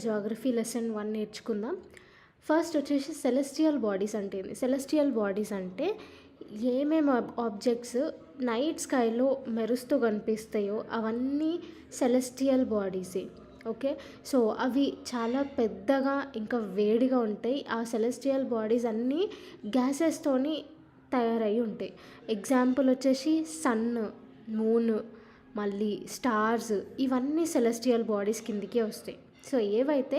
Geography lesson 1 నేర్చుకుందాం. First వచ్చేసి celestial bodies అంటే ఏంది? సెలెస్టియల్ బాడీస్ అంటే ఏమేమి ఆబ్జెక్ట్స్ నైట్ స్కైలో మెరుస్తూ కనిపిస్తాయో అవన్నీ సెలెస్టియల్ బాడీసే. ఓకే, సో అవి చాలా పెద్దగా ఇంకా వేడిగా ఉంటాయి. ఆ సెలెస్టియల్ బాడీస్ అన్నీ గ్యాసెస్తోని తయారై ఉంటాయి. ఎగ్జాంపుల్ వచ్చేసి సన్, మూన్, మళ్ళీ స్టార్స్, ఇవన్నీ సెలెస్టియల్ బాడీస్ కిందికే వస్తాయి. సో ఏవైతే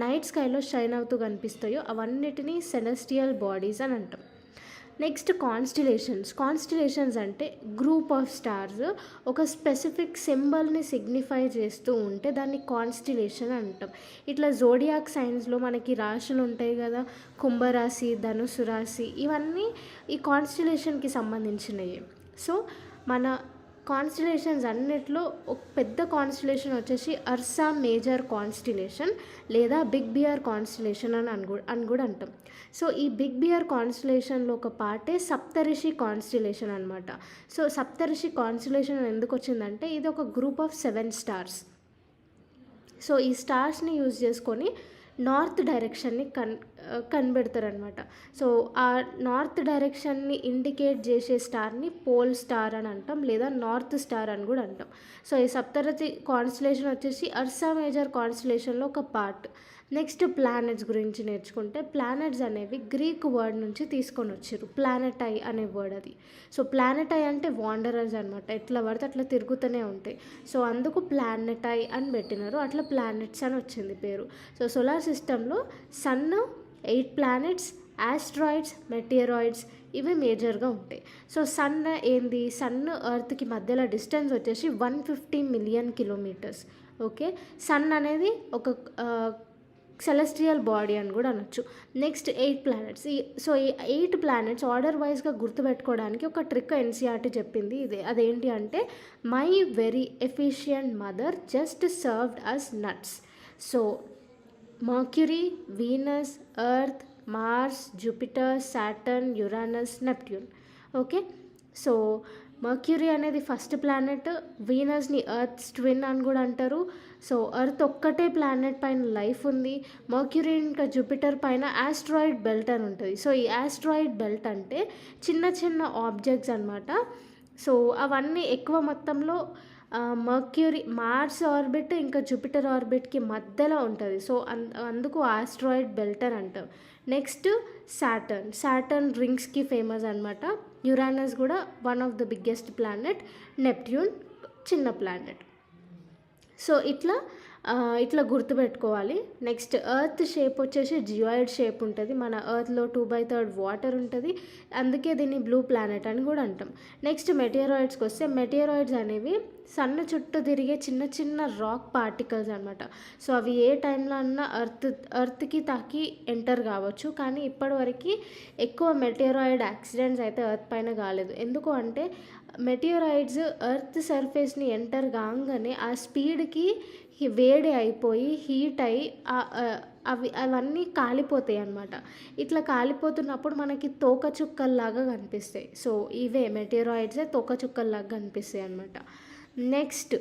నైట్ స్కైలో షైన్ అవుతూ కనిపిస్తాయో అవన్నిటినీ సెలెస్టియల్ బాడీస్ అని అంటాం. నెక్స్ట్ కాన్స్టిలేషన్స్ అంటే గ్రూప్ ఆఫ్ స్టార్స్ ఒక స్పెసిఫిక్ సింబల్ని సిగ్నిఫై చేస్తూ ఉంటే దాన్ని కాన్స్టిలేషన్ అంటాం. ఇట్లా జోడియాక్ సైన్స్లో మనకి రాశులు ఉంటాయి కదా, కుంభరాశి, ధనుసు రాశి, ఇవన్నీ ఈ కాన్స్టిలేషన్కి సంబంధించినవి. సో మన కాన్స్టిలేషన్స్ అన్నిట్లో ఒక పెద్ద కాన్స్టిలేషన్ వచ్చేసి అర్సా మేజర్ కాన్స్టిలేషన్ లేదా బిగ్ బియర్ కాన్స్టిలేషన్ అని కూడా అంటాం. సో ఈ బిగ్ బియర్ కాన్స్టిలేషన్లో ఒక పార్టే సప్తరిషి కాన్స్టిలేషన్ అనమాట. సో సప్తరిషి కాన్స్టిలేషన్ ఎందుకు వచ్చిందంటే ఇది ఒక గ్రూప్ ఆఫ్ 7 స్టార్స్. సో ఈ స్టార్స్ని యూజ్ చేసుకొని నార్త్ డైరెక్షన్ని కనిపెడతారనమాట. సో ఆ నార్త్ డైరెక్షన్ని ఇండికేట్ చేసే స్టార్ని పోల్ స్టార్ అని అంటాం, లేదా నార్త్ స్టార్ అని కూడా అంటాం. సో ఈ సప్తరతి కాన్స్టిలేషన్ వచ్చేసి అర్సా మేజర్ కాన్స్టిలేషన్లో ఒక పార్ట్. నెక్స్ట్ ప్లానెట్స్ గురించి నేర్చుకుంటే, ప్లానెట్స్ అనేవి గ్రీక్ వర్డ్ నుంచి తీసుకొని వచ్చారు. ప్లానెటై అనే వర్డ్ అది. సో ప్లానెటై అంటే వాండరర్స్ అనమాట, ఎట్లా పడితే అట్లా తిరుగుతూనే ఉంటాయి. సో అందుకు ప్లానెటై అని పెట్టినారు, అట్లా ప్లానెట్స్ అని వచ్చింది పేరు. సో సోలార్ సిస్టంలో సన్, 8 ప్లానెట్స్, ఆస్ట్రాయిడ్స్, మెటీరాయిడ్స్, ఇవి మేజర్గా ఉంటాయి. సో సన్ ఏంది? సన్ ఎర్త్కి మధ్యలో డిస్టెన్స్ వచ్చేసి 150 మిలియన్ కిలోమీటర్స్. ఓకే, సన్ అనేది ఒక సెలెస్టియల్ బాడీ అని కూడా అనొచ్చు. Next 8 planets. సో ఈ 8 ప్లానెట్స్ ఆర్డర్ వైజ్గా గుర్తుపెట్టుకోవడానికి ఒక ట్రిక్ ఎన్సీఆర్టీ చెప్పింది. అదేంటి అంటే, my very efficient mother just served us nuts. So Mercury, Venus, Earth, Mars, Jupiter, Saturn, Uranus, Neptune. Okay, so Mercury అనేది ఫస్ట్ ప్లానెట్. వీనస్ని ఎర్త్ ట్విన్ అని కూడా అంటారు. సో ఎర్త్ ఒక్కటే ప్లానెట్ పైన లైఫ్ ఉంది. మర్క్యూరీ ఇంకా జూపిటర్ పైన ఆస్ట్రాయిడ్ బెల్ట్ అని ఉంటుంది. సో ఈ ఆస్ట్రాయిడ్ బెల్ట్ అంటే చిన్న చిన్న ఆబ్జెక్ట్స్ అనమాట. సో అవన్నీ ఎక్కువ మొత్తంలో మర్క్యూరీ, మార్స్ ఆర్బిట్ ఇంకా జూపిటర్ ఆర్బిట్కి మధ్యలో ఉంటుంది. సో అందుకు ఆస్ట్రాయిడ్ బెల్ట్ అని అంటాం. నెక్స్ట్ సాటర్న్ రింగ్స్కి ఫేమస్ అనమాట. యురానస్ కూడా one of the biggest planet. Neptune చిన్న ప్లానెట్. సో ఇట్లా గుర్తుపెట్టుకోవాలి. నెక్స్ట్ ఎర్త్ షేప్ వచ్చేసి జియాయిడ్ షేప్ ఉంటుంది. మన ఎర్త్లో 2/3 వాటర్ ఉంటుంది, అందుకే దీన్ని బ్లూ ప్లానెట్ అని కూడా అంటాం. నెక్స్ట్ మెటీరాయిడ్స్కి వస్తే, మెటీరాయిడ్స్ అనేవి సన్ చుట్టూ తిరిగే చిన్న చిన్న రాక్ పార్టికల్స్ అనమాట. సో అవి ఏ టైంలో అన్నా ఎర్త్కి తాకి ఎంటర్ కావచ్చు, కానీ ఇప్పటివరకు ఎక్కువ మెటీరాయిడ్ యాక్సిడెంట్స్ అయితే ఎర్త్ పైన కాలేదు. ఎందుకు అంటే మెటీరాయిడ్స్ ఎర్త్ సర్ఫేస్ని ఎంటర్ కాగానే ఆ స్పీడ్కి వేడి అయిపోయి హీట్ అయ్యి అవన్నీ కాలిపోతాయి అన్నమాట. ఇట్లా కాలిపోతున్నప్పుడు మనకి తోకచుక్కల్లాగా కనిపిస్తాయి. సో ఇవే మెటీరాయిడ్సే తోకచుక్కల్లాగా కనిపిస్తాయి అన్నమాట. నెక్స్ట్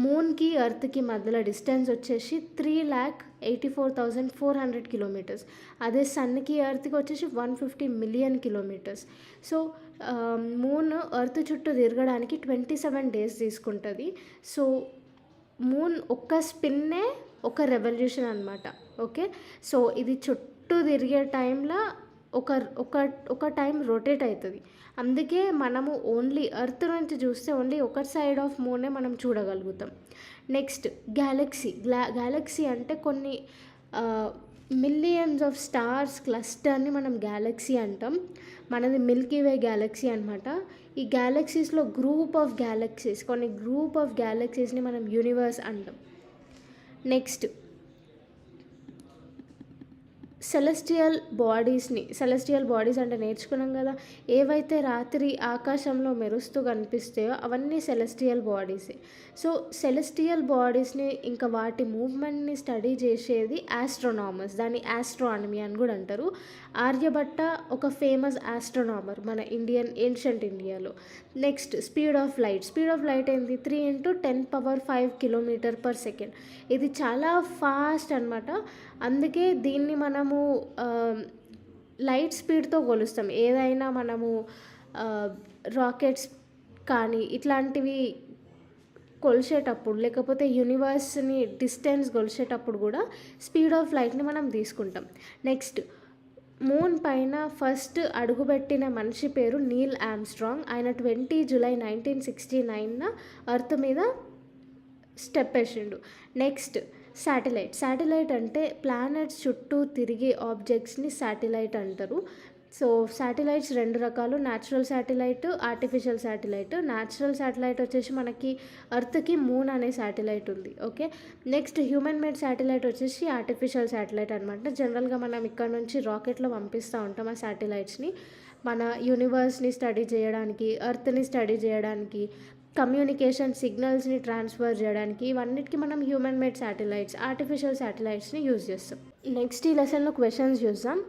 మూన్కి ఎర్త్కి మధ్యలో డిస్టెన్స్ వచ్చేసి 3,84,400 కిలోమీటర్స్. అదే సన్కి ఎర్త్కి వచ్చేసి 150 million kilometres. So moon earth చుట్టూ తిరగడానికి 27 డేస్ తీసుకుంటుంది. సో మూన్ ఒక్క స్పిన్నే ఒక రెవల్యూషన్ అనమాట. ఓకే, సో ఇది చుట్టూ తిరిగే టైంలో ఒక టైం రొటేట్ అవుతుంది. అందుకే మనము ఓన్లీ ఎర్త్ నుంచి చూస్తే ఓన్లీ ఒక సైడ్ ఆఫ్ మూనే మనం చూడగలుగుతాం. నెక్స్ట్ గ్యాలక్సీ అంటే కొన్ని మిలియన్స్ ఆఫ్ స్టార్స్ క్లస్టర్ని మనం గ్యాలక్సీ అంటాం. మనది మిల్కీవే గ్యాలక్సీ అనమాట. ఈ గ్యాలక్సీస్లో కొన్ని గ్రూప్ ఆఫ్ గ్యాలక్సీస్ని మనం యూనివర్స్ అంటాం. నెక్స్ట్ సెలెస్టియల్ బాడీస్ అంటే నేర్చుకున్నాం కదా, ఏవైతే రాత్రి ఆకాశంలో మెరుస్తూ కనిపిస్తాయో అవన్నీ సెలెస్టియల్ బాడీసే. సో సెలెస్టియల్ బాడీస్ని ఇంకా వాటి మూవ్మెంట్ని స్టడీ చేసేది ఆస్ట్రోనామర్స్, దాన్ని ఆస్ట్రానమీ అని కూడా అంటారు. ఆర్యభట్ట ఒక ఫేమస్ ఆస్ట్రోనామర్ మన ఏన్షియంట్ ఇండియాలో. నెక్స్ట్ స్పీడ్ ఆఫ్ లైట్ ఏంది 3 × 10⁵ km/s. ఇది చాలా ఫాస్ట్ అనమాట. అందుకే దీన్ని మనము లైట్ స్పీడ్తో కొలుస్తాం. ఏదైనా మనము రాకెట్స్ కానీ ఇట్లాంటివి కొలిచేటప్పుడు, లేకపోతే యూనివర్స్ని డిస్టెన్స్ కొలిచేటప్పుడు కూడా స్పీడ్ ఆఫ్ లైట్ని మనం తీసుకుంటాం. నెక్స్ట్ మూన్ పైన ఫస్ట్ అడుగుపెట్టిన మనిషి పేరు నీల్ ఆర్మ్స్ట్రాంగ్. ఆయన 20 జూలై 1969 ఎర్త్ మీద స్టెప్ వేసిండు. నెక్స్ట్ శాటిలైట్ అంటే ప్లానెట్స్ చుట్టూ తిరిగే ఆబ్జెక్ట్స్ని శాటిలైట్ అంటారు. సో శాటిలైట్స్ 2 రకాలు, natural satellite, artificial satellite. Natural satellite వచ్చేసి మనకి ఎర్త్కి మూన్ అనే శాటిలైట్ ఉంది. Okay, next human made satellite వచ్చేసి ఆర్టిఫిషియల్ శాటిలైట్ అనమాట. జనరల్గా మనం ఇక్కడ నుంచి రాకెట్లో పంపిస్తూ ఉంటాం ఆ శాటిలైట్స్ని మన యూనివర్స్ని స్టడీ చేయడానికి, ఎర్త్ని స్టడీ చేయడానికి, కమ్యూనికేషన్ సిగ్నల్స్ని ట్రాన్స్ఫర్ చేయడానికి, ఇవన్నిటికీ మనం హ్యూమన్ మేడ్ శాటిలైట్స్, ఆర్టిఫిషియల్ శాటిలైట్స్ని యూజ్ చేస్తాం. నెక్స్ట్ ఈ లెసన్లో క్వశ్చన్స్ చూద్దాం.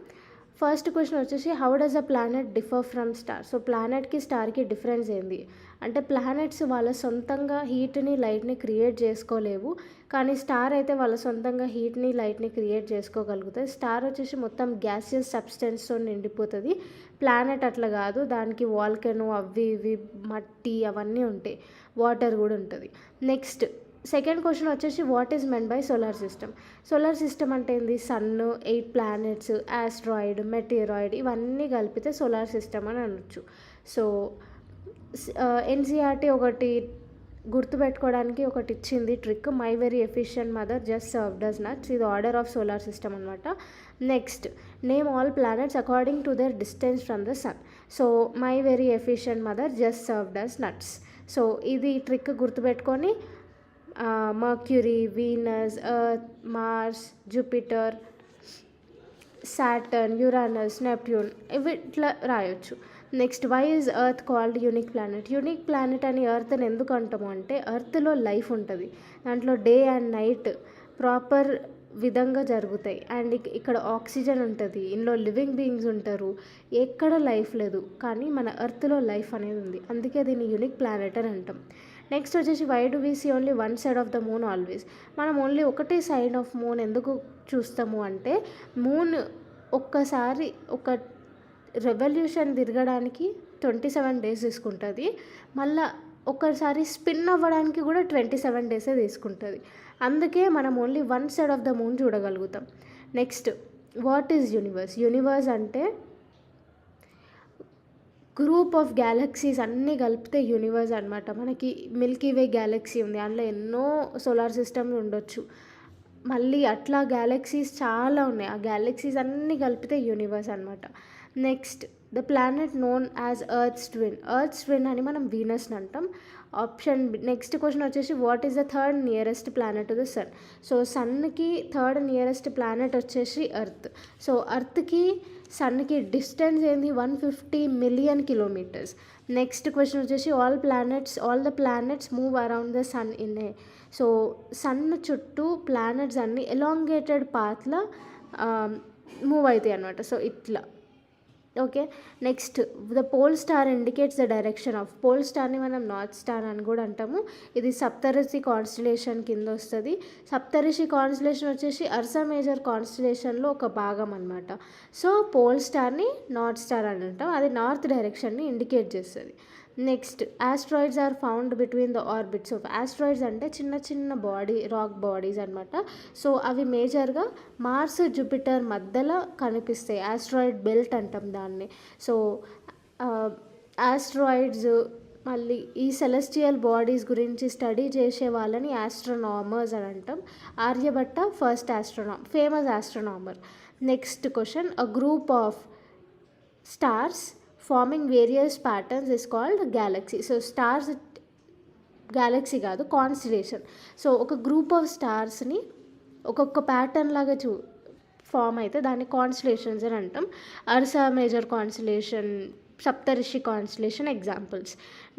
ఫస్ట్ క్వశ్చన్ వచ్చేసి how does a planet differ from star. So ప్లానెట్కి స్టార్కి డిఫరెన్స్ ఏంది అంటే, ప్లానెట్స్ వాళ్ళ సొంతంగా హీట్ని లైట్ని క్రియేట్ చేసుకోలేవు, కానీ స్టార్ అయితే వాళ్ళ సొంతంగా హీట్ని లైట్ని క్రియేట్ చేసుకోగలుగుతుంది. స్టార్ వచ్చేసి మొత్తం గ్యాసియస్ సబ్స్టెన్స్తో నిండిపోతుంది. ప్లానెట్ అట్లా కాదు, దానికి వాల్కెనో అవి ఇవి మట్టి అవన్నీ ఉంటాయి, వాటర్ కూడా ఉంటుంది. నెక్స్ట్ సెకండ్ క్వశ్చన్ వచ్చేసి what is meant by solar system. Solar system అంటే ఏంది, సన్, 8 ప్లానెట్స్, ఆస్ట్రాయిడ్, మెటీరాయిడ్ ఇవన్నీ కలిపితే సోలార్ సిస్టమ్ అని అనొచ్చు. సో ఎన్సీఆర్టీ ఒకటి గుర్తుపెట్టుకోవడానికి ఒకటి ఇచ్చింది trick, my very efficient mother just served us nuts. ఇది ఆర్డర్ ఆఫ్ సోలార్ సిస్టమ్ అనమాట. Next name all planets according to their distance from the sun. So my very efficient mother just served us nuts. So ఇది trick గుర్తుపెట్టుకొని Mercury, Venus, Earth, Mars, Jupiter, Saturn, Uranus, Neptune ఇవి ఇట్లా రాయొచ్చు. Next why is Earth called unique planet. Unique planet అని ఎర్త్ని ఎందుకు అంటాము అంటే, ఎర్త్లో లైఫ్ ఉంటుంది, దాంట్లో డే అండ్ నైట్ ప్రాపర్ విధంగా జరుగుతాయి, అండ్ ఇక్కడ ఆక్సిజన్ ఉంటుంది, ఇందులో లివింగ్ బీయింగ్స్ ఉంటారు, ఎక్కడ లైఫ్ లేదు, కానీ మన ఎర్త్లో లైఫ్ అనేది ఉంది, అందుకే దీన్ని యూనిక్ ప్లానెట్ అని అంటాం. నెక్స్ట్ వచ్చేసి why do we see only one side of the moon always. మనం ఓన్లీ ఒకటే సైడ్ ఆఫ్ మూన్ ఎందుకు చూస్తాము అంటే, మూన్ ఒక్కసారి ఒక రెవల్యూషన్ తిరగడానికి 27 డేస్ తీసుకుంటుంది, మళ్ళీ ఒక్కసారి స్పిన్ అవ్వడానికి కూడా 27 డేసే తీసుకుంటుంది. అందుకే మనం only one side of the moon చూడగలుగుతాం. Next what is universe. Universe అంటే గ్రూప్ ఆఫ్ గ్యాలక్సీస్ అన్నీ కలిపితే యూనివర్స్ అనమాట. మనకి మిల్కీ వే గ్యాలక్సీ ఉంది, అందులో ఎన్నో సోలార్ సిస్టమ్లు ఉండొచ్చు, మళ్ళీ అట్లా గ్యాలక్సీస్ చాలా ఉన్నాయి, ఆ గ్యాలక్సీస్ అన్నీ కలిపితే యూనివర్స్ అనమాట. Next the planet known as earth twin అని మనం వీనస్ని అంటాం. ఆప్షన్ నెక్స్ట్ క్వశ్చన్ వచ్చేసి what is the third nearest planet to the sun. So సన్కి థర్డ్ నియరెస్ట్ ప్లానెట్ వచ్చేసి ఎర్త్. సో ఎర్త్కి సన్కి డిస్టెన్స్ ఏంది 150 మిలియన్ కిలోమీటర్స్. నెక్స్ట్ క్వశ్చన్ వచ్చేసి all the planets move around the sun in a. So sun చుట్టూ planets అన్ని elongated పాత్లో move అవుతాయి అన్నమాట. సో ఇట్లా okay. Next the pole star indicates the direction of. Pole స్టార్ని మనం నార్త్ స్టార్ అని కూడా అంటాము. ఇది సప్తరిషి కాన్స్టిలేషన్ కింద వస్తుంది. సప్తరిషి కాన్స్టిలేషన్ వచ్చేసి అర్సా మేజర్ కాన్స్టిలేషన్లో ఒక భాగం అనమాట. సో పోల్ స్టార్ని నార్త్ స్టార్ అని అంటాం, అది నార్త్ డైరెక్షన్ని ఇండికేట్ చేస్తుంది. Next asteroids are found between the orbits of. ఆస్ట్రాయిడ్స్ అంటే చిన్న చిన్న రాక్ బాడీస్ అనమాట. సో అవి మేజర్గా మార్స్, జూపిటర్ మధ్యలో కనిపిస్తాయి, ఆస్ట్రాయిడ్ బెల్ట్ అంటాం దాన్ని. సో ఆస్ట్రాయిడ్స్ మళ్ళీ ఈ సెలెస్టియల్ బాడీస్ గురించి స్టడీ చేసే వాళ్ళని ఆస్ట్రోనామర్స్ అని అంటాం. Aryabhata first famous astronomer. Next question a group of stars forming various patterns is called galaxy. So stars galaxy కాదు, కాన్స్టిలేషన్. సో ఒక గ్రూప్ ఆఫ్ స్టార్స్ని ఒక్కొక్క ప్యాటర్న్ లాగా ఫామ్ అయితే దాన్ని కాన్స్టలేషన్స్ అని అంటాం. Ursa Major constellation, Saptarishi constellation examples.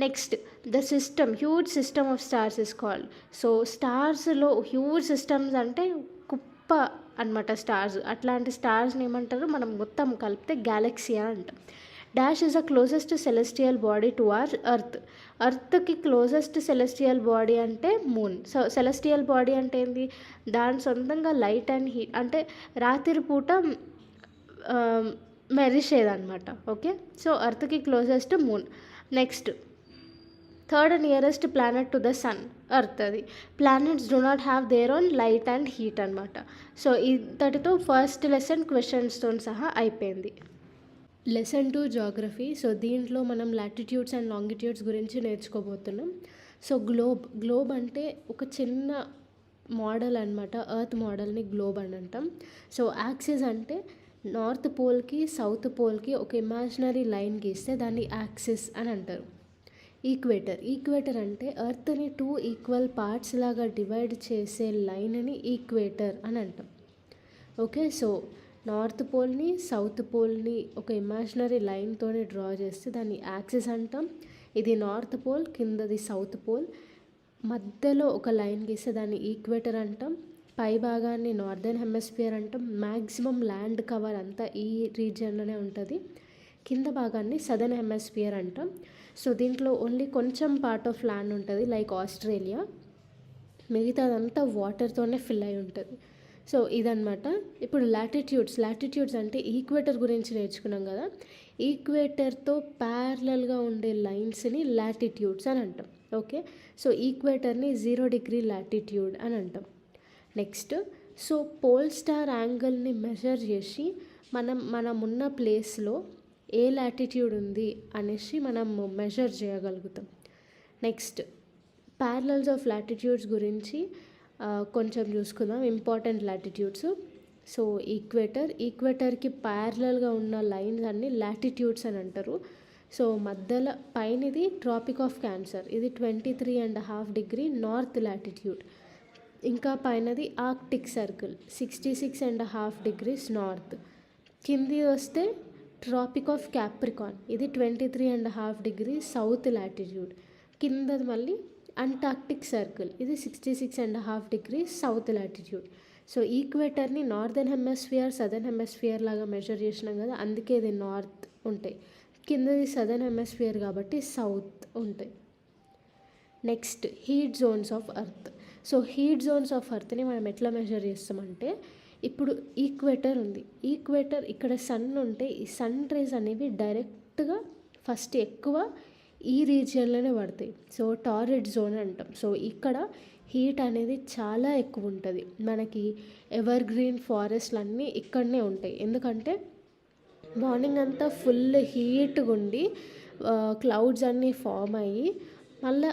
Next the system, huge system of stars is called. So స్టార్స్లో హ్యూజ్ సిస్టమ్స్ అంటే కుప్ప అనమాట స్టార్స్. అట్లాంటి స్టార్స్ని ఏమంటారు, మనం మొత్తం కలిపితే గ్యాలక్సీ అని అంటాం. Dash is the closest celestial body to our earth. ఎర్త్కి క్లోజెస్ట్ సెలెస్టియల్ బాడీ అంటే మూన్. సో సెలెస్టియల్ బాడీ అంటే ఏంటి, దాని సొంతంగా లైట్ అండ్ హీట్ అంటే రాత్రి పూట మెరిసేదన్నమాట. ఓకే, సో ఎర్త్కి closest moon. Next third nearest planet to the sun earth. అది planets do not have their own light and heat అనమాట. సో ఇంతటితో ఫస్ట్ లెసన్ క్వశ్చన్స్తో సహా అయిపోయింది. Lesson 2 geography. సో దీంట్లో మనం లాటిట్యూడ్స్ అండ్ లాంగిట్యూడ్స్ గురించి నేర్చుకోబోతున్నాం. సో గ్లోబ్ అంటే ఒక చిన్న మోడల్ అనమాట. ఎర్త్ మోడల్ని గ్లోబ్ అని అంటాం. సో యాక్సిస్ అంటే నార్త్ పోల్కి సౌత్ పోల్కి ఒక ఇమాజినరీ లైన్ గీస్తే దాన్ని యాక్సిస్ అని అంటారు. ఈక్వేటర్ అంటే ఎర్త్ని 2 ఈక్వల్ పార్ట్స్ లాగా డివైడ్ చేసే లైన్ని ఈక్వేటర్ అని అంటాం. ఓకే, సో నార్త్ పోల్ని సౌత్ పోల్ని ఒక ఇమాజినరీ లైన్తోనే డ్రా చేస్తే దాన్ని యాక్సిస్ అంటాం. ఇది నార్త్ పోల్, కిందది సౌత్ పోల్, మధ్యలో ఒక లైన్ గీస్తే దాన్ని ఈక్వేటర్ అంటాం. పై భాగాన్ని నార్దర్న్ హెమిస్ఫియర్ అంటాం. మ్యాక్సిమం ల్యాండ్ కవర్ అంతా ఈ రీజియన్లోనే ఉంటుంది. కింద భాగాన్ని సదర్న్ హెమిస్ఫియర్ అంటాం. సో దీంట్లో ఓన్లీ కొంచెం పార్ట్ ఆఫ్ ల్యాండ్ ఉంటుంది, లైక్ ఆస్ట్రేలియా. మిగతాదంతా వాటర్తోనే ఫిల్ అయి ఉంటుంది. సో ఇదన్నమాట. ఇప్పుడు లాటిట్యూడ్స్ అంటే ఈక్వేటర్ గురించి నేర్చుకున్నాం కదా. ఈక్వేటర్తో ప్యారలల్గా ఉండే లైన్స్ని లాటిట్యూడ్స్ అని అంటాం. ఓకే, సో ఈక్వేటర్ని 0 డిగ్రీ లాటిట్యూడ్ అని అంటాం. నెక్స్ట్, సో పోల్ స్టార్ యాంగిల్ని మెజర్ చేసి మనం ఉన్న ప్లేస్లో ఏ లాటిట్యూడ్ ఉంది అనేసి మనం మెజర్ చేయగలుగుతాం. నెక్స్ట్, ప్యారలల్స్ ఆఫ్ లాటిట్యూడ్స్ గురించి కొంచెం చూసుకుందాం. Important latitudes. సో ఈక్వేటర్కి ప్యారలల్గా ఉన్న లైన్స్ అన్ని లాటిట్యూడ్స్ అని అంటారు. సో మధ్యలో పైనది ట్రాపిక్ ఆఫ్ క్యాన్సర్, ఇది 23.5 డిగ్రీ నార్త్ లాటిట్యూడ్. ఇంకా పైనది ఆర్క్టిక్ సర్కిల్ 66.5 డిగ్రీస్ నార్త్. కింది వస్తే ట్రాపిక్ ఆఫ్ క్యాప్రికాన్, ఇది 23.5 డిగ్రీ సౌత్ లాటిట్యూడ్. కిందది మళ్ళీ అంటార్క్టిక్ సర్కిల్, ఇది 66.5 డిగ్రీ సౌత్ లాటిట్యూడ్. సో ఈక్వేటర్ని నార్దర్న్ హెమిస్ఫియర్ సదర్న్ హెమిస్ఫియర్ లాగా మెజర్ చేసినాం కదా, అందుకే ఇది నార్త్ ఉంటాయి. కిందది సదర్న్ హెమిస్ఫియర్ కాబట్టి సౌత్ ఉంటాయి. Next, heat zones of earth. So heat zones of ఎర్త్ని మనం ఎట్లా మెజర్ చేస్తామంటే, ఇప్పుడు ఈక్వేటర్ ఉంది. ఈక్వేటర్ ఇక్కడ సన్ ఉంటే ఈ సన్ రేస్ అనేవి డైరెక్ట్గా ఫస్ట్ ఎక్కువ ఈ రీజియన్లోనే పడతాయి. సో టారిడ్ జోన్ అంటాం. సో ఇక్కడ హీట్ అనేది చాలా ఎక్కువ ఉంటుంది. మనకి ఎవర్ గ్రీన్ ఫారెస్ట్లు అన్నీ ఇక్కడనే ఉంటాయి. ఎందుకంటే మార్నింగ్ అంతా ఫుల్ హీట్గా ఉండి క్లౌడ్స్ అన్నీ ఫామ్ అయ్యి మళ్ళీ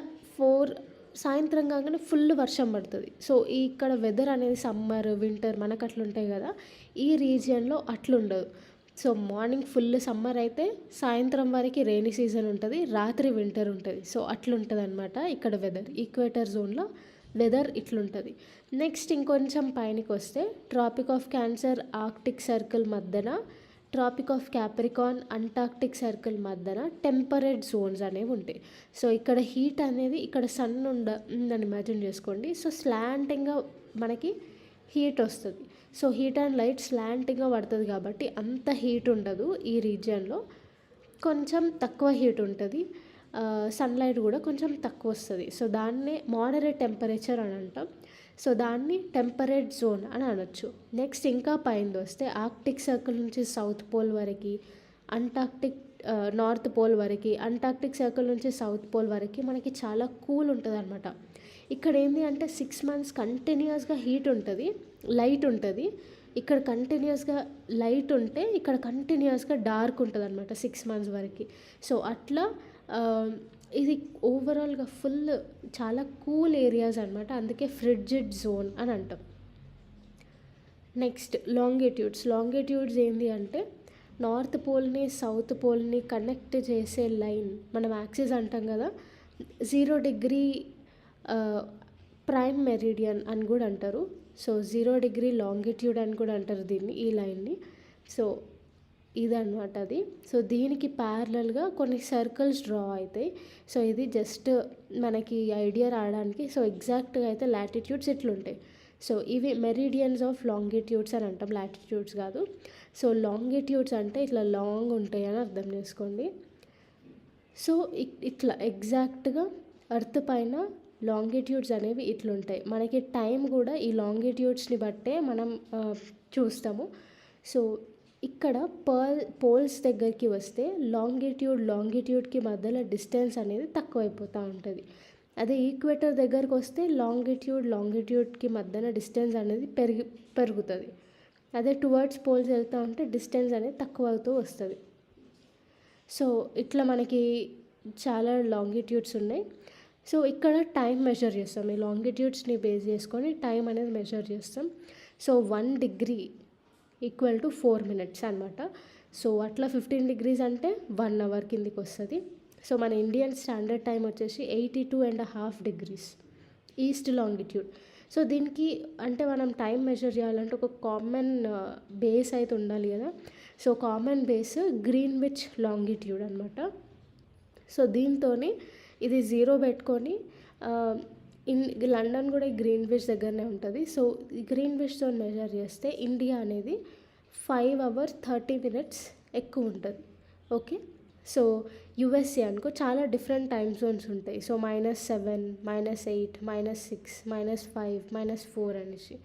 సాయంత్రం కాగానే ఫుల్ వర్షం పడుతుంది. సో ఇక్కడ వెదర్ అనేది సమ్మర్ వింటర్ మనకు అట్లుంటాయి కదా, ఈ రీజియన్లో అట్లుండదు. సో మార్నింగ్ ఫుల్ సమ్మర్ అయితే సాయంత్రం వరకు రెయినీ సీజన్ ఉంటుంది, రాత్రి వింటర్ ఉంటుంది. సో అట్లుంటుంది అనమాట ఇక్కడ వెదర్. ఈక్వేటర్ జోన్లో వెదర్ ఇట్లుంటుంది. నెక్స్ట్ ఇంకొంచెం పైనకి వస్తే Tropic of Cancer Arctic Circle మధ్యన, Tropic of Capricorn Antarctic Circle మధ్యన టెంపరేట్ జోన్స్ అనేవి ఉంటాయి. సో ఇక్కడ హీట్ అనేది ఇక్కడ సన్ ఉందని ఇమాజిన్ చేసుకోండి. సో స్లాంటింగ్గా మనకి హీట్ వస్తుంది. సో హీట్ అండ్ లైట్ స్లాంటింగ్గా పడుతుంది కాబట్టి అంత హీట్ ఉండదు ఈ రీజియన్లో, కొంచెం తక్కువ హీట్ ఉంటుంది. సన్లైట్ కూడా కొంచెం తక్కువ వస్తుంది. సో దాన్నే మోడరేట్ టెంపరేచర్ అని అంటాం. సో దాన్ని టెంపరేట్ జోన్ అని అనొచ్చు. నెక్స్ట్ ఇంకా పైన వస్తే ఆర్క్టిక్ సర్కిల్ నుంచి సౌత్ పోల్ వరకు, నార్త్ పోల్ వరకు, అంటార్క్టిక్ సర్కిల్ నుంచి సౌత్ పోల్ వరకు మనకి చాలా కూల్ ఉంటుంది అనమాట. ఇక్కడ ఏంటి అంటే 6 months కంటిన్యూస్గా హీట్ ఉంటుంది, లైట్ ఉంటుంది. ఇక్కడ కంటిన్యూస్గా లైట్ ఉంటే ఇక్కడ కంటిన్యూస్గా డార్క్ ఉంటుంది అనమాట 6 months వరకు. సో అట్లా ఇది ఓవరాల్గా ఫుల్ చాలా కూల్ ఏరియాస్ అనమాట, అందుకే ఫ్రిడ్జిడ్ జోన్ అని అంటాం. నెక్స్ట్ లాంగిట్యూడ్స్ ఏంటి అంటే నార్త్ పోల్ని సౌత్ పోల్ని కనెక్ట్ చేసే లైన్ మనం యాక్సిస్ అంటాం కదా, 0 డిగ్రీ ప్రైమ్ మెరిడియన్ అని కూడా అంటారు. సో 0 డిగ్రీ లాంగిట్యూడ్ అని కూడా అంటారు దీన్ని, ఈ లైన్ని. సో ఇదన్నమాట అది. సో దీనికి ప్యారలల్గా కొన్ని సర్కిల్స్ డ్రా అవుతాయి. సో ఇది జస్ట్ మనకి ఐడియా రావడానికి. సో ఎగ్జాక్ట్గా అయితే లాటిట్యూడ్స్ ఇట్లుంటాయి. సో ఇవి మెరిడియన్స్ ఆఫ్ లాంగిట్యూడ్స్ అని అంటాం, లాటిట్యూడ్స్ కాదు. సో లాంగిట్యూడ్స్ అంటే ఇట్లా లాంగ్ ఉంటాయి అని అర్థం చేసుకోండి. సో ఇట్లా ఎగ్జాక్ట్గా ఎర్త్ పైన లాంగిట్యూడ్స్ అనేవి ఇట్లుంటాయి. మనకి టైం కూడా ఈ లాంగిట్యూడ్స్ని బట్టే మనం చూస్తాము. సో ఇక్కడ పోల్స్ దగ్గరికి వస్తే లాంగిట్యూడ్కి మధ్యలో డిస్టెన్స్ అనేది తక్కువైపోతూ ఉంటుంది. అదే ఈక్వేటర్ దగ్గరకు వస్తే లాంగిట్యూడ్కి మధ్యన డిస్టెన్స్ అనేది పెరుగుతుంది. అదే టువర్డ్స్ పోల్స్ వెళ్తూ ఉంటే డిస్టెన్స్ అనేది తక్కువ అవుతూ వస్తుంది. సో ఇట్లా మనకి చాలా లాంగిట్యూడ్స్ ఉన్నాయి. సో ఇక్కడ టైం మెజర్ చేస్తాం, ఈ లాంగిట్యూడ్స్ని బేస్ చేసుకొని టైం అనేది మెజర్ చేస్తాం. So 1 degree equal to 4 minutes అనమాట. సో అట్లా 15 degrees అంటే 1 hour కిందికి వస్తుంది. సో మన ఇండియన్ స్టాండర్డ్ టైం వచ్చేసి 82.5 degrees ఈస్ట్ లాంగిట్యూడ్. సో దీనికి అంటే మనం టైం మెజర్ చేయాలంటే ఒక కామన్ బేస్ అయితే ఉండాలి కదా. So common base Greenwich longitude అనమాట. సో దీంతో ఇది 0 పెట్టుకొని లండన్ కూడా గ్రీన్విచ్ దగ్గరనే ఉంటుంది. సో గ్రీన్విచ్తో మెజర్ చేస్తే ఇండియా అనేది 5 hours 30 minutes ఎక్కువ ఉంటుంది. ఓకే. సో యుఎస్ఏ అనుకో చాలా డిఫరెంట్ టైమ్ జోన్స్ ఉంటాయి. సో -7, -8, -6, -5, -4 అనేసి.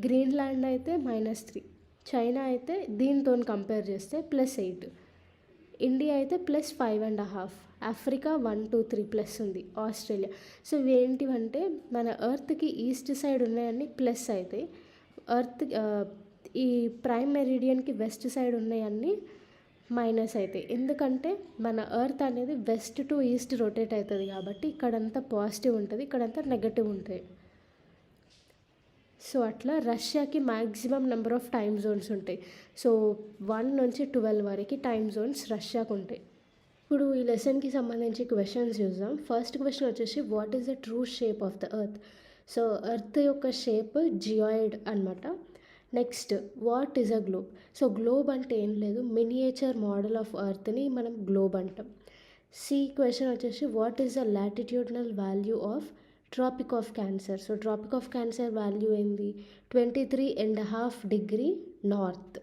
గ్రీన్లాండ్ అయితే -3, చైనా అయితే దీంతో కంపేర్ చేస్తే +8, ఇండియా అయితే +5.5, ఆఫ్రికా 1, 2, 3 ప్లస్ ఉంది, ఆస్ట్రేలియా. సో ఇవి ఏంటివంటే మన ఎర్త్కి ఈస్ట్ సైడ్ ఉన్నాయన్నీ ప్లస్ అవుతాయి, ఎర్త్ ఈ ప్రైమ్ మెరిడియన్కి వెస్ట్ సైడ్ ఉన్నాయన్నీ మైనస్ అవుతాయి. ఎందుకంటే మన ఎర్త్ అనేది వెస్ట్ టు ఈస్ట్ రొటేట్ అవుతుంది కాబట్టి ఇక్కడంతా పాజిటివ్ ఉంటుంది, ఇక్కడంతా నెగటివ్ ఉంటుంది. సో అట్లా రష్యాకి maximum number of time zones ఉంటాయి. సో 1 నుంచి 12 వరకు టైమ్ జోన్స్ రష్యాకు ఉంటాయి. ఇప్పుడు ఈ లెసన్కి సంబంధించి క్వశ్చన్స్ చూద్దాం. ఫస్ట్ క్వశ్చన్ వచ్చేసి what is the true shape of the earth. So earth యొక్క షేప్ జియాయిడ్ అనమాట. Next what is a globe. So globe అంటే ఏం లేదు, మినియేచర్ మోడల్ ఆఫ్ ఎర్త్ని మనం గ్లోబ్ అంటాం. సి క్వశ్చన్ వచ్చేసి what is the latitudinal value of tropic of Cancer. So trophic of Cancer value ఏంది, 23.5 degree నార్త్.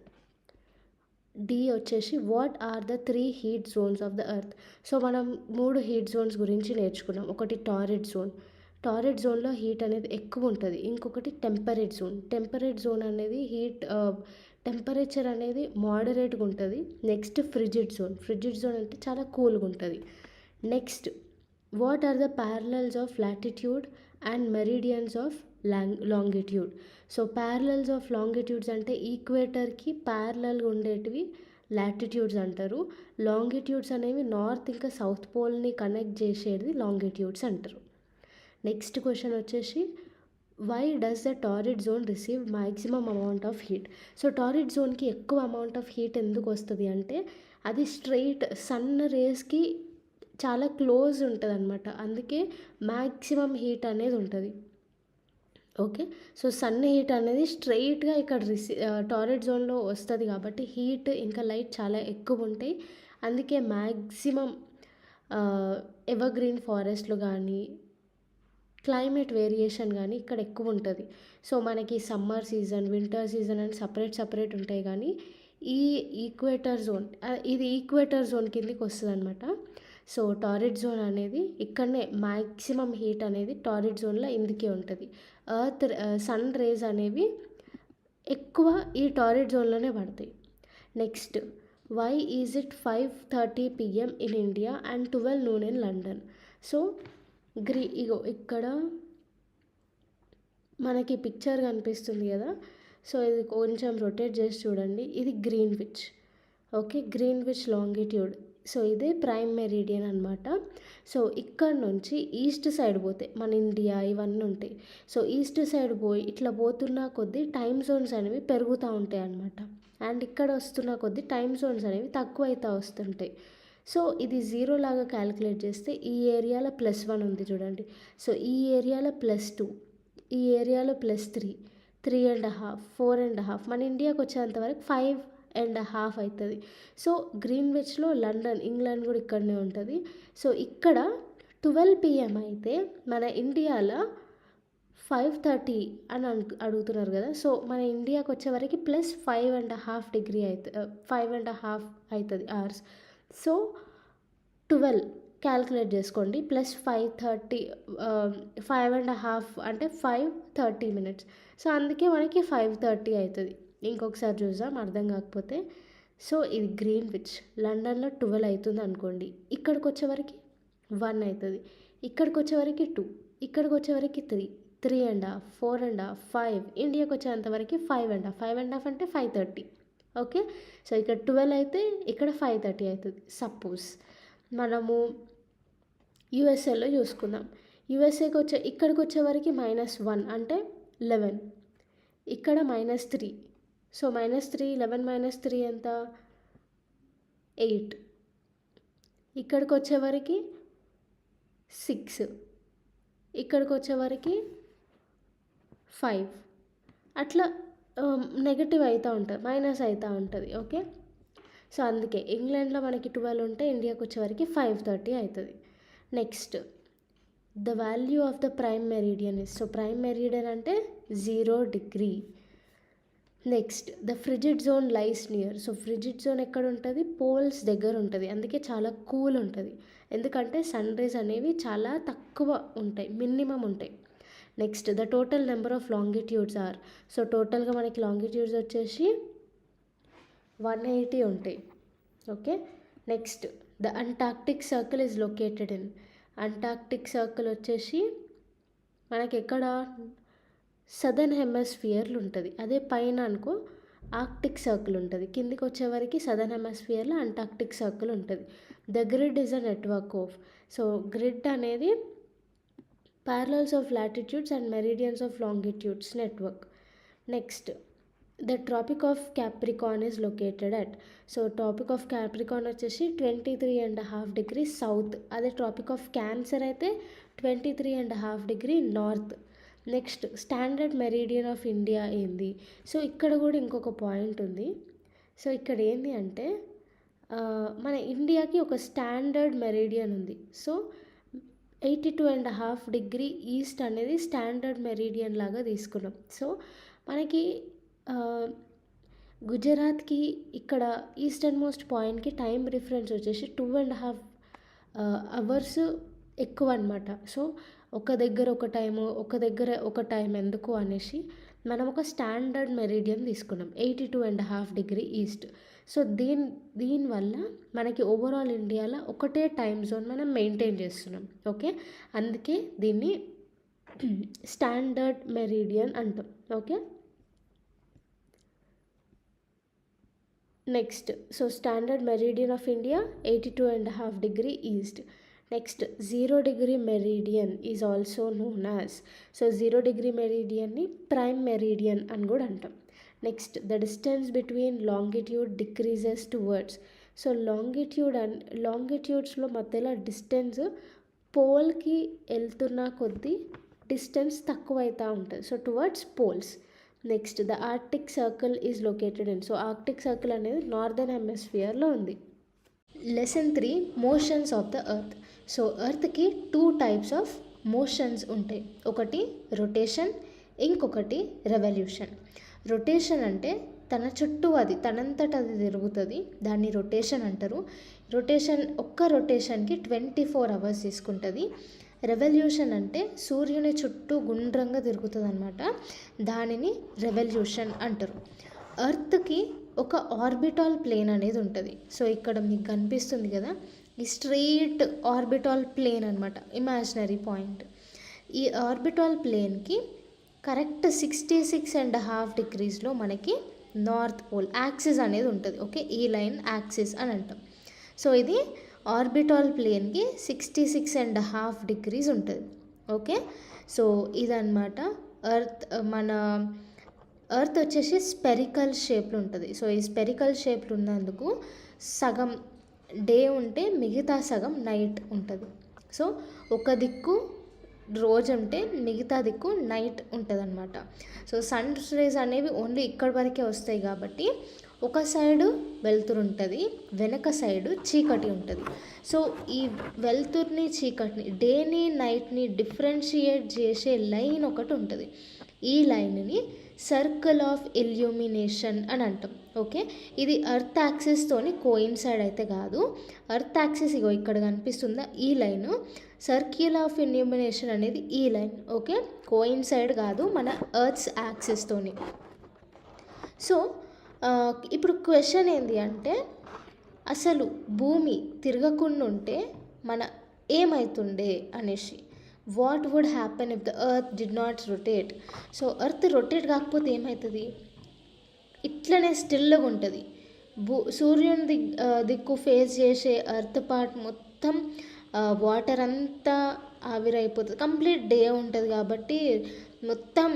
డి వచ్చేసి what are the 3 heat zones of the earth. So మనం 3 heat zones గురించి నేర్చుకున్నాం. ఒకటి torrid zone, torrid జోన్లో heat అనేది ఎక్కువ ఉంటుంది. ఇంకొకటి టెంపరేట్ జోన్, టెంపరేట్ జోన్ అనేది హీట్ టెంపరేచర్ అనేది మోడరేట్గా ఉంటుంది. Next frigid zone, frigid zone అంటే చాలా కూల్గా ఉంటుంది. Next what are the parallels of latitude and meridians of longitude. So parallels of longitudes అంటే ఈక్వేటర్కి ప్యారలల్గా ఉండేటివి లాటిట్యూడ్స్ అంటారు. లాంగిట్యూడ్స్ అనేవి నార్త్ ఇంకా సౌత్ పోల్ని కనెక్ట్ చేసేది లాంగిట్యూడ్స్ అంటారు. నెక్స్ట్ క్వశ్చన్ వచ్చేసి why does the torrid zone receive maximum amount of heat. So torrid జోన్కి ఎక్కువ అమౌంట్ ఆఫ్ హీట్ ఎందుకు వస్తుంది అంటే అది స్ట్రైట్ సన్ రేస్కి చాలా క్లోజ్ ఉంటుంది అనమాట, అందుకే మ్యాక్సిమం హీట్ అనేది ఉంటుంది. ఓకే. సో సన్ హీట్ అనేది స్ట్రైట్గా ఇక్కడ టారిడ్ జోన్లో వస్తుంది కాబట్టి హీట్ ఇంకా లైట్ చాలా ఎక్కువ ఉంటాయి. అందుకే మ్యాక్సిమం ఎవర్గ్రీన్ ఫారెస్ట్లు కానీ క్లైమేట్ వేరియేషన్ కానీ ఇక్కడ ఎక్కువ ఉంటుంది. సో మనకి సమ్మర్ సీజన్, వింటర్ సీజన్ అని సపరేట్ ఉంటాయి. కానీ ఈ ఈక్వేటర్ జోన్, ఇది ఈక్వేటర్ జోన్ కిందకి వస్తుంది అనమాట. సో టారిడ్ జోన్ అనేది ఇక్కడనే మ్యాక్సిమం హీట్ అనేది టారిడ్ జోన్లో ఇందుకే ఉంటుంది. ఎర్త్ సన్ రేస్ అనేవి ఎక్కువ ఈ టారిడ్ జోన్లోనే పడతాయి. Next why is it 5:30 PM in India and 12 noon in London. So ఇగో ఇక్కడ మనకి పిక్చర్ కనిపిస్తుంది కదా. సో ఇది కొంచెం రొటేట్ చేసి చూడండి, ఇది Greenwich. Okay, Greenwich longitude. So ఇదే ప్రైమ్ మెరిడియన్ అనమాట. సో ఇక్కడ నుంచి ఈస్ట్ సైడ్ పోతే మన ఇండియా ఇవన్నీ ఉంటాయి. సో ఈస్ట్ సైడ్ పోయి ఇట్లా పోతున్న కొద్దీ టైమ్ జోన్స్ అనేవి పెరుగుతూ ఉంటాయి అన్నమాట. అండ్ ఇక్కడ వస్తున్న కొద్దీ టైమ్ జోన్స్ అనేవి తక్కువ అవుతూ వస్తుంటాయి. సో ఇది 0 లాగా క్యాలిక్యులేట్ చేస్తే ఈ ఏరియాలో +1 ఉంది చూడండి. సో ఈ ఏరియాలో +2, ఈ ఏరియాలో +3, 3.5, 4.5, మన ఇండియాకి వచ్చేంత వరకు 5.5 అవుతుంది. సో గ్రీన్విచ్లో లండన్, ఇంగ్లాండ్ కూడా ఇక్కడనే ఉంటుంది. సో ఇక్కడ 12 PM అయితే మన ఇండియాలో 5:30 అని అడుగుతున్నారు కదా. సో మన ఇండియాకి వచ్చేవరకు ప్లస్ 5.5 అవుతుంది, 5.5 అవుతుంది అవర్స్. సో 12 క్యాల్కులేట్ చేసుకోండి, ప్లస్ 5:30, 5.5 అంటే 5:30 minutes. సో అందుకే మనకి 5:30 అవుతుంది. ఇంకొకసారి చూద్దాం అర్థం కాకపోతే. సో ఇది గ్రీన్విచ్, లండన్లో 12 అవుతుంది అనుకోండి, ఇక్కడికి వచ్చేవరకు 1 అవుతుంది, ఇక్కడికి వచ్చేవరకు 2, ఇక్కడికి వచ్చేవరకు 3, 3.5, 4.5, 5, ఇండియాకి వచ్చేంతవరకు 5.5, 5.5 అంటే 5:30. ఓకే. సో ఇక్కడ 12 అయితే ఇక్కడ 5:30 అవుతుంది. సపోజ్ మనము యూఎస్ఏలో చూసుకుందాం. యూఎస్ఏకి ఇక్కడికి వచ్చేవరకు -1 అంటే 11, ఇక్కడ -3. సో -3, 11 - 3 ఎంత? 8. ఇక్కడికి వచ్చేవరకు 6, ఇక్కడికి వచ్చేవరకు 5. అట్లా నెగటివ్ అవుతూ ఉంటుంది, మైనస్ అవుతూ ఉంటుంది. ఓకే. సో అందుకే ఇంగ్లాండ్లో మనకి 12 ఉంటే ఇండియాకి వచ్చేవరకు 5:30 అవుతుంది. Next the value of the prime meridian is, so prime meridian అంటే 0 degree. Next the frigid zone lies near, so frigid zone ఎక్కడ ఉంటుంది? పోల్స్ దగ్గర ఉంటుంది, అందుకే చాలా కూల్ ఉంటుంది. ఎందుకంటే సన్ రేస్ అనేవి చాలా తక్కువ ఉంటాయి, మినిమం ఉంటాయి. Next the total number of longitudes are, so టోటల్గా మనకి లాంగిట్యూడ్స్ వచ్చేసి 180 ఉంటాయి. Okay. Next the Antarctic circle is located in, Antarctic circle వచ్చేసి మనకి ఎక్కడ? సదర్న్ హెమిస్ఫియర్లో ఉంటుంది. అదే పైన అనుకో ఆర్క్టిక్ సర్కిల్ ఉంటుంది, కిందికి వచ్చేవరకు సదర్న్ హెమిస్ఫియర్లో అంటార్క్టిక్ సర్కిల్ ఉంటుంది. The grid is a network of, so grid అనేది parallels of latitudes and meridians of longitudes network. Next, the Tropic of Capricorn is located at, so Tropic of Capricorn వచ్చేసి 23.5 degrees south, అదే Tropic of Cancer అయితే 23.5 degree north. Next standard meridian of India ఏంది? So ఇక్కడ కూడా ఇంకొక point ఉంది. So ఇక్కడ ఏంది అంటే మన ఇండియాకి ఒక స్టాండర్డ్ మెరీడియన్ ఉంది. సో 82.5 degree ఈస్ట్ అనేది స్టాండర్డ్ మెరీడియన్ లాగా తీసుకున్నాం. సో మనకి గుజరాత్కి ఇక్కడ ఈస్టర్న్ మోస్ట్ పాయింట్కి టైం డిఫరెన్స్ వచ్చేసి 2.5 hours ఎక్కువ అనమాట. సో ఒక దగ్గర ఒక టైము, ఒక దగ్గర ఒక టైం ఎందుకు అనేసి మనం ఒక స్టాండర్డ్ మెరీడియన్ తీసుకున్నాం 82.5 degree ఈస్ట్. సో దీనివల్ల మనకి ఓవరాల్ ఇండియాలో ఒకటే టైం జోన్ మనం మెయింటైన్ చేస్తున్నాం. ఓకే. అందుకే దీన్ని స్టాండర్డ్ మెరీడియన్ అంటాం. Okay. Next so standard meridian of India 82.5 degree east. Next 0 degree meridian is also known as, so 0 degree మెరీడియన్ని ప్రైమ్ మెరీడియన్ అని కూడా అంటాం. Next the distance between longitude decreases towards, so లాంగిట్యూడ్స్లో మధ్యలో distance పోల్కి వెళ్తున్న కొద్దీ డిస్టెన్స్ తక్కువ అవుతూ ఉంటుంది, so towards poles. Next the Arctic Circle is located in, so Arctic Circle అనేది నార్దర్న్ హెమిస్ఫియర్లో ఉంది. Lesson 3 motions of the earth. So ఎర్త్కి 2 types ఆఫ్ మోషన్స్ ఉంటాయి, ఒకటి రొటేషన్, ఇంకొకటి రెవల్యూషన్. రొటేషన్ అంటే తన చుట్టూ అది తనంతట అది తిరుగుతుంది, దాన్ని రొటేషన్ అంటారు. ఒక్క రొటేషన్కి 24 hours తీసుకుంటుంది. రెవల్యూషన్ అంటే సూర్యుని చుట్టూ గుండ్రంగా తిరుగుతుంది అనమాట, దానిని రెవల్యూషన్ అంటారు. ఎర్త్కి ఒక ఆర్బిటాల్ ప్లేన్ అనేది ఉంటుంది. సో ఇక్కడ మీకు కనిపిస్తుంది కదా, ఈ స్ట్రెయిట్ ఆర్బిటాల్ ప్లేన్ అనమాట, ఇమాజినరీ పాయింట్. ఈ ఆర్బిటాల్ ప్లేన్కి కరెక్ట్ 66.5 degreesలో మనకి నార్త్ పోల్ యాక్సిస్ అనేది ఉంటుంది. ఓకే. ఈ లైన్ యాక్సిస్ అని అంటాం. సో ఇది ఆర్బిటాల్ ప్లేన్కి 66.5 degrees ఉంటుంది. ఓకే. సో ఇదన్నమాట మన ఎర్త్ వచ్చేసి స్పెరికల్ షేప్లో ఉంటుంది. సో ఈ స్పెరికల్ షేప్లో ఉన్నందుకు సగం డే ఉంటే మిగతా సగం నైట్ ఉంటుంది. సో ఒక దిక్కు రోజు ఉంటే మిగతా దిక్కు నైట్ ఉంటుంది అనమాట. సో సన్ రేస్ అనేవి ఓన్లీ ఇక్కడి వరకే వస్తాయి కాబట్టి ఒక సైడు వెలుతురు ఉంటుంది, వెనక సైడు చీకటి ఉంటుంది. సో ఈ వెలుతురుని చీకటిని, డేని నైట్ని డిఫరెన్షియేట్ చేసే లైన్ ఒకటి ఉంటుంది. ఈ లైన్ని సర్కిల్ ఆఫ్ ఇల్యూమినేషన్ అని అంటాం. ఓకే, ఇది ఎర్త్ యాక్సిస్తోని కోయిన్సైడ్ అయితే కాదు. ఎర్త్ యాక్సిస్ ఇగో ఇక్కడ కనిపిస్తుందా ఈ లైన్, సర్కిల్ ఆఫ్ ఇల్యూమినేషన్ అనేది ఈ లైన్. ఓకే, కోయిన్సైడ్ కాదు మన ఎర్త్స్ యాక్సిస్తోని. సో ఇప్పుడు క్వశ్చన్ ఏంటి అంటే, అసలు భూమి తిరగకుండా ఉంటే మన ఏమవుతుండే అనేసి, what would happen if the Earth did not rotate. So Earth rotate కాకపోతే ఏమవుతుంది, ఇట్లనే స్టిల్గా ఉంటుంది. సూర్యుని దిక్కు ఫేస్ చేసే ఎర్త్ పార్ట్ మొత్తం వాటర్ అంతా ఆవిరైపోతుంది. కంప్లీట్ డే ఉంటుంది కాబట్టి మొత్తం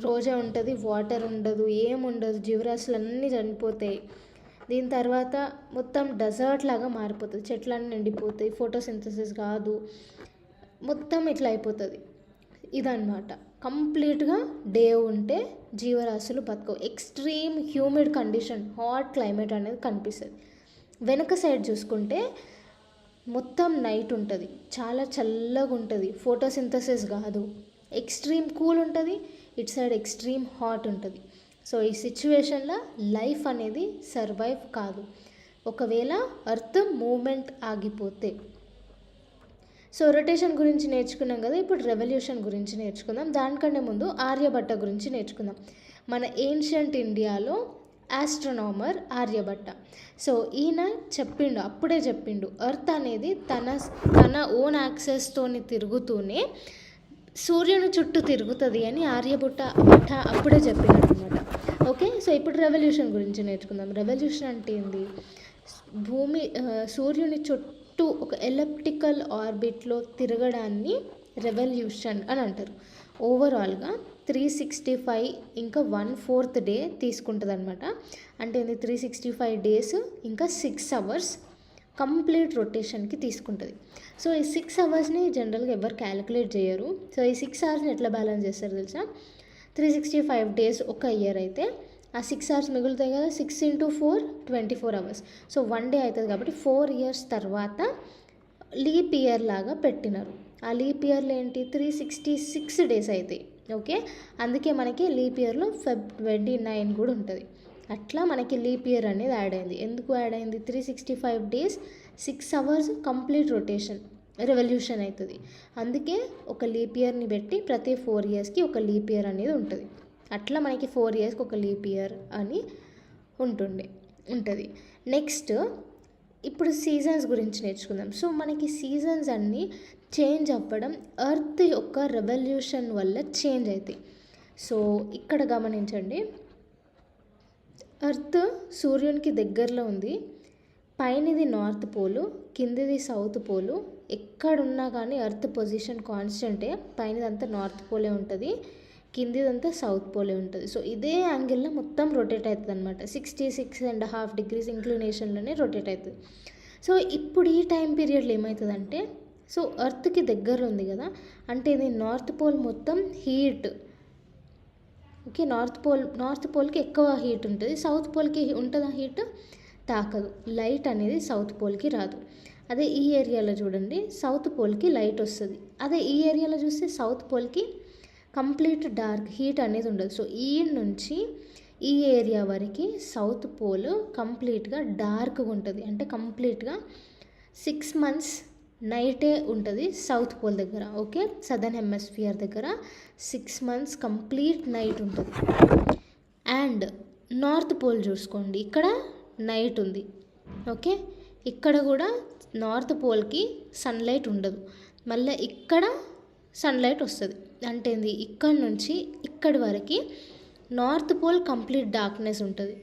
రోజే ఉంటుంది, వాటర్ ఉండదు, ఏముండదు, జీవరాశులు అన్నీ చనిపోతాయి. దీని తర్వాత మొత్తం డెజర్ట్ లాగా మారిపోతుంది, చెట్లన్నీ ఎండిపోతాయి, ఫోటోసింథసిస్ కాదు, మొత్తం ఇట్లా అయిపోతుంది. ఇదన్నమాట కంప్లీట్గా డే ఉంటే జీవరాశులు బతకవు. Extreme humid condition, hot climate అనేది కనిపిస్తుంది. వెనక సైడ్ చూసుకుంటే మొత్తం నైట్ ఉంటుంది, చాలా చల్లగా ఉంటుంది, ఫోటోసింథసిస్ కాదు, ఎక్స్ట్రీమ్ కూల్ ఉంటుంది, ఇటు సైడ్ ఎక్స్ట్రీమ్ హాట్ ఉంటుంది. సో ఈ సిచ్యువేషన్లో లైఫ్ అనేది సర్వైవ్ కాదు ఒకవేళ ఎర్త్ మూమెంట్ ఆగిపోతే. సో రొటేషన్ గురించి నేర్చుకున్నాం కదా, ఇప్పుడు రెవల్యూషన్ గురించి నేర్చుకుందాం. దానికంటే ముందు ఆర్యభట్ట గురించి నేర్చుకుందాం. మన ఏన్షియంట్ ఇండియాలో ఆస్ట్రోనామర్ ఆర్యభట్ట. సో ఈయన అప్పుడే చెప్పిండు ఎర్త్ అనేది తన ఓన్ యాక్సెస్తోని తిరుగుతూనే సూర్యుని చుట్టూ తిరుగుతుంది అని ఆర్యభట్ట అప్పుడే చెప్పినట్టు అనమాట. ఓకే, సో ఇప్పుడు రెవల్యూషన్ గురించి నేర్చుకుందాం. రెవల్యూషన్ అంటే ఏంది, సూర్యుని చుట్టూ ఒక ఎలిప్టికల్ ఆర్బిట్లో తిరగడాన్ని రెవల్యూషన్ అని అంటారు. ఓవరాల్గా 365 ఇంకా 1/4 డే తీసుకుంటుంది అనమాట. అంటే 365 డేస్ ఇంకా 6 అవర్స్ కంప్లీట్ రొటేషన్కి తీసుకుంటుంది. సో ఈ 6 అవర్స్ని జనరల్గా ఎవరు క్యాలిక్యులేట్ చేయరు. సో ఈ 6 అవర్స్ని ఎట్లా బ్యాలెన్స్ చేస్తారు తెలుసా, 365 డేస్ ఒక ఇయర్ అయితే ఆ 6 అవర్స్ మిగులుతాయి కదా, 6 × 4 24 అవర్స్. సో 1 డే అవుతుంది కాబట్టి 4 years తర్వాత లీప్ ఇయర్ లాగా పెట్టినారు. ఆ లీప్ ఇయర్లో ఏంటి 366 డేస్ అవుతాయి. ఓకే, అందుకే మనకి లీప్ ఇయర్లో Feb 29 కూడా ఉంటుంది. అట్లా మనకి లీప్ ఇయర్ అనేది యాడ్ అయింది. ఎందుకు యాడ్ అయింది, 365 days 6 hours complete rotation revolution అవుతుంది. అందుకే ఒక లీప్ ఇయర్ని పెట్టి ప్రతి 4 yearsకి ఒక లీప్ ఇయర్ అనేది ఉంటుంది. అట్లా మనకి 4 yearsకి ఒక లీప్ ఇయర్ అని ఉంటుంది. నెక్స్ట్ ఇప్పుడు సీజన్స్ గురించి నేర్చుకుందాం. సో మనకి సీజన్స్ అన్నీ చేంజ్ అవ్వడం ఎర్త్ యొక్క రెవల్యూషన్ వల్ల చేంజ్ అవుతాయి. సో ఇక్కడ గమనించండి, ఎర్త్ సూర్యునికి దగ్గరలో ఉంది. పైనది నార్త్ పోలు, కిందిది సౌత్ పోలు. ఎక్కడున్నా కానీ ఎర్త్ పొజిషన్ కాన్స్టెంటే. పైనదంతా నార్త్ పోలే ఉంటుంది, కిందిదంతా సౌత్ పోలే ఉంటుంది. సో ఇదే యాంగిల్లో మొత్తం రొటేట్ అవుతుంది అనమాట. 66.5 degrees ఇంక్లినేషన్లోనే రొటేట్ అవుతుంది. సో ఇప్పుడు ఈ టైం పీరియడ్లో ఏమవుతుందంటే, సో ఎర్త్కి దగ్గర ఉంది కదా, అంటే ఇది నార్త్ పోల్ మొత్తం హీట్. ఓకే, నార్త్ పోల్కి ఎక్కువ హీట్ ఉంటుంది, సౌత్ పోల్కి ఉంటుందా హీట్, తాకదు. లైట్ అనేది సౌత్ పోల్కి రాదు. అదే ఈ ఏరియాలో చూడండి, సౌత్ పోల్కి లైట్ వస్తుంది. అదే ఈ ఏరియాలో చూస్తే సౌత్ పోల్కి కంప్లీట్ డార్క్, హీట్ అనేది ఉండదు. సో ఈ నుంచి ఈ ఏరియా వరకు సౌత్ పోల్ కంప్లీట్గా డార్క్గా ఉంటుంది. అంటే కంప్లీట్గా 6 months నైటే ఉంటుంది సౌత్ పోల్ దగ్గర. ఓకే, సదర్న్ హెమిస్ఫియర్ దగ్గర 6 months కంప్లీట్ నైట్ ఉంటుంది. అండ్ నార్త్ పోల్ చూసుకోండి, ఇక్కడ నైట్ ఉంది. ఓకే, ఇక్కడ కూడా నార్త్ పోల్కి సన్లైట్ ఉండదు, మళ్ళీ ఇక్కడ సన్లైట్ వస్తుంది. అంటే ఇక్కడ నుంచి ఇక్కడి వరకు నార్త్ పోల్ కంప్లీట్ డార్క్నెస్ ఉంటుంది,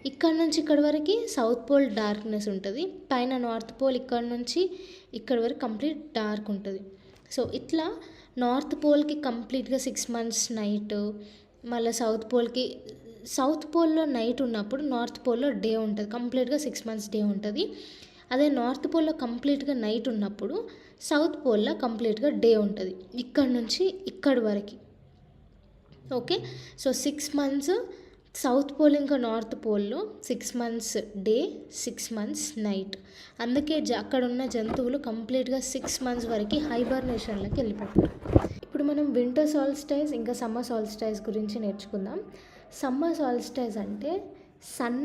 ఇక్కడ నుంచి ఇక్కడ వరకు సౌత్ పోల్ డార్క్నెస్ ఉంటుంది, పైన నార్త్ పోల్ ఇక్కడ నుంచి ఇక్కడ వరకు కంప్లీట్ డార్క్ ఉంటుంది. సో ఇట్లా నార్త్ పోల్కి కంప్లీట్గా 6 months నైట్, మళ్ళీ సౌత్ పోల్లో నైట్ ఉన్నప్పుడు నార్త్ పోల్లో డే ఉంటుంది, కంప్లీట్గా 6 months డే ఉంటుంది. అదే నార్త్ పోల్లో కంప్లీట్గా నైట్ ఉన్నప్పుడు సౌత్ పోల్లో కంప్లీట్గా డే ఉంటుంది, ఇక్కడ నుంచి ఇక్కడి వరకు. Okay, so 6 months south pole ఇంకా నార్త్ పోల్లో 6 months డే, 6 months నైట్. అందుకే అక్కడ ఉన్న జంతువులు కంప్లీట్గా 6 months వరకు హైబర్నేషన్లోకి వెళ్ళిపోతారు. ఇప్పుడు మనం వింటర్ సాల్స్టైజ్ ఇంకా సమ్మర్ సాల్స్టైజ్ గురించి నేర్చుకుందాం. సమ్మర్ సాల్స్టైజ్ అంటే సన్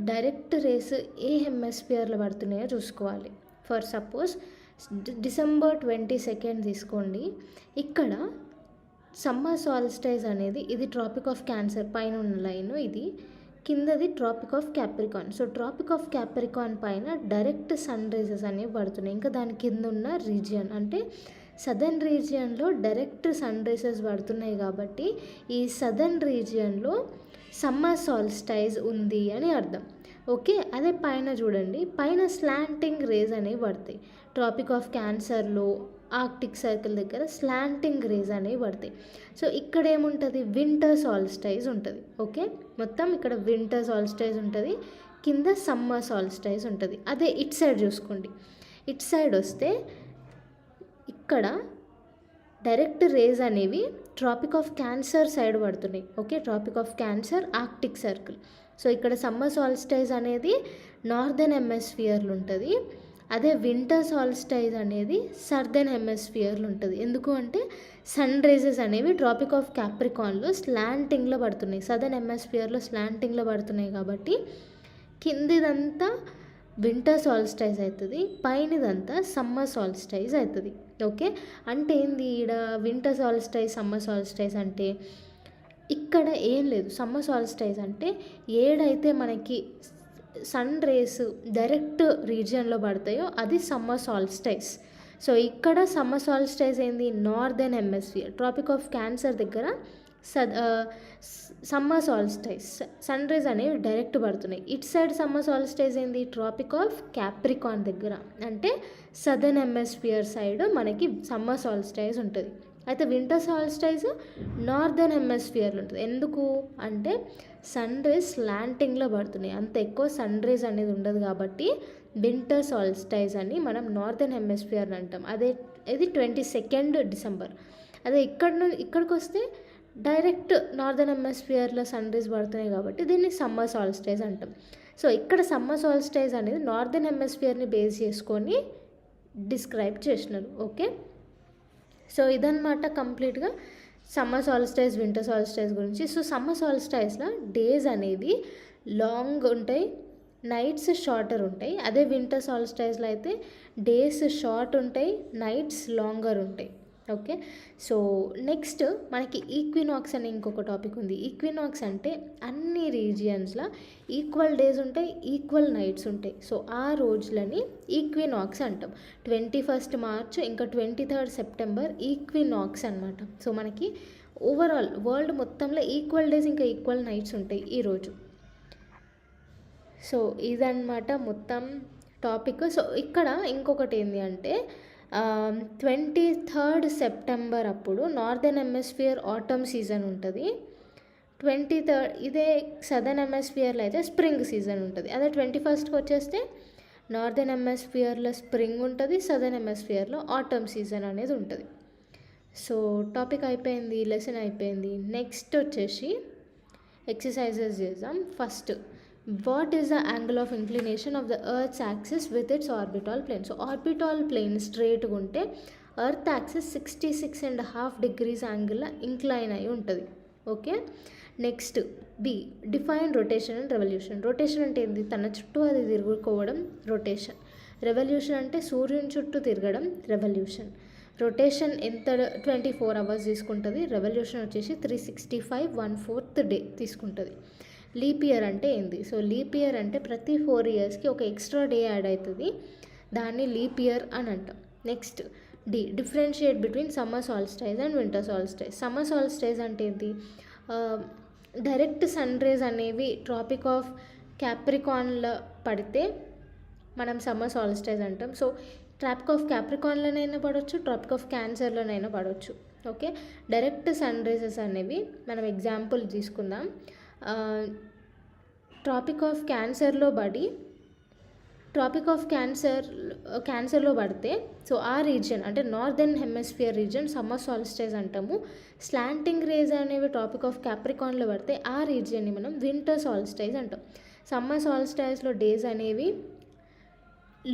డైరెక్ట్ రేస్ ఏ హెమిస్ఫియర్లో పడుతున్నాయో చూసుకోవాలి. ఫర్ సపోజ్ December 22 తీసుకోండి. ఇక్కడ సమ్మర్ సాల్స్టైజ్ అనేది ఇది ట్రాపిక్ ఆఫ్ క్యాన్సర్ పైన ఉన్న లైన్, ఇది కిందది Tropic of Capricorn. So trophic of Capricorn పైన డైరెక్ట్ సన్ రేసెస్ అనేవి పడుతున్నాయి. ఇంకా దాని కింద ఉన్న రీజియన్ అంటే సదర్న్ రీజియన్లో డైరెక్ట్ సన్ రేసెస్ పడుతున్నాయి కాబట్టి ఈ సదర్న్ రీజియన్లో సమ్మర్ సాల్స్టైజ్ ఉంది అని అర్థం. ఓకే, అదే పైన చూడండి, పైన స్లాంటింగ్ రేస్ అనేవి పడతాయి. ట్రాపిక్ ఆఫ్ క్యాన్సర్లో ఆర్క్టిక్ సర్కిల్ దగ్గర స్లాంటింగ్ రేస్ అనేవి పడతాయి. సో ఇక్కడ ఏముంటుంది, వింటర్ సాల్స్టైజ్ ఉంటుంది. ఓకే, మొత్తం ఇక్కడ వింటర్ సాల్స్టైజ్ ఉంటుంది, కింద సమ్మర్ సాల్స్టైజ్ ఉంటుంది. అదే ఇట్ సైడ్ చూసుకోండి, ఇట్ సైడ్ వస్తే ఇక్కడ డైరెక్ట్ రేస్ అనేవి ట్రాపిక్ ఆఫ్ క్యాన్సర్ సైడ్ పడుతున్నాయి. Okay, tropic of Cancer Arctic circle. So ఇక్కడ సమ్మర్ సాల్స్టైజ్ అనేది నార్దర్న్ హెమిస్ఫియర్లో ఉంటుంది, అదే వింటర్ సాల్స్టైజ్ అనేది సదర్న్ హెమిస్ఫియర్లో ఉంటుంది. ఎందుకు అంటే సన్ రేసెస్ అనేవి ట్రాపిక్ ఆఫ్ క్యాప్రికాన్లో స్లాంటింగ్లో పడుతున్నాయి, సదర్న్ హెమిస్ఫియర్లో స్లాంటింగ్లో పడుతున్నాయి కాబట్టి కిందిదంతా వింటర్ సాల్స్టైజ్ అవుతుంది, పైనదంతా సమ్మర్ సాల్స్టైజ్ అవుతుంది. ఓకే, అంటే ఏంది ఈడ వింటర్ సాల్స్టైజ్ సమ్మర్ సాల్స్టైజ్ అంటే ఇక్కడ ఏం లేదు. సమ్మర్ సాల్స్టైజ్ అంటే ఏడైతే మనకి సన్ రేస్ డైరెక్ట్ రీజియన్లో పడతాయో అది సమ్మర్ సాల్స్టైజ్. సో ఇక్కడ సమ్మర్ సాల్స్టైజ్ ఏంది, northern hemisphere tropic of Cancer దగ్గర సమ్మర్ సాల్స్టైజ్ సన్ రేస్ అనేవి డైరెక్ట్ పడుతున్నాయి. ఇట్ సైడ్ సమ్మర్ సాల్స్టైజ్ ఏంది, ట్రాపిక్ ఆఫ్ క్యాప్రికాన్ దగ్గర అంటే సదర్న్ హెమిస్ఫియర్ సైడ్ మనకి సమ్మర్ సాల్స్టైజ్ ఉంటుంది. అయితే వింటర్ సాల్స్టైజ్ నార్దర్న్ హెమిస్ఫియర్లో ఉంటుంది. ఎందుకు అంటే సన్ రేస్ స్లాంటింగ్లో పడుతున్నాయి, అంత ఎక్కువ సన్ రేస్ అనేది ఉండదు కాబట్టి వింటర్ సాల్స్టైజ్ అని మనం నార్దర్న్ హెమిస్ఫియర్ అంటాం. అదే ఇది 22 December. అదే ఇక్కడికి వస్తే డైరెక్ట్ నార్దర్న్ హెమిస్ఫియర్లో సన్ రేస్ పడుతున్నాయి కాబట్టి దీన్ని సమ్మర్ సాల్స్టైజ్ అంటాం. సో ఇక్కడ సమ్మర్ సాల్స్టైజ్ అనేది నార్దర్న్ హెమిస్ఫియర్ని బేస్ చేసుకొని డిస్క్రైబ్ చేసినారు. ఓకే, సో ఇదన్నమాట కంప్లీట్గా సమ్మర్ సాల్స్టైజ్ వింటర్ సాల్స్టైజ్ గురించి. సో సమ్మర్ సాల్స్టైజ్లో డేస్ అనేవి లాంగ్ ఉంటాయి, నైట్స్ షార్టర్ ఉంటాయి. అదే వింటర్ సాల్స్టైజ్లో అయితే డేస్ షార్ట్ ఉంటాయి, నైట్స్ లాంగర్ ఉంటాయి. ఓకే, సో నెక్స్ట్ మనకి ఈక్వినాక్స్ అనే ఇంకొక టాపిక్ ఉంది. ఈక్వినాక్స్ అంటే అన్ని రీజియన్స్లో ఈక్వల్ డేస్ ఉంటాయి, ఈక్వల్ నైట్స్ ఉంటాయి. సో ఆ రోజులని ఈక్వినాక్స్ అంటాం. 21st March ఇంకా 23rd September ఈక్వినాక్స్ అనమాట. సో మనకి ఓవరాల్ వరల్డ్ మొత్తంలో ఈక్వల్ డేస్ ఇంకా ఈక్వల్ నైట్స్ ఉంటాయి ఈరోజు. సో ఇదన్నమాట మొత్తం టాపిక్. సో ఇక్కడ ఇంకొకటి ఏంటి అంటే 23rd September అప్పుడు నార్దర్న్ హెమిస్ఫియర్ ఆటమ్ సీజన్ ఉంటుంది, 23rd ఇదే సదర్న్ హెమిస్ఫియర్లో అయితే స్ప్రింగ్ సీజన్ ఉంటుంది. అదే 21st వచ్చేస్తే నార్దర్న్ హెమిస్ఫియర్లో స్ప్రింగ్ ఉంటుంది, సదర్న్ హెమిస్ఫియర్లో ఆటమ్ సీజన్ అనేది ఉంటుంది. సో టాపిక్ అయిపోయింది, లెసన్ అయిపోయింది. నెక్స్ట్ వచ్చేసి ఎక్సర్సైజెస్ చేద్దాం. First, what is the angle of inclination of the earth's axis with its orbital plane? So orbital plane straight ఉంటే earth axis 66.5 degrees angle incline అయి ఉంటుంది. Okay, next B, define rotation and revolution. Rotation అంటే ఏంది, తన చుట్టూ అది తిరుగుకోవడం rotation. Revolution అంటే సూర్యుని చుట్టూ తిరగడం రెవల్యూషన్. రొటేషన్ ఎంత 24 hours తీసుకుంటుంది, రెవల్యూషన్ వచ్చేసి 365 1/4 డే తీసుకుంటుంది. లీప్ ఇయర్ అంటే ఏంది, సో లీప్ ఇయర్ అంటే ప్రతి 4 yearsకి ఒక ఎక్స్ట్రా డే యాడ్ అవుతుంది, దాన్ని లీప్ ఇయర్ అని అంటాం. నెక్స్ట్ డి, differentiate between summer solstice and winter solstice. Summer solstice అంటే ఏంటి, డైరెక్ట్ సన్ రేస్ అనేవి ట్రాపిక్ ఆఫ్ క్యాప్రికాన్లో పడితే మనం సమ్మర్ సాల్స్టైజ్ అంటాం. సో ట్రాపిక్ ఆఫ్ క్యాప్రికాన్లోనైనా పడవచ్చు, ట్రాపిక్ ఆఫ్ క్యాన్సర్లోనైనా పడవచ్చు. ఓకే, డైరెక్ట్ సన్ రేసెస్ అనేవి మనం ఎగ్జాంపుల్ తీసుకుందాం. ట్రాపిక్ ఆఫ్ క్యాన్సర్లో పడి ట్రాపిక్ ఆఫ్ క్యాన్సర్లో పడితే సో ఆ రీజియన్ అంటే నార్దర్న్ హెమిస్ఫియర్ రీజియన్ సమ్మర్ సాల్స్టైజ్ అంటాము. స్లాంటింగ్ రేస్ అనేవి ట్రాపిక్ ఆఫ్ క్యాప్రికాన్లో పడితే ఆ రీజియన్ని మనం వింటర్ సాల్స్టైజ్ అంటాం. సమ్మర్ సాల్స్టైజ్లో డేస్ అనేవి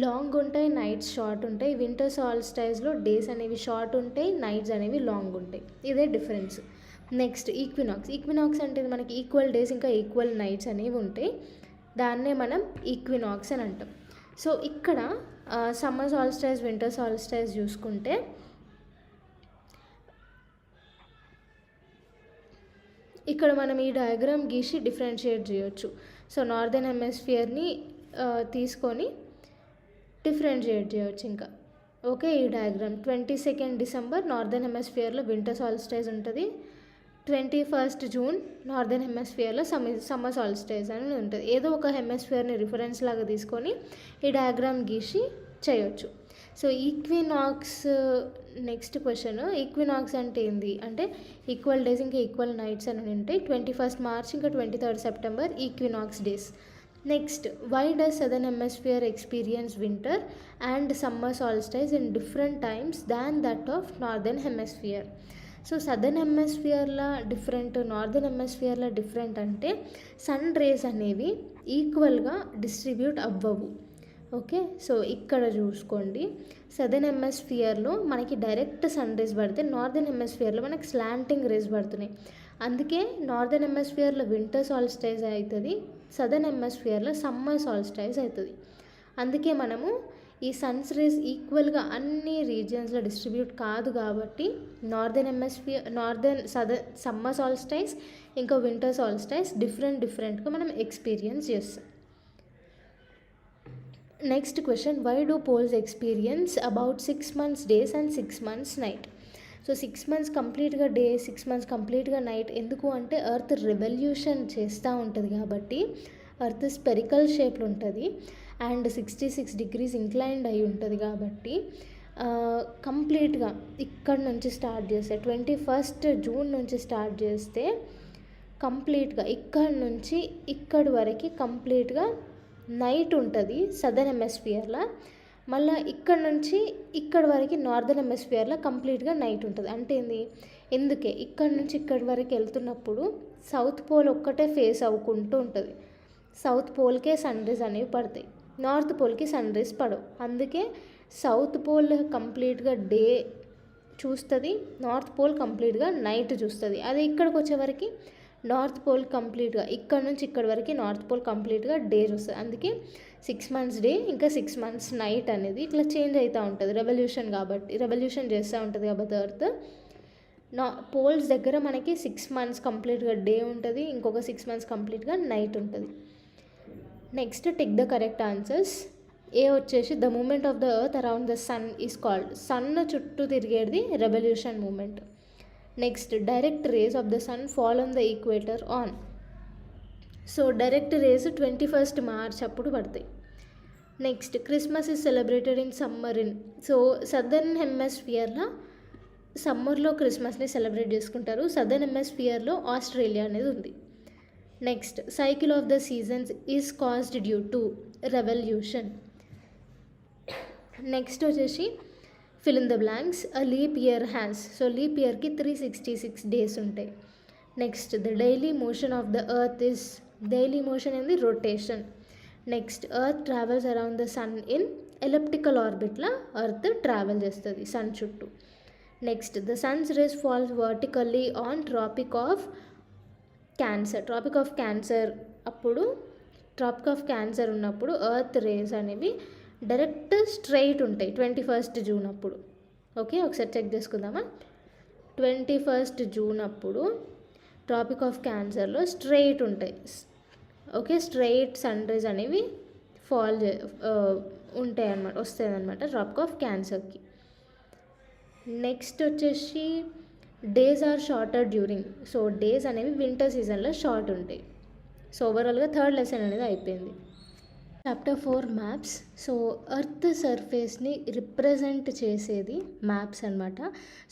లాంగ్ ఉంటాయి, నైట్స్ షార్ట్ ఉంటాయి. వింటర్ సాల్స్టైజ్లో డేస్ అనేవి షార్ట్ ఉంటాయి, నైట్స్ అనేవి లాంగ్ ఉంటాయి. ఇదే డిఫరెన్స్. నెక్స్ట్ ఈక్వినాక్స్ అంటే మనకి ఈక్వల్ డేస్ ఇంకా ఈక్వల్ నైట్స్ అనేవి ఉంటాయి. దాన్నే మనం ఈక్వినాక్స్ అని అంటాం. సో ఇక్కడ సమ్మర్ సాల్స్టైజ్, వింటర్ సాల్స్టైజ్ చూసుకుంటే ఇక్కడ మనం ఈ డయాగ్రామ్ గీసి డిఫరెన్షియేట్ చేయొచ్చు. సో నార్దర్న్ హెమిస్ఫియర్ని తీసుకొని డిఫరెన్షియేట్ చేయొచ్చు. ఇంకా ఓకే, ఈ డయాగ్రామ్ 22 డిసెంబర్ నార్దర్న్ హెమిస్ఫియర్లో వింటర్ సాల్స్టైజ్ ఉంటుంది. 21 జూన్ నార్దర్న్ హెమిస్ఫియర్లో సమ్మర్ సాల్స్టైజ్ అని ఉంటుంది. ఏదో ఒక హెమిస్ఫియర్ని రిఫరెన్స్ లాగా తీసుకొని ఈ డయాగ్రామ్ గీసి చేయొచ్చు. So equinox next question. Equinox అంటే ఏంది అంటే ఈక్వల్ డేస్ ఇంకా ఈక్వల్ నైట్స్ అని ఉంటాయి. 21 మార్చ్ ఇంకా 23 September equinox days. Next, why does southern hemisphere experience winter and summer solstice in different times than that of northern hemisphere. So southern హెమిస్ఫియర్లో different, northern హెమిస్ఫియర్లో different అంటే sun rays అనేవి ఈక్వల్గా distribute అవ్వవు. Okay, so ఇక్కడ చూసుకోండి, southern హెమిస్ఫియర్లో మనకి direct sun race పడితే నార్దర్న్ హెమిస్ఫియర్లో మనకి స్లాంటింగ్ రేస్ పడుతున్నాయి. అందుకే నార్దర్న్ హెమిస్ఫియర్లో వింటర్ సాల్స్టైజ్ అవుతుంది, సదర్న్ హెమిస్ఫియర్లో సమ్మర్ సాల్స్టైజ్ అవుతుంది. అందుకే మనము ఈ సన్స్ రేస్ ఈక్వల్గా అన్ని రీజియన్స్లో డిస్ట్రిబ్యూట్ కాదు కాబట్టి సమ్మర్ సాల్స్టైజ్ ఇంకా వింటర్ సాల్స్టైజ్ డిఫరెంట్గా మనం ఎక్స్పీరియన్స్ చేస్తాం. Next question, why do poles experience about 6 months days and 6 months night. So 6 months కంప్లీట్గా డే, 6 months కంప్లీట్గా నైట్. ఎందుకు అంటే ఎర్త్ రెవల్యూషన్ చేస్తూ ఉంటుంది కాబట్టి. ఎర్త్ స్పెరికల్ షేప్లో ఉంటుంది అండ్ 66 degrees ఇంక్లైన్డ్ అయి ఉంటుంది కాబట్టి కంప్లీట్గా ఇక్కడ నుంచి స్టార్ట్ చేస్తే 21 జూన్ నుంచి స్టార్ట్ చేస్తే కంప్లీట్గా ఇక్కడ నుంచి ఇక్కడి వరకు కంప్లీట్గా నైట్ ఉంటుంది సదర్న్ హెమిస్ఫియర్లో. మళ్ళీ ఇక్కడ నుంచి ఇక్కడ వరకు నార్దర్న్ హెమిస్ఫియర్లో కంప్లీట్గా నైట్ ఉంటుంది. అంటే ఏంది, ఎందుకే ఇక్కడ నుంచి ఇక్కడి వరకు వెళ్తున్నప్పుడు సౌత్ పోల్ ఒక్కటే ఫేస్ అవ్వుకుంటూ ఉంటుంది. సౌత్ పోల్కే సన్ రేస్ అనేవి పడతాయి, నార్త్ పోల్కి సన్ రేస్ పడవు. అందుకే సౌత్ పోల్ కంప్లీట్గా డే చూస్తుంది, నార్త్ పోల్ కంప్లీట్గా నైట్ చూస్తుంది. అదే ఇక్కడికి వచ్చేవరకు నార్త్ పోల్ కంప్లీట్గా ఇక్కడ నుంచి ఇక్కడ వరకు నార్త్ పోల్ కంప్లీట్గా డే చూస్తుంది. అందుకే 6 months డే ఇంకా 6 months నైట్ అనేది ఇట్లా చేంజ్ అవుతూ ఉంటుంది. రెవల్యూషన్ చేస్తూ ఉంటుంది కాబట్టి ఎర్త్ పోల్స్ దగ్గర మనకి 6 months కంప్లీట్గా డే ఉంటుంది, ఇంకొక 6 months కంప్లీట్గా నైట్ ఉంటుంది. Next, tick the correct answers. A వచ్చేసి the movement of the earth around the sun is called. Sun చుట్టూ తిరిగేది revolution movement. Next, direct rays of the sun fall on the equator on. So direct rays 21 March అప్పుడు పడతాయి. Next, Christmas is celebrated in summer in. So southern హెమిస్ఫియర్లో సమ్మర్లో క్రిస్మస్ని celebrate చేసుకుంటారు, southern హెమిస్ఫియర్లో Australia అనేది ఉంది. Next, cycle of the seasons is caused due to revolution. Next వచ్చేసి fill in the blanks. A leap year has. So leap ఇయర్కి 366 days ఉంటాయి. Next, the daily motion of the earth is. Daily motion అనేది rotation. Next, earth travels around the sun in elliptical ఆర్బిట్లో earth travel చేస్తుంది sun చుట్టూ. Next, the sun's rays falls vertically on Tropic of Cancer. Tropic of Cancer ఉన్నప్పుడు earth rays అనేవి direct straight ఉంటాయి 21 June అప్పుడు. Okay, ఒకసారి check చేసుకుందామా. 21 June అప్పుడు ట్రాపిక్ ఆఫ్ క్యాన్సర్లో స్ట్రైట్ ఉంటాయి. ఓకే, స్ట్రైట్ సన్ రేస్ అనేవి ఉంటాయి అన్నమాట, వస్తాయి అన్నమాట ట్రాపిక్ ఆఫ్ క్యాన్సర్కి. నెక్స్ట్ వచ్చేసి days are shorter during. So days అనేవి వింటర్ సీజన్లో షార్ట్ ఉంటాయి. సో ఓవరాల్గా 3rd లెసన్ అనేది అయిపోయింది. Chapter 4 maps. సో ఎర్త్ సర్ఫేస్ని రిప్రజెంట్ చేసేది మ్యాప్స్ అనమాట.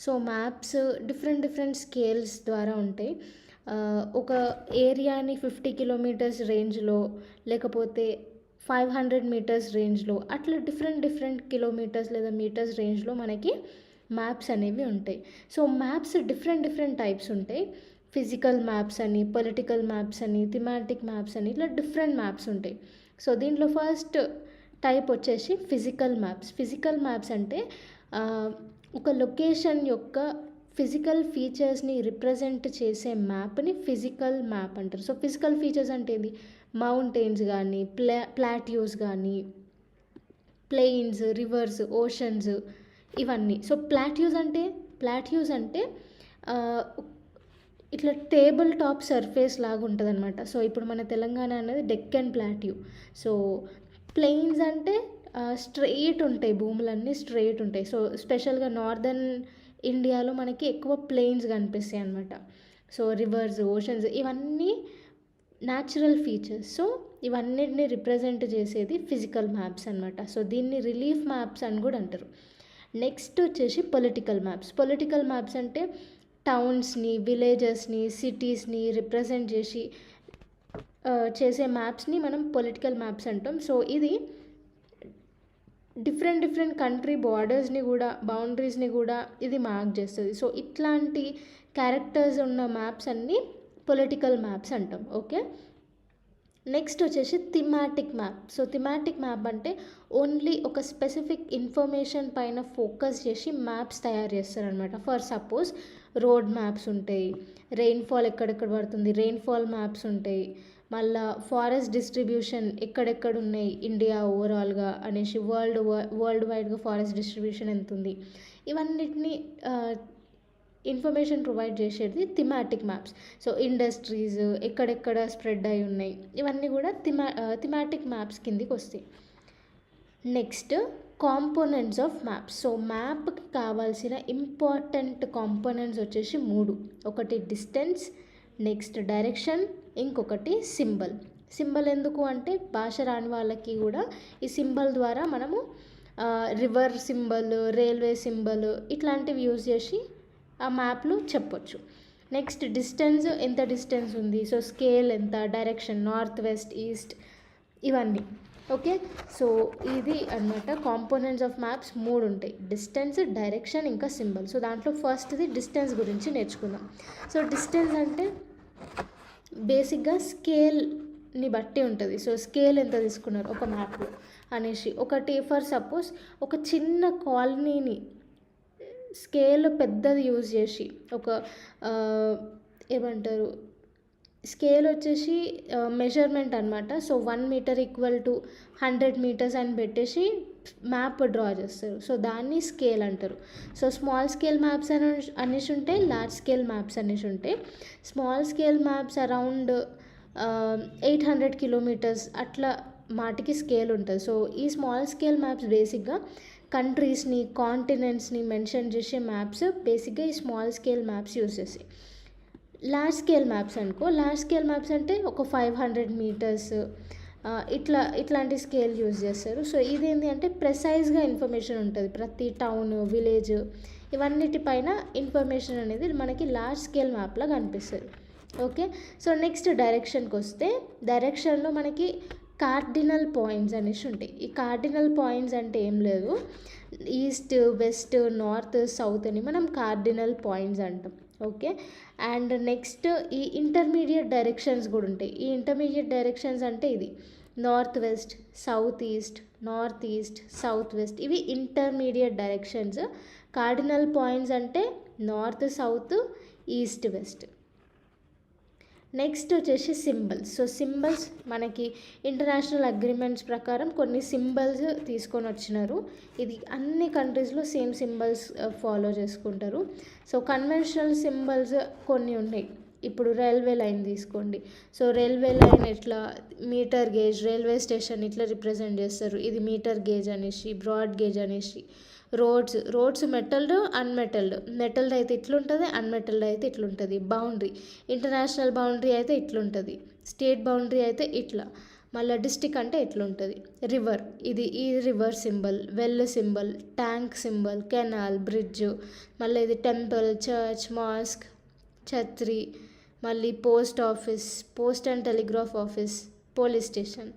సో మ్యాప్స్ డిఫరెంట్ స్కేల్స్ ద్వారా ఉంటాయి. ఒక ఏరియాని 50 kilometers రేంజ్లో, లేకపోతే 500 మీటర్స్ రేంజ్లో, అట్లా డిఫరెంట్ కిలోమీటర్స్ లేదా మీటర్స్ రేంజ్లో మనకి మ్యాప్స్ అనేవి ఉంటాయి. సో మ్యాప్స్ డిఫరెంట్ టైప్స్ ఉంటాయి. ఫిజికల్ మ్యాప్స్ అని, పొలిటికల్ మ్యాప్స్ అని, థిమాటిక్ మ్యాప్స్ అని, ఇట్లా డిఫరెంట్ మ్యాప్స్ ఉంటాయి. సో దీంట్లో ఫస్ట్ టైప్ వచ్చేసి ఫిజికల్ మ్యాప్స్. ఫిజికల్ మ్యాప్స్ అంటే ఒక లొకేషన్ యొక్క ఫిజికల్ ఫీచర్స్ని రిప్రజెంట్ చేసే మ్యాప్ని ఫిజికల్ మ్యాప్ అంటారు. సో ఫిజికల్ ఫీచర్స్ అంటే ఏంది? మౌంటైన్స్ కానీ, ప్లాట్యూస్ కానీ, ప్లెయిన్స్, రివర్స్, ఓషన్స్, ఇవన్నీ. సో ప్లాట్యూస్ అంటే ఇట్లా టేబుల్ టాప్ సర్ఫేస్ లాగా ఉంటుంది అనమాట. సో ఇప్పుడు మన తెలంగాణ అనేది డెక్కన్ ప్లాట్యూ. సో ప్లెయిన్స్ అంటే స్ట్రెయిట్ ఉంటాయి, భూములన్నీ స్ట్రెయిట్ ఉంటాయి. సో స్పెషల్గా నార్దర్న్ ఇండియాలో మనకి ఎక్కువ ప్లెయిన్స్ కనిపిస్తాయి అనమాట. సో రివర్స్, ఓషన్స్, ఇవన్నీ న్యాచురల్ ఫీచర్స్. సో ఇవన్నిటిని రిప్రజెంట్ చేసేది ఫిజికల్ మ్యాప్స్ అనమాట. సో దీన్ని రిలీఫ్ మ్యాప్స్ అని కూడా అంటారు. నెక్స్ట్ వచ్చేసి పొలిటికల్ మ్యాప్స్. పొలిటికల్ మ్యాప్స్ అంటే టౌన్స్ని, విలేజెస్ని, సిటీస్ని రిప్రజెంట్ చేసే మ్యాప్స్ని మనం పొలిటికల్ మ్యాప్స్ అంటాం. సో ఇది డిఫరెంట్ కంట్రీ బౌండరీస్ని కూడా ఇది మార్క్ చేస్తుంది. సో ఇట్లాంటి క్యారెక్టర్స్ ఉన్న మ్యాప్స్ అన్నీ పొలిటికల్ మ్యాప్స్ అంటాం. ఓకే, నెక్స్ట్ వచ్చేసి thematic map. So thematic map అంటే ఓన్లీ ఒక స్పెసిఫిక్ ఇన్ఫర్మేషన్ పైన ఫోకస్ చేసి మ్యాప్స్ తయారు చేస్తారనమాట. ఫర్ సపోజ్ రోడ్ మ్యాప్స్ ఉంటాయి, రెయిన్ఫాల్ ఎక్కడెక్కడ పడుతుంది రెయిన్ఫాల్ మ్యాప్స్ ఉంటాయి, మళ్ళీ ఫారెస్ట్ డిస్ట్రిబ్యూషన్ ఎక్కడెక్కడ ఉన్నాయి ఇండియా ఓవరాల్గా అనేసి, వరల్డ్ వైడ్గా ఫారెస్ట్ డిస్ట్రిబ్యూషన్ ఎంత ఉంది, ఇవన్నిటిని ఇన్ఫర్మేషన్ ప్రొవైడ్ చేసేది థిమాటిక్ మ్యాప్స్. సో ఇండస్ట్రీస్ ఎక్కడెక్కడ స్ప్రెడ్ అయి ఉన్నాయి, ఇవన్నీ కూడా థిమాటిక్ మ్యాప్స్ కిందికి వస్తాయి. Next components of maps. So మ్యాప్కి కావాల్సిన ఇంపార్టెంట్ కాంపోనెంట్స్ వచ్చేసి 3. ఒకటి డిస్టెన్స్, నెక్స్ట్ డైరెక్షన్, ఇంకొకటి సింబల్. సింబల్ ఎందుకు అంటే భాష రాని వాళ్ళకి కూడా ఈ సింబల్ ద్వారా మనము రివర్ సింబల్, రైల్వే సింబల్ ఇట్లాంటివి యూజ్ చేసి ఆ మ్యాప్లు చెప్పొచ్చు. నెక్స్ట్ డిస్టెన్స్, ఎంత డిస్టెన్స్ ఉంది, సో స్కేల్ ఎంత, డైరెక్షన్ నార్త్, వెస్ట్, ఈస్ట్, ఇవన్నీ. ఓకే, సో ఇది అన్నమాట కాంపోనెంట్స్ ఆఫ్ మ్యాప్స్ 3 ఉంటాయి: డిస్టెన్స్, డైరెక్షన్, ఇంకా సింబల్. సో దాంట్లో ఫస్ట్ది డిస్టెన్స్ గురించి నేర్చుకుందాం. సో డిస్టెన్స్ అంటే బేసిక్గా స్కేల్ని బట్టి ఉంటుంది. సో స్కేల్ ఎంత తీసుకున్నారు ఒక మ్యాప్లో అనేసి, ఒకటి ఫర్ సపోజ్ ఒక చిన్న కాలనీని స్కేల్ పెద్దది యూజ్ చేసి ఒక ఏమంటారు స్కేల్ వచ్చేసి మెజర్మెంట్ అనమాట. So 1 metre equal to 100 metres అని పెట్టేసి మ్యాప్ డ్రా చేస్తారు. సో దాన్ని స్కేల్ అంటారు. సో స్మాల్ స్కేల్ మ్యాప్స్ అనేసి ఉంటాయి, లార్జ్ స్కేల్ మ్యాప్స్ అనేసి ఉంటాయి. Small scale maps around 800 kilometres అట్లా మాటికి స్కేల్ ఉంటుంది. సో ఈ స్మాల్ స్కేల్ మ్యాప్స్ బేసిక్గా కంట్రీస్ని, కాంటినెంట్స్ని మెన్షన్ చేసే మ్యాప్స్ బేసిక్గా ఈ స్మాల్ స్కేల్ మ్యాప్స్ యూజ్ చేస్తాయి. లార్జ్ స్కేల్ మ్యాప్స్ అనుకో, లార్జ్ స్కేల్ మ్యాప్స్ అంటే ఒక 500 మీటర్స్ ఇట్లాంటి స్కేల్ యూజ్ చేస్తారు. సో ఇదేంటి అంటే ప్రెసైజ్గా ఇన్ఫర్మేషన్ ఉంటుంది, ప్రతి టౌన్, విలేజ్ ఇవన్నిటిపైన ఇన్ఫర్మేషన్ అనేది మనకి లార్జ్ స్కేల్ మ్యాప్లో కనిపిస్తుంది. ఓకే, సో నెక్స్ట్ డైరెక్షన్కి వస్తే, డైరెక్షన్లో మనకి కార్డినల్ పాయింట్స్ అనేసి ఉంటాయి. ఈ కార్డినల్ పాయింట్స్ అంటే ఏం లేదు, ఈస్ట్, వెస్ట్, నార్త్, సౌత్ అని మనం కార్డినల్ పాయింట్స్ అంటాం. ఓకే, అండ్ నెక్స్ట్ ఈ ఇంటర్మీడియట్ డైరెక్షన్స్ కూడా ఉంటాయి. ఈ ఇంటర్మీడియట్ డైరెక్షన్స్ అంటే ఇది north west, south east, north east, south west, ఇవి ఇంటర్మీడియట్ డైరెక్షన్స్. కార్డినల్ పాయింట్స్ అంటే north, south, east, west. Next వచ్చేసి సింబల్స్. సో సింబల్స్ మనకి ఇంటర్నేషనల్ అగ్రిమెంట్స్ ప్రకారం కొన్ని సింబల్స్ తీసుకొని వచ్చినారు. ఇది అన్ని కంట్రీస్లో సేమ్ సింబల్స్ ఫాలో చేసుకుంటారు. సో కన్వెన్షనల్ సింబల్స్ కొన్ని ఉన్నాయి. ఇప్పుడు రైల్వే లైన్ తీసుకోండి. సో రైల్వే లైన్ ఎట్లా మీటర్ గేజ్, రైల్వే స్టేషన్ ఇట్లా రిప్రజెంట్ చేస్తారు. ఇది మీటర్ గేజ్ అనేసి, బ్రాడ్ గేజ్ అనేసి. రోడ్స్ మెటల్డ్, అన్మెటల్డ్. మెటల్డ్ అయితే ఇట్లుంటుంది, అన్మెటల్డ్ అయితే ఇట్లుంటుంది. బౌండరీ, ఇంటర్నేషనల్ బౌండరీ అయితే ఇట్లుంటుంది, స్టేట్ బౌండరీ అయితే ఇట్లా, మళ్ళీ డిస్టిక్ అంటే ఇట్లుంటుంది. రివర్, ఈ river symbol, well symbol, tank symbol, canal, bridge, మళ్ళీ ఇది టెంపుల్, చర్చ్, మాస్క్, ఛత్రి, మళ్ళీ post office, post and telegraph office, police station,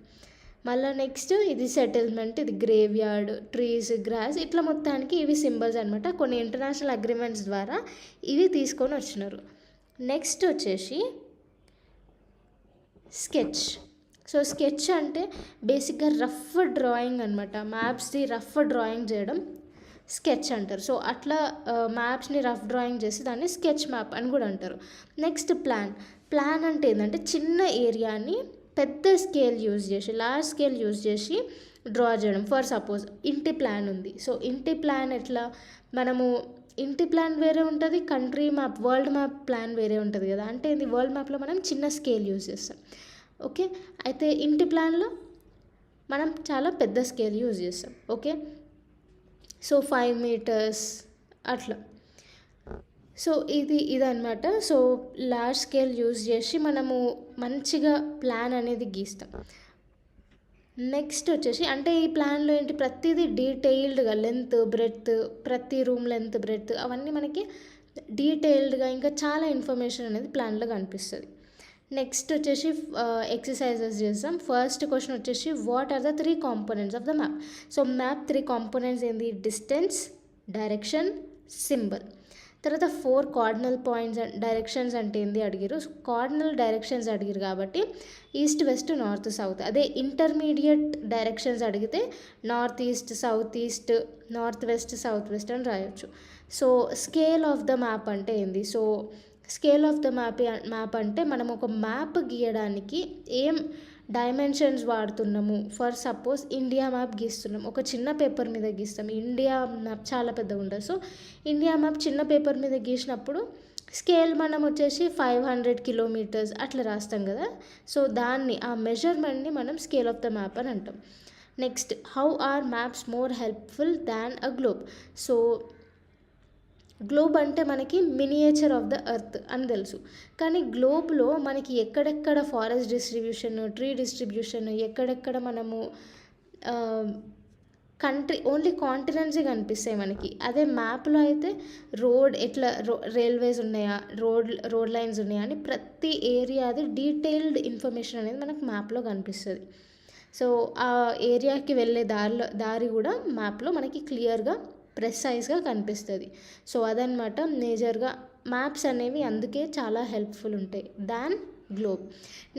మళ్ళీ నెక్స్ట్ ఇది సెటిల్మెంట్, ఇది గ్రేవ్ యార్డ్, ట్రీస్, గ్రాస్, ఇట్లా మొత్తానికి ఇవి సింబల్స్ అనమాట. కొన్ని ఇంటర్నేషనల్ అగ్రిమెంట్స్ ద్వారా ఇవి తీసుకొని వచ్చినారు. నెక్స్ట్ వచ్చేసి స్కెచ్. సో స్కెచ్ అంటే బేసిక్గా రఫ్ డ్రాయింగ్ అనమాట. మ్యాప్స్ది రఫ్ డ్రాయింగ్ చేయడం స్కెచ్ అంటారు. సో అట్లా మ్యాప్స్ని రఫ్ డ్రాయింగ్ చేసి దాన్ని స్కెచ్ మ్యాప్ అని కూడా అంటారు. నెక్స్ట్ ప్లాన్ అంటే ఏంటంటే చిన్న ఏరియాని పెద్ద స్కేల్ యూజ్ చేసి, లార్జ్ స్కేల్ యూజ్ చేసి డ్రా చేయడం. ఫర్ సపోజ్ ఇంటి ప్లాన్ ఉంది. సో ఇంటి ప్లాన్ ఎట్లా, మనము ఇంటి ప్లాన్ వేరే ఉంటుంది, country map, world map plan వేరే ఉంటుంది కదా. అంటే ఇది వరల్డ్ మ్యాప్లో మనం చిన్న స్కేల్ యూజ్ చేస్తాం, ఓకే. అయితే ఇంటి ప్లాన్లో మనం చాలా పెద్ద స్కేల్ యూజ్ చేస్తాం, ఓకే. సో 5 meters అట్లా. సో ఇదన్నమాట. సో లార్జ్ స్కేల్ యూజ్ చేసి మనము మంచిగా ప్లాన్ అనేది గీస్తాం. నెక్స్ట్ వచ్చేసి అంటే ఈ ప్లాన్లో ఏంటి, ప్రతిదీ డీటెయిల్డ్గా లెంత్ బ్రెడ్త్, ప్రతి రూమ్ లెంత్ బ్రెడ్త్ అవన్నీ మనకి డీటెయిల్డ్గా ఇంకా చాలా ఇన్ఫర్మేషన్ అనేది ప్లాన్లో కనిపిస్తుంది. నెక్స్ట్ వచ్చేసి ఎక్సర్సైజెస్ చేస్తాం. ఫస్ట్ క్వశ్చన్ వచ్చేసి what are the 3 components of the map. So map 3 components ఏంది, డిస్టెన్స్, డైరెక్షన్, సింబల్. తర్వాత 4 cardinal points అండ్ డైరెక్షన్స్ అంటే ఏంది అడిగారు. కార్డినల్ డైరెక్షన్స్ అడిగారు కాబట్టి ఈస్ట్ వెస్ట్ నార్త్ సౌత్. అదే ఇంటర్మీడియట్ డైరెక్షన్స్ అడిగితే north east, south east, north west, south west అని రాయొచ్చు. So scale of the map అంటే ఏంది. So scale of the map అంటే మనం ఒక మ్యాప్ గీయడానికి ఏం డైమెన్షన్స్ వాడుతున్నాము. ఫర్ సపోజ్ ఇండియా మ్యాప్ గీస్తున్నాం, ఒక చిన్న పేపర్ మీద గీస్తాం. ఇండియా మ్యాప్ చాలా పెద్దగా ఉంటుంది. సో ఇండియా మ్యాప్ చిన్న పేపర్ మీద గీసినప్పుడు స్కేల్ మనం వచ్చేసి 500 kilometers అట్లా రాస్తాం కదా. సో దాన్ని, ఆ మెజర్మెంట్ని మనం స్కేల్ ఆఫ్ ద మ్యాప్ అని అంటాం. Next how are maps more helpful than a globe. So globe అంటే మనకి మినియేచర్ ఆఫ్ ద ఎర్త్ అని తెలుసు, కానీ గ్లోబ్లో మనకి ఎక్కడెక్కడ ఫారెస్ట్ డిస్ట్రిబ్యూషన్, ట్రీ డిస్ట్రిబ్యూషన్, ఎక్కడెక్కడ మనము కంట్రీ ఓన్లీ కాంటినెంట్సే కనిపిస్తాయి మనకి. అదే మ్యాప్లో అయితే రోడ్ ఎట్లా, రైల్వేస్ ఉన్నాయా, రోడ్ లైన్స్ ఉన్నాయా అని ప్రతి ఏరియాది డీటెయిల్డ్ ఇన్ఫర్మేషన్ అనేది మనకు మ్యాప్లో కనిపిస్తుంది. సో ఆ ఏరియాకి వెళ్ళే దారి కూడా మ్యాప్లో మనకి క్లియర్గా ప్రెసైజ్గా కనిపిస్తుంది. సో అదనమాట మేజర్గా మ్యాప్స్ అనేవి అందుకే చాలా హెల్ప్ఫుల్ ఉంటాయి దాన్ గ్లోబ్.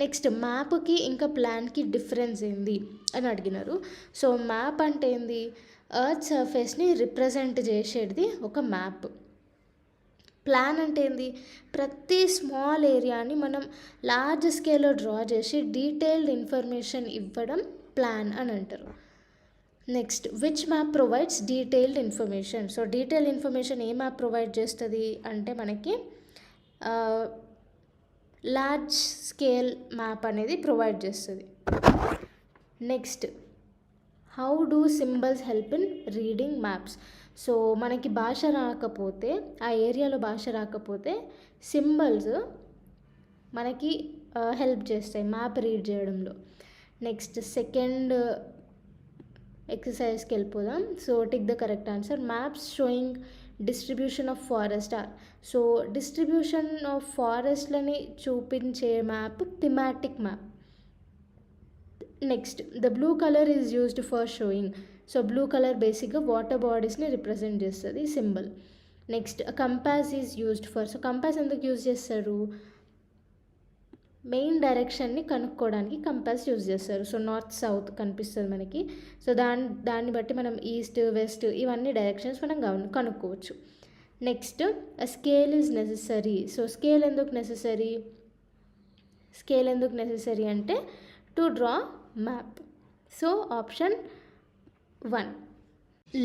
నెక్స్ట్ మ్యాప్కి ఇంకా ప్లాన్కి డిఫరెన్స్ ఏంది అని అడిగినారు. సో మ్యాప్ అంటే ఏంది, ఎర్త్ సర్ఫేస్ని రిప్రజెంట్ చేసేది ఒక మ్యాప్. ప్లాన్ అంటే ఏంది, ప్రతి స్మాల్ ఏరియాని మనం లార్జ్ స్కేల్లో డ్రా చేసి డీటెయిల్డ్ ఇన్ఫర్మేషన్ ఇవ్వడం ప్లాన్ అని అంటారు. Next which map provides detailed information. So detailed information A map provide చేస్తుంది అంటే మనకి లార్జ్ స్కేల్ మ్యాప్ అనేది ప్రొవైడ్ చేస్తుంది. Next how do symbols help in reading maps. So మనకి భాష రాకపోతే, ఆ ఏరియాలో భాష రాకపోతే సింబల్స్ మనకి హెల్ప్ చేస్తాయి మ్యాప్ రీడ్ చేయడంలో. నెక్స్ట్ సెకండ్ ఎక్సర్సైజ్కి వెళ్ళిపోదాం. So tick the correct answer. Maps showing distribution of forest or. So distribution of ఫారెస్ట్లని చూపించే map thematic map. Next the blue colour is used for showing. So blue colour బేసిక్గా water బాడీస్ని represent చేస్తుంది symbol. Next compass is used for. So compass ఎందుకు use చేస్తారు, main డైరెక్షన్ని కనుక్కోవడానికి compass use చేస్తారు. సో నార్త్ సౌత్ కనిపిస్తుంది మనకి. సో దాన్ని బట్టి మనం ఈస్ట్ వెస్ట్ ఇవన్నీ డైరెక్షన్స్ మనం కనుక్కోవచ్చు. Next scale is necessary. So scale ఎందుకు నెసెసరీ అంటే to draw map. So option 1.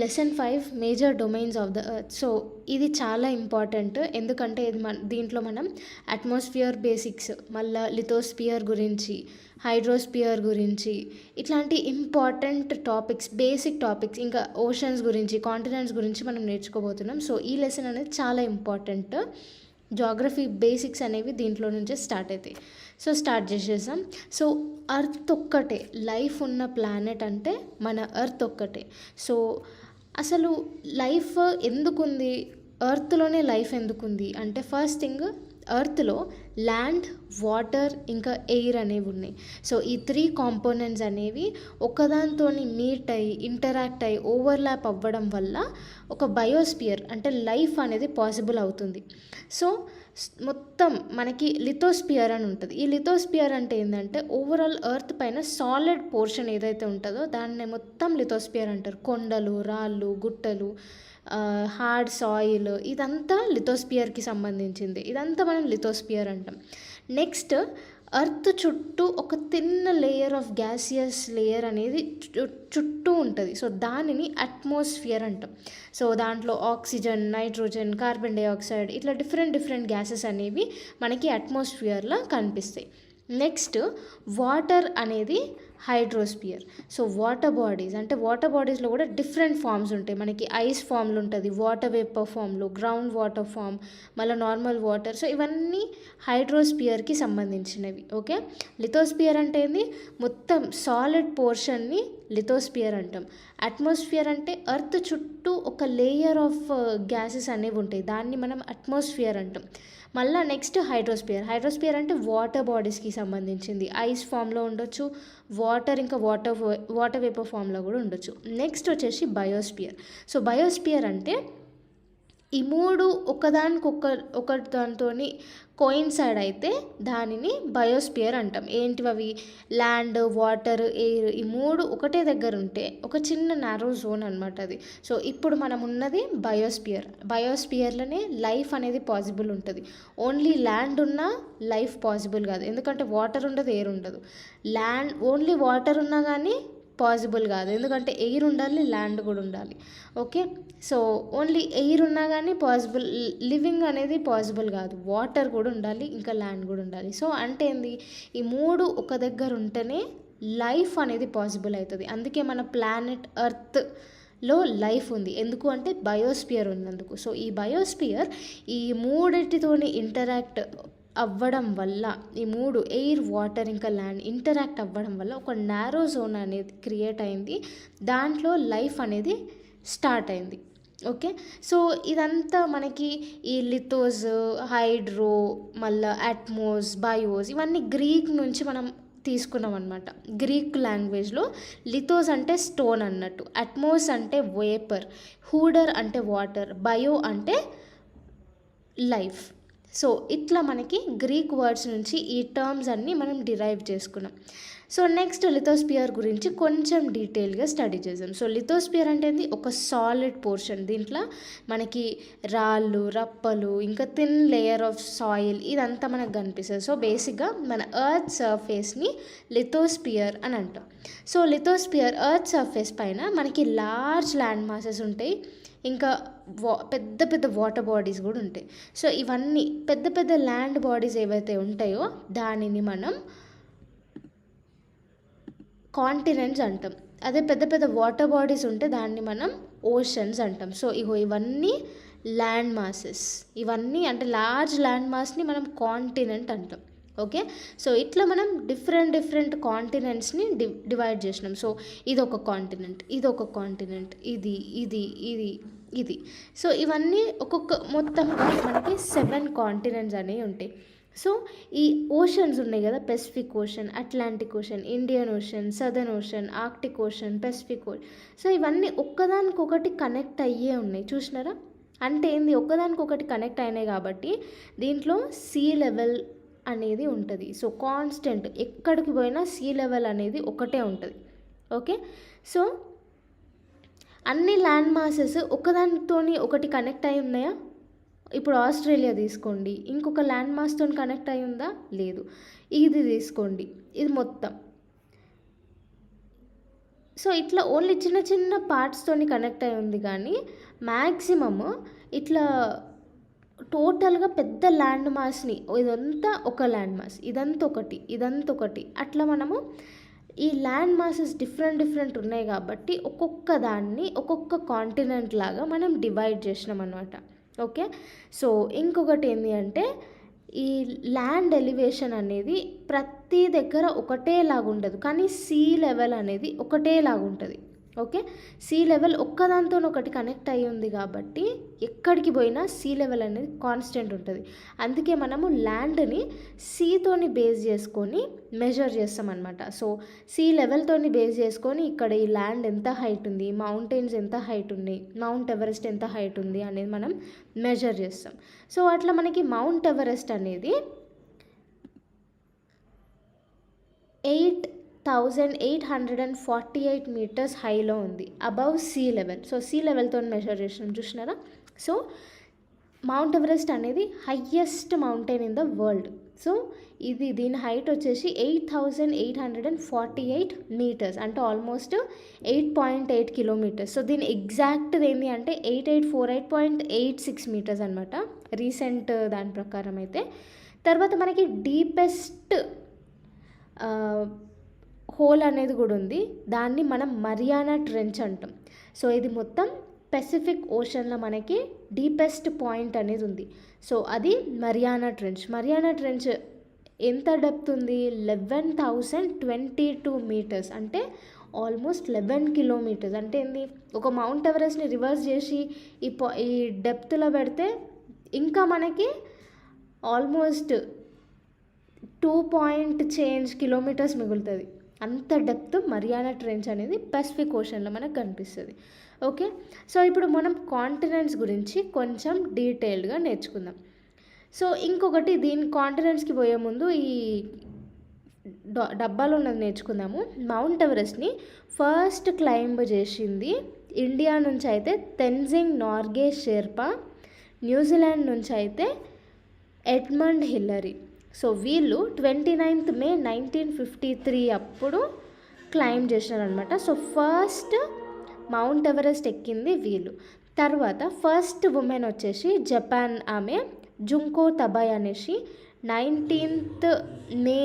Lesson 5 major domains of the earth. So ఇది చాలా ఇంపార్టెంట్, ఎందుకంటే ఇది దీంట్లో మనం అట్మాస్ఫియర్ బేసిక్స్, మళ్ళీ లిథోస్పియర్ గురించి, హైడ్రోస్పియర్ గురించి, ఇట్లాంటి ఇంపార్టెంట్ టాపిక్స్, బేసిక్ టాపిక్స్, ఇంకా ఓషన్స్ గురించి, కాంటినెంట్స్ గురించి మనం నేర్చుకోబోతున్నాం. సో ఈ లెసన్ అనేది చాలా ఇంపార్టెంట్. జాగ్రఫీ బేసిక్స్ అనేవి దీంట్లో నుంచే స్టార్ట్ అవుతాయి. సో స్టార్ట్ చేసేసాం. సో ఎర్త్ ఒక్కటే లైఫ్ ఉన్న ప్లానెట్ అంటే మన ఎర్త్ ఒక్కటే. సో అసలు లైఫ్ ఎందుకుంది, ఎర్త్లోనే లైఫ్ ఎందుకుంది అంటే ఫస్ట్ థింగ్ ఎర్త్లో ల్యాండ్, వాటర్, ఇంకా ఎయిర్ అనేవి ఉన్నాయి. సో ఈ 3 కాంపోనెంట్స్ అనేవి ఒకదానితోని మీట్ అయ్యి ఇంటరాక్ట్ అయ్యి ఓవర్లాప్ అవ్వడం వల్ల ఒక బయోస్పియర్ అంటే లైఫ్ అనేది పాసిబుల్ అవుతుంది. సో మొత్తం మనకి లిథోస్పియర్ అని ఉంటుంది. ఈ లిథోస్పియర్ అంటే ఏంటంటే ఓవరాల్ ఎర్త్ పైన సాలిడ్ పోర్షన్ ఏదైతే ఉంటుందో దాన్ని మొత్తం లిథోస్పియర్ అంటారు. కొండలు, రాళ్ళు, గుట్టలు, హార్డ్ సాయిల్, ఇదంతా లిథోస్పియర్కి సంబంధించింది. ఇదంతా మనం లిథోస్పియర్ అంటాం. నెక్స్ట్ ఎర్త్ చుట్టూ ఒక thin layer of gaseous layer అనేది చుట్టూ ఉంటుంది. సో దానిని అట్మాస్ఫియర్ అంటాం. సో దాంట్లో ఆక్సిజన్, నైట్రోజన్, కార్బన్ డైఆక్సైడ్ ఇట్లా డిఫరెంట్ గ్యాసెస్ అనేవి మనకి అట్మాస్ఫియర్లో కనిపిస్తాయి. నెక్స్ట్ వాటర్ అనేది హైడ్రోస్పియర్. సో వాటర్ బాడీస్ అంటే వాటర్ బాడీస్లో కూడా డిఫరెంట్ ఫామ్స్ ఉంటాయి. మనకి ఐస్ ఫామ్లు ఉంటుంది, వాటర్ వేపర్ ఫామ్లు, గ్రౌండ్ వాటర్ ఫామ్, మళ్ళీ నార్మల్ వాటర్. సో ఇవన్నీ హైడ్రోస్పియర్కి సంబంధించినవి. ఓకే, లిథోస్పియర్ అంటే ఏంది, మొత్తం సాలిడ్ పోర్షన్ని లిథోస్పియర్ అంటాం. అట్మాస్ఫియర్ అంటే ఎర్త్ చుట్టూ ఒక లేయర్ ఆఫ్ గ్యాసెస్ అనేవి ఉంటాయి, దాన్ని మనం అట్మాస్ఫియర్ అంటాం. మళ్ళీ నెక్స్ట్ హైడ్రోస్పియర్ అంటే వాటర్ బాడీస్కి సంబంధించింది. ఐస్ ఫామ్లో ఉండొచ్చు, వాటర్ ఇంకా వాటర్ వేపర్ ఫామ్లో కూడా ఉండొచ్చు. నెక్స్ట్ వచ్చేసి బయోస్పియర్. సో బయోస్పియర్ అంటే ఈ 3 ఒకటి దాంతో కోయిన్సైడ్ అయితే దానిని బయోస్పియర్ అంటాం. ఏంటివి అవి? ల్యాండ్, వాటర్, ఎయిర్, ఈ 3 ఒకటే దగ్గర ఉంటే ఒక చిన్న నారో జోన్ అనమాట అది. సో ఇప్పుడు మనం ఉన్నది బయోస్పియర్లోనే లైఫ్ అనేది పాసిబుల్ ఉంటుంది. ఓన్లీ ల్యాండ్ ఉన్నా లైఫ్ పాసిబుల్ కాదు, ఎందుకంటే వాటర్ ఉండదు, ఎయిర్ ఉండదు. ఓన్లీ వాటర్ ఉన్నా కానీ పాసిబుల్ కాదు, ఎందుకంటే ఎయిర్ ఉండాలి, ల్యాండ్ కూడా ఉండాలి. ఓకే, సో ఓన్లీ ఎయిర్ ఉన్నా కానీ లివింగ్ అనేది పాసిబుల్ కాదు, వాటర్ కూడా ఉండాలి, ఇంకా ల్యాండ్ కూడా ఉండాలి. సో అంటే ఏంది, ఈ 3 ఒక దగ్గర ఉంటేనే లైఫ్ అనేది పాసిబుల్ అవుతుంది. అందుకే మన ప్లానెట్ ఎర్త్లో లైఫ్ ఉంది, ఎందుకు అంటే బయోస్పియర్ ఉన్నందుకు. సో ఈ బయోస్పియర్ ఈ 3 ఇంటరాక్ట్ అవ్వడం వల్ల, ఈ 3 ఎయిర్, వాటర్ ఇంకా ల్యాండ్ ఇంటరాక్ట్ అవ్వడం వల్ల ఒక నారో జోన్ అనేది క్రియేట్ అయింది, దాంట్లో లైఫ్ అనేది స్టార్ట్ అయింది. ఓకే, సో ఇదంతా మనకి ఈ లిథోస్, హైడ్రో, మళ్ళీ అట్మోస్, బయోస్ ఇవన్నీ గ్రీక్ నుంచి మనం తీసుకున్నాం అనమాట. గ్రీక్ లాంగ్వేజ్లో లిథోస్ అంటే స్టోన్ అన్నట్టు, అట్మోస్ అంటే వేపర్, హూడర్ అంటే వాటర్, బయో అంటే లైఫ్. సో ఇట్లా మనకి గ్రీక్ వర్డ్స్ నుంచి ఈ టర్మ్స్ అన్నీ మనం డిరైవ్ చేసుకున్నాం. సో నెక్స్ట్ లిథోస్పియర్ గురించి కొంచెం డీటెయిల్గా స్టడీ చేద్దాం. సో లిథోస్పియర్ అంటే ఒక సాలిడ్ పోర్షన్, దీంట్లో మనకి రాళ్ళు, రప్పలు, ఇంకా థిన్ లేయర్ ఆఫ్ సాయిల్ ఇదంతా మనకు కనిపిస్తుంది. సో బేసిక్గా మన ఎర్త్ సర్ఫేస్ని లిథోస్పియర్ అని అంటాం. సో ఎర్త్ సర్ఫేస్ పైన మనకి లార్జ్ ల్యాండ్ మాసెస్ ఉంటాయి, ఇంకా పెద్ద వాటర్ బాడీస్ కూడా ఉంటాయి. సో ఇవన్నీ పెద్ద ల్యాండ్ బాడీస్ ఏవైతే ఉంటాయో దానిని మనం కాంటినెంట్స్ అంటాం. అదే పెద్ద వాటర్ బాడీస్ ఉంటే దాన్ని మనం ఓషన్స్ అంటాం. సో ఇవన్నీ ల్యాండ్ మాసెస్, ఇవన్నీ అంటే లార్జ్ ల్యాండ్ మాస్ని మనం కాంటినెంట్ అంటాం. ఓకే, సో ఇట్లా మనం డిఫరెంట్ కాంటినెంట్స్ని డివైడ్ చేసినాం. సో ఇదొక కాంటినెంట్, ఇదొక కాంటినెంట్, ఇది. సో ఇవన్నీ మొత్తంగా మనకి 7 కాంటినెంట్స్ అనేవి ఉంటాయి. సో ఈ ఓషన్స్ ఉన్నాయి కదా, Pacific ocean, Atlantic ocean, Indian ocean, southern ocean, Arctic ocean, Pacific ocean. So ఇవన్నీ ఒక్కదానికొకటి కనెక్ట్ అయ్యే ఉన్నాయి, చూసినారా? అంటే ఏంది, ఒక్కదానికొకటి కనెక్ట్ అయినాయి కాబట్టి దీంట్లో సీ లెవెల్ అనేది ఉంటుంది. సో కాన్స్టెంట్, ఎక్కడికి పోయినా సీ లెవెల్ అనేది ఒకటే ఉంటుంది. ఓకే, సో అన్ని ల్యాండ్ మాసెస్ ఒకదానితో ఒకటి కనెక్ట్ అయి ఉన్నాయా? ఇప్పుడు ఆస్ట్రేలియా తీసుకోండి, ఇంకొక ల్యాండ్ మాస్తో కనెక్ట్ అయి ఉందా? లేదు. ఇది తీసుకోండి, ఇది మొత్తం. సో ఇట్లా ఓన్లీ చిన్న పార్ట్స్తో కనెక్ట్ అయి ఉంది, కానీ మ్యాక్సిమమ్ ఇట్లా టోటల్గా పెద్ద ల్యాండ్ మాస్ని, ఇదంతా ఒక ల్యాండ్ మాస్, ఇదంతా ఒకటి అట్లా మనము ఈ ల్యాండ్ మాసెస్ డిఫరెంట్ ఉన్నాయి కాబట్టి ఒక్కొక్క దాన్ని ఒక్కొక్క కాంటినెంట్ లాగా మనం డివైడ్ చేసినాం అనమాట. ఓకే, సో ఇంకొకటి ఏంటి అంటే ఈ ల్యాండ్ ఎలివేషన్ అనేది ప్రతి దగ్గర ఒకటేలాగా ఉండదు, కానీ సీ లెవెల్ అనేది ఒకటేలాగా ఉంటుంది. ఓకే, సీ లెవెల్ ఒక్కదాంతో ఒకటి కనెక్ట్ అయ్యి ఉంది కాబట్టి ఎక్కడికి పోయినా సీ లెవెల్ అనేది కాన్స్టెంట్ ఉంటుంది. అందుకే మనము ల్యాండ్ని సీతోని బేస్ చేసుకొని మెజర్ చేస్తామన్నమాట. సో సీ లెవెల్తోని బేస్ చేసుకొని ఇక్కడ ఈ ల్యాండ్ ఎంత హైట్ ఉంది, మౌంటైన్స్ ఎంత హైట్ ఉన్నాయి, మౌంట్ ఎవరెస్ట్ ఎంత హైట్ ఉంది అనేది మనం మెజర్ చేస్తాం. సో అట్లా మనకి మౌంట్ ఎవరెస్ట్ అనేది 8,848 మీటర్స్ హైలో ఉంది, above sea level. So sea లెవెల్తో మెజర్ చేసినాం, చూసినారా. సో మౌంట్ ఎవరెస్ట్ అనేది highest mountain in the world. So దీని హైట్ వచ్చేసి 8,848 మీటర్స్, అంటే ఆల్మోస్ట్ 8.8 కిలోమీటర్స్. సో దీని ఎగ్జాక్ట్ ఏంటి అంటే 8848.86 మీటర్స్ అనమాట, రీసెంట్ దాని ప్రకారం అయితే. తర్వాత మనకి డీపెస్ట్ హోల్ అనేది కూడా ఉంది, దాన్ని మనం మరియానా ట్రెంచ్ అంటాం. సో ఇది మొత్తం పెసిఫిక్ ఓషన్లో మనకి డీపెస్ట్ పాయింట్ అనేది ఉంది. సో అది మరియానా ట్రెంచ్. మరియానా ట్రెంచ్ ఎంత డెప్త్ ఉంది, 11,022 మీటర్స్, అంటే ఆల్మోస్ట్ 11 కిలోమీటర్స్. అంటే ఏంది, ఒక మౌంట్ ఎవరెస్ట్ని రివర్స్ చేసి ఈ డెప్త్లో పెడితే ఇంకా మనకి ఆల్మోస్ట్ 2 కిలోమీటర్స్ మిగులుతుంది. అంత డెప్త్ మరియానా ట్రెంచ్ అనేది పసిఫిక్ ఓషన్లో మనకు కనిపిస్తుంది. ఓకే, సో ఇప్పుడు మనం కాంటినెంట్స్ గురించి కొంచెం డీటెయిల్డ్గా నేర్చుకుందాం. సో ఇంకొకటి, దీని కాంటినెంట్స్కి పోయే ముందు ఈ డబ్బాలో ఉన్నది నేర్చుకుందాము. మౌంట్ ఎవరెస్ట్ని ఫస్ట్ క్లైంబ్ చేసింది ఇండియా నుంచి అయితే తెన్జింగ్ నార్గే షెర్పా, న్యూజిలాండ్ నుంచి అయితే ఎడ్మండ్ హిల్లరీ. సో వీళ్ళు 29th మే 1953 అప్పుడు క్లైంబ్ చేసినారనమాట. సో ఫస్ట్ మౌంట్ ఎవరెస్ట్ ఎక్కింది వీళ్ళు. తర్వాత ఫస్ట్ ఉమెన్ వచ్చేసి జపాన్ ఆమె జుంకో తబాయ్ అనేసి 16th మే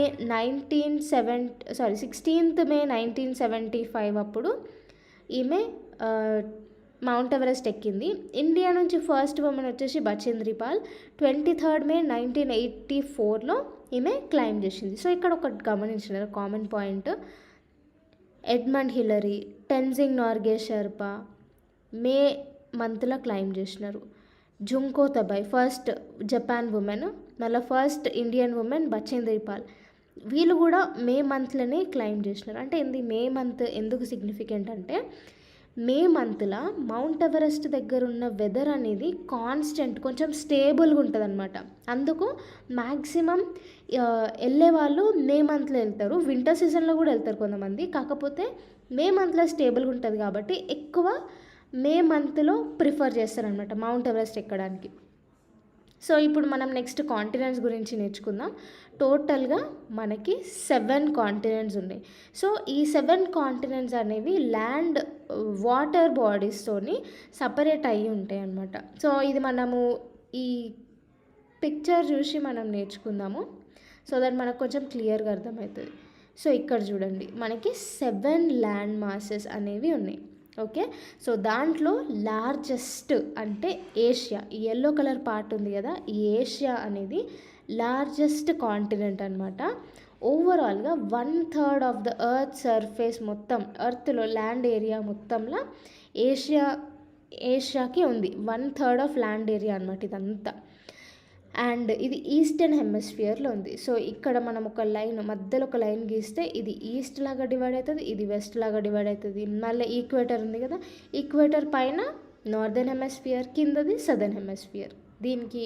1975 అప్పుడు ఈమె మౌంట్ ఎవరెస్ట్ ఎక్కింది. ఇండియా నుంచి ఫస్ట్ ఉమెన్ వచ్చేసి బచేంద్రి పాల్ 23rd మే 1984లో ఈమె క్లైంబ్ చేసింది. సో ఇక్కడ ఒకటి గమనించినారు common point, Edmund Hillary, Tenzing Norgay Sherpa May మంత్లో క్లైంబ్ చేసినారు. Junko Tabei first Japan woman, మళ్ళీ first Indian woman Bachendri Pal, వీళ్ళు కూడా మే మంత్లోనే క్లైంబ్ చేసినారు. అంటే మే మంత్ ఎందుకు సిగ్నిఫికెంట్ అంటే, మే మంత్లో మౌంట్ ఎవరెస్ట్ దగ్గర ఉన్న వెదర్ అనేది కాన్స్టెంట్, కొంచెం స్టేబుల్గా ఉంటుంది అనమాట. అందుకు మ్యాక్సిమం వెళ్ళే వాళ్ళు మే మంత్లో వెళ్తారు, వింటర్ సీజన్లో కూడా వెళ్తారు కొంతమంది. కాకపోతే మే మంత్లో స్టేబుల్గా ఉంటుంది కాబట్టి ఎక్కువ మే మంత్లో ప్రిఫర్ చేస్తారనమాట మౌంట్ ఎవరెస్ట్ ఎక్కడానికి. సో ఇప్పుడు మనం నెక్స్ట్ కాంటినెంట్స్ గురించి నేర్చుకుందాం. టోటల్గా మనకి 7 కాంటినెంట్స్ ఉన్నాయి. సో ఈ 7 కాంటినెంట్స్ అనేవి ల్యాండ్ వాటర్ బాడీస్తోని సపరేట్ అయ్యి ఉంటాయి అన్నమాట. సో ఇది మనము ఈ పిక్చర్ చూసి మనం నేర్చుకుందాము, సో దట్ మనకు కొంచెం క్లియర్గా అర్థమవుతుంది. సో ఇక్కడ చూడండి, మనకి 7 ల్యాండ్ మాసెస్ అనేవి ఉన్నాయి. ఓకే, సో దాంట్లో లార్జెస్ట్ అంటే ఏషియా, ఈ ఎల్లో కలర్ పార్ట్ ఉంది కదా, ఈ ఏషియా అనేది లార్జెస్ట్ కాంటినెంట్ అనమాట. ఓవరాల్గా 1/3 ఆఫ్ ద ఎర్త్ సర్ఫేస్ మొత్తం, ఎర్త్లో ల్యాండ్ ఏరియా మొత్తంలో ఏషియాకి ఉంది. 1/3 ఆఫ్ ల్యాండ్ ఏరియా అనమాట ఇదంతా. అండ్ ఇది ఈస్టర్న్ హెమిస్ఫియర్లో ఉంది. సో ఇక్కడ మనం ఒక లైన్ మధ్యలో ఒక లైన్ గీస్తే ఇది ఈస్ట్ లాగా డివైడ్ అవుతుంది, ఇది వెస్ట్ లాగా డివైడ్ అవుతుంది. మళ్ళీ ఈక్వేటర్ ఉంది కదా, ఈక్వేటర్ పైన నార్దర్న్ హెమిస్ఫియర్, కిందది సదర్న్ హెమిస్ఫియర్. దీనికి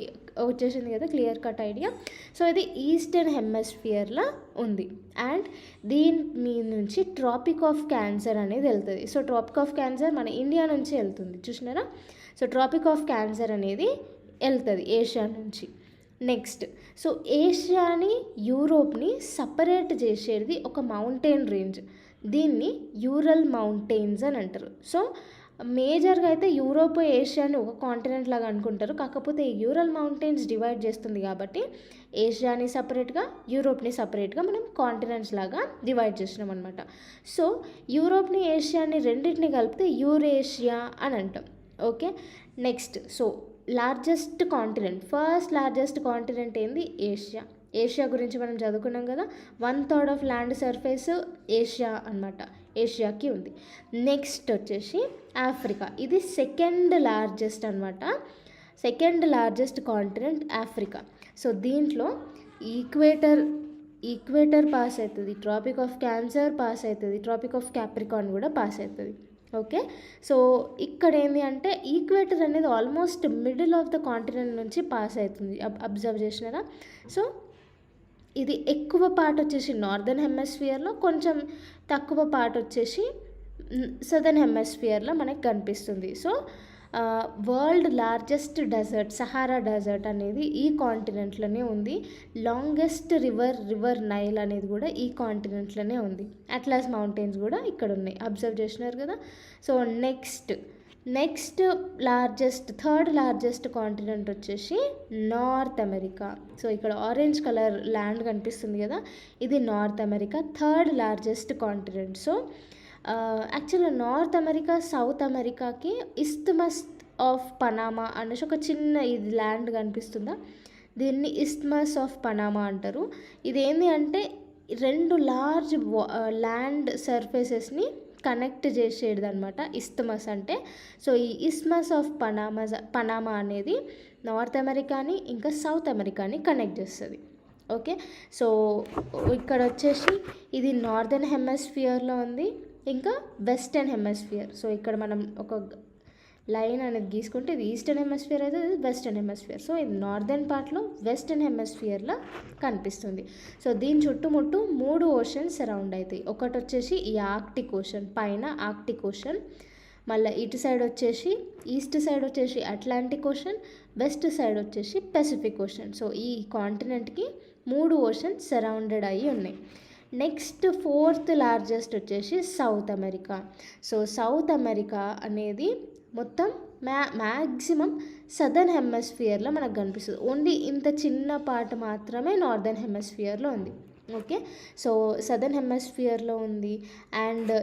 వచ్చేసింది కదా క్లియర్ కట్ ఐడియా. సో ఇది ఈస్టర్న్ హెమిస్ఫియర్లో ఉంది. అండ్ దీని మీద నుంచి ట్రాపిక్ ఆఫ్ క్యాన్సర్ అనేది వెళ్తుంది. సో ట్రాపిక్ ఆఫ్ క్యాన్సర్ మన ఇండియా నుంచి వెళ్తుంది, చూసినారా. సో ట్రాపిక్ ఆఫ్ క్యాన్సర్ అనేది వెళ్తుంది ఏషియా నుంచి. నెక్స్ట్, సో ఏషియాని యూరోప్ని సపరేట్ చేసేది ఒక మౌంటైన్ రేంజ్, దీన్ని యూరల్ మౌంటైన్స్ అని అంటారు. సో మేజర్గా అయితే యూరోప్ ఏషియాని ఒక కాంటినెంట్ లాగా అనుకుంటారు. కాకపోతే ఈ యూరల్ మౌంటైన్స్ డివైడ్ చేస్తుంది కాబట్టి ఏషియాని సపరేట్గా, యూరోప్ని సపరేట్గా మనం కాంటినెంట్స్ లాగా డివైడ్ చేసినాం అనమాట. సో యూరోప్ని ఏషియాని రెండింటిని కలిపితే యూరేషియా అని అంటాం. Okay, next, so largest continent, first largest continent ఏంది, ఏషియా. ఏషియా గురించి మనం చదువుకున్నాం కదా, 1/3 ఆఫ్ ల్యాండ్ సర్ఫేస్ ఏషియా అనమాట. ఏషియాకి ఉంది. నెక్స్ట్ వచ్చేసి ఆఫ్రికా, ఇది సెకండ్ లార్జెస్ట్ అనమాట. Second largest continent Africa. So దీంట్లో ఈక్వేటర్ పాస్ అవుతుంది, ట్రాపిక్ ఆఫ్ క్యాన్సర్ పాస్ అవుతుంది, ట్రాపిక్ ఆఫ్ క్యాప్రికాన్ కూడా పాస్ అవుతుంది. ఓకే, సో ఇక్కడ ఏంటి అంటే ఈక్వేటర్ అనేది almost middle of the continent నుంచి పాస్ అవుతుంది. అబ్జర్వ్ చేసినారా? సో ఇది ఎక్కువ పార్ట్ వచ్చేసి నార్దర్న్ హెమిస్ఫియర్లో, కొంచెం తక్కువ పార్ట్ వచ్చేసి సదర్న్ హెమిస్ఫియర్లో మనకు కనిపిస్తుంది. So world largest desert Sahara desert అనేది ఈ కాంటినెంట్లోనే ఉంది. లాంగెస్ట్ రివర్ నైల్ అనేది కూడా ఈ కాంటినెంట్లోనే ఉంది. అట్లాస్ మౌంటైన్స్ కూడా ఇక్కడ ఉన్నాయి. అబ్జర్వ్ చేసినారు కదా. So next third largest continent వచ్చేసి నార్త్ అమెరికా. సో ఇక్కడ ఆరెంజ్ కలర్ ల్యాండ్ కనిపిస్తుంది కదా, ఇది north America, third largest continent. So యాక్చువల్గా నార్త్ అమెరికా సౌత్ అమెరికాకి ఇస్థమస్ ఆఫ్ పనామా అనేసి ఒక చిన్న ఇది ల్యాండ్ కనిపిస్తుందా, దీన్ని ఇస్థమస్ ఆఫ్ పనామా అంటారు. ఇదేంటి అంటే రెండు లార్జ్ ల్యాండ్ సర్ఫేసెస్ని కనెక్ట్ చేసేది అనమాట ఇస్థమస్ అంటే. సో ఈ ఇస్థమస్ ఆఫ్ పనామా అనేది నార్త్ అమెరికాని ఇంకా సౌత్ అమెరికాని కనెక్ట్ చేస్తుంది. ఓకే, సో ఇక్కడ వచ్చేసి ఇది నార్దర్న్ హెమిస్ఫియర్లో ఉంది, ఇంకా వెస్టర్న్ హెమిస్ఫియర్. సో ఇక్కడ మనం ఒక లైన్ అనేది గీసుకుంటే ఇది ఈస్టర్న్ హెమిస్ఫియర్ అయితే ఇది వెస్టర్న్ హెమిస్ఫియర్. సో ఇది నార్దర్న్ పార్ట్లో వెస్టర్న్ హెమిస్ఫియర్లో కనిపిస్తుంది. సో దీని చుట్టుముట్టు 3 ఓషన్స్ సరౌండ్ అవుతాయి. ఒకటి వచ్చేసి ఈ ఆర్క్టిక్ ఓషన్, పైన ఆర్క్టిక్ ఓషన్, మళ్ళీ ఇటు సైడ్ వచ్చేసి ఈస్ట్ సైడ్ వచ్చేసి అట్లాంటిక్ ఓషన్, వెస్ట్ సైడ్ వచ్చేసి పెసిఫిక్ ఓషన్. సో ఈ కాంటినెంట్కి 3 ఓషన్స్ సరౌండెడ్ అయ్యి ఉన్నాయి. నెక్స్ట్ ఫోర్త్ లార్జెస్ట్ వచ్చేసి south America. So south America అనేది మొత్తం మ్యాక్సిమం సదర్న్ హెమిస్ఫియర్లో మనకు కనిపిస్తుంది. ఓన్లీ ఇంత చిన్న పార్ట్ మాత్రమే నార్దర్న్ హెమిస్ఫియర్లో ఉంది. ఓకే, సో సదర్న్ హెమిస్ఫియర్లో ఉంది. అండ్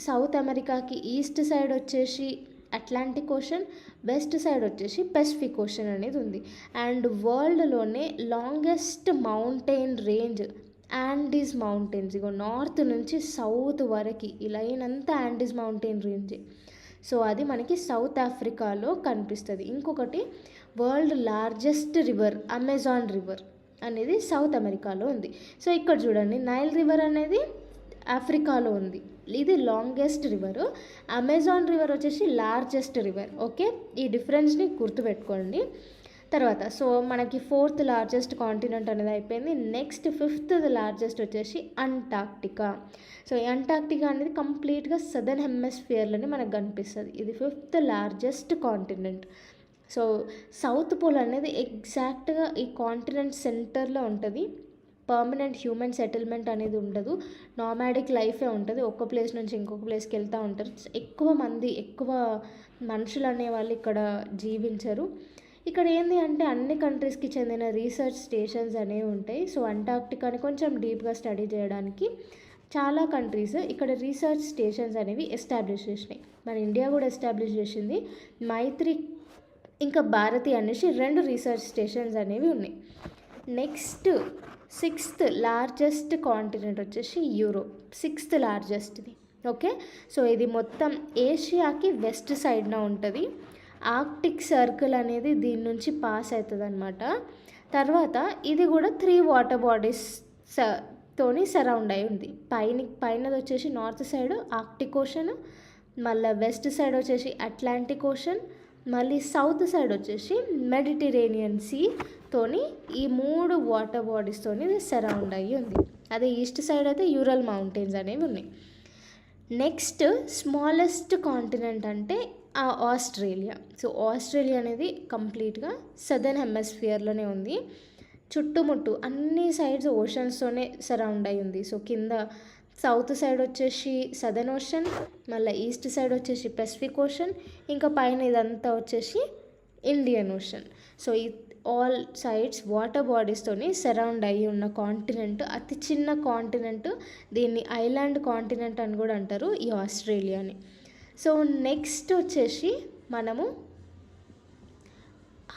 సౌత్ అమెరికాకి ఈస్ట్ సైడ్ వచ్చేసి అట్లాంటిక్ ఓషన్, వెస్ట్ సైడ్ వచ్చేసి పెసిఫిక్ ఓషన్ అనేది ఉంది. అండ్ వరల్డ్లోనే longest mountain range Andes mountains, ఇగో నార్త్ నుంచి సౌత్ వరకు ఈ లైన్ అంతా యాండీస్ మౌంటైన్ రేంజ్. సో అది మనకి సౌత్ ఆఫ్రికాలో కనిపిస్తుంది. ఇంకొకటి world largest river Amazon river అనేది సౌత్ అమెరికాలో ఉంది. సో ఇక్కడ చూడండి, నైల్ రివర్ అనేది ఆఫ్రికాలో ఉంది, ఇది లాంగెస్ట్ రివర్. అమెజాన్ రివర్ వచ్చేసి లార్జెస్ట్ రివర్. ఓకే, ఈ డిఫరెన్స్ని గుర్తుపెట్టుకోండి. తర్వాత సో మనకి ఫోర్త్ లార్జెస్ట్ కాంటినెంట్ అనేది అయిపోయింది. నెక్స్ట్ ఫిఫ్త్ లార్జెస్ట్ వచ్చేసి అంటార్క్టికా. సో ఈ అంటార్క్టికా అనేది కంప్లీట్గా సదర్న్ హెమిస్ఫియర్లోనే మనకు కనిపిస్తుంది. ఇది fifth largest continent. So south pole అనేది ఎగ్జాక్ట్గా ఈ కాంటినెంట్ సెంటర్లో ఉంటుంది. పర్మనెంట్ హ్యూమన్ సెటిల్మెంట్ అనేది ఉండదు, నామాడిక్ లైఫే ఉంటుంది. ఒక్క ప్లేస్ నుంచి ఇంకొక ప్లేస్కి వెళ్తూ ఉంటారు. ఎక్కువ మనుషులు అనేవాళ్ళు ఇక్కడ జీవించరు. ఇక్కడ ఏంటి అంటే అన్ని కంట్రీస్కి చెందిన రీసెర్చ్ స్టేషన్స్ అనేవి ఉంటాయి. సో అంటార్క్టికాని కొంచెం డీప్గా స్టడీ చేయడానికి చాలా కంట్రీస్ ఇక్కడ రీసెర్చ్ స్టేషన్స్ అనేవి ఎస్టాబ్లిష్ చేసినాయి. మన ఇండియా కూడా ఎస్టాబ్లిష్ చేసింది. మైత్రి ఇంకా భారతి అనేసి 2 రీసెర్చ్ స్టేషన్స్ అనేవి ఉన్నాయి. నెక్స్ట్ సిక్స్త్ లార్జెస్ట్ కాంటినెంట్ వచ్చేసి యూరోప్, సిక్స్త్ లార్జెస్ట్ది. ఓకే, సో ఇది మొత్తం ఏషియాకి వెస్ట్ సైడ్న ఉంటుంది. ఆర్క్టిక్ సర్కిల్ అనేది దీని నుంచి పాస్ అవుతుంది అనమాట. తర్వాత ఇది కూడా 3 వాటర్ బాడీస్ తోని సరౌండ్ అయి ఉంది. పైనది వచ్చేసి నార్త్ సైడ్ ఆర్క్టిక్ ఓషన్, మళ్ళీ వెస్ట్ సైడ్ వచ్చేసి అట్లాంటిక్ ఓషన్, మళ్ళీ సౌత్ సైడ్ వచ్చేసి మెడిటరేనియన్ సీ తోని ఈ 3 వాటర్ బాడీస్తోని సరౌండ్ అయ్యి ఉంది. అదే ఈస్ట్ సైడ్ అయితే యూరల్ మౌంటైన్స్ అనేవి ఉన్నాయి. నెక్స్ట్ స్మాలెస్ట్ కాంటినెంట్ అంటే ఆస్ట్రేలియా. సో ఆస్ట్రేలియా అనేది కంప్లీట్గా సదర్న్ హెమిస్ఫియర్లోనే ఉంది. చుట్టుముట్టు అన్ని సైడ్స్ ఓషన్స్తోనే సరౌండ్ అయి ఉంది. సో కింద సౌత్ సైడ్ వచ్చేసి సదర్న్ ఓషన్, మళ్ళీ ఈస్ట్ సైడ్ వచ్చేసి పెసిఫిక్ ఓషన్, ఇంకా పైన ఇదంతా వచ్చేసి ఇండియన్ ఓషన్. సో ఈ ఆల్ సైడ్స్ వాటర్ బాడీస్తోని సరౌండ్ అయ్యి ఉన్న కాంటినెంట్, అతి చిన్న కాంటినెంట్, దీన్ని ఐలాండ్ కాంటినెంట్ అని కూడా అంటారు ఈ ఆస్ట్రేలియాని. సో నెక్స్ట్ వచ్చేసి మనము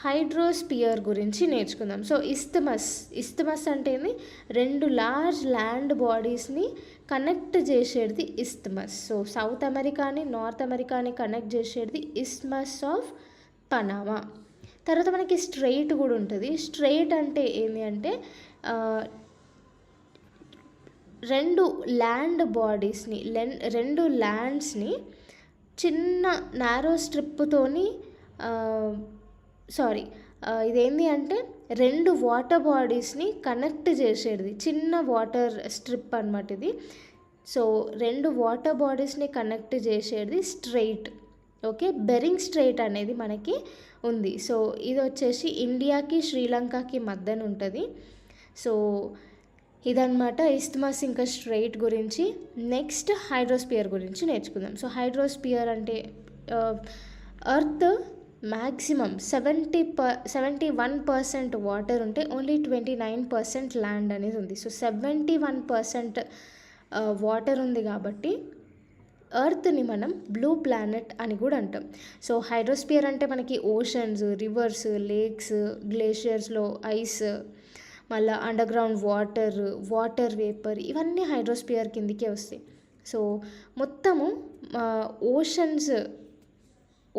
హైడ్రోస్పియర్ గురించి నేర్చుకుందాం. సో ఇస్థమస్ అంటే ఏంది, రెండు లార్జ్ ల్యాండ్ బాడీస్ని కనెక్ట్ చేసేది ఇస్థమస్. సో సౌత్ అమెరికాని నార్త్ అమెరికాని కనెక్ట్ చేసేది ఇస్మస్ ఆఫ్ పనామా. తర్వాత మనకి స్ట్రెయిట్ కూడా ఉంటుంది. స్ట్రెయిట్ అంటే ఏంటి అంటే రెండు ల్యాండ్ బాడీస్ని రెండు ల్యాండ్స్ని చిన్న నారో స్ట్రిప్తోని ఇదేంటి అంటే రెండు వాటర్ బాడీస్ని కనెక్ట్ చేసేది చిన్న వాటర్ స్ట్రిప్ అనమాట ఇది. సో రెండు వాటర్ బాడీస్ని కనెక్ట్ చేసేది స్ట్రెయిట్. ఓకే, బెరింగ్ స్ట్రెయిట్ అనేది మనకి ఉంది. సో ఇది వచ్చేసి ఇండియాకి శ్రీలంకకి మధ్యన ఉంటుంది. సో ఇదన్నమాట ఇస్థమస్ ఇంకా స్ట్రెయిట్ గురించి. నెక్స్ట్ హైడ్రోస్పియర్ గురించి నేర్చుకుందాం. సో హైడ్రోస్పియర్ అంటే ఎర్త్ మ్యాక్సిమం 71% వాటర్ ఉంటే ఓన్లీ 29% ల్యాండ్ అనేది ఉంది. సో 71% వాటర్ ఉంది కాబట్టి ఎర్త్ని మనం బ్లూ ప్లానెట్ అని కూడా అంటాం. సో హైడ్రోస్పియర్ అంటే మనకి ఓషన్స్, రివర్స్, లేక్స్, గ్లేషియర్స్లో ఐస్, మళ్ళీ అండర్ గ్రౌండ్ వాటర్ వేపర్, ఇవన్నీ హైడ్రోస్పియర్ కిందికే వస్తాయి. సో మొత్తము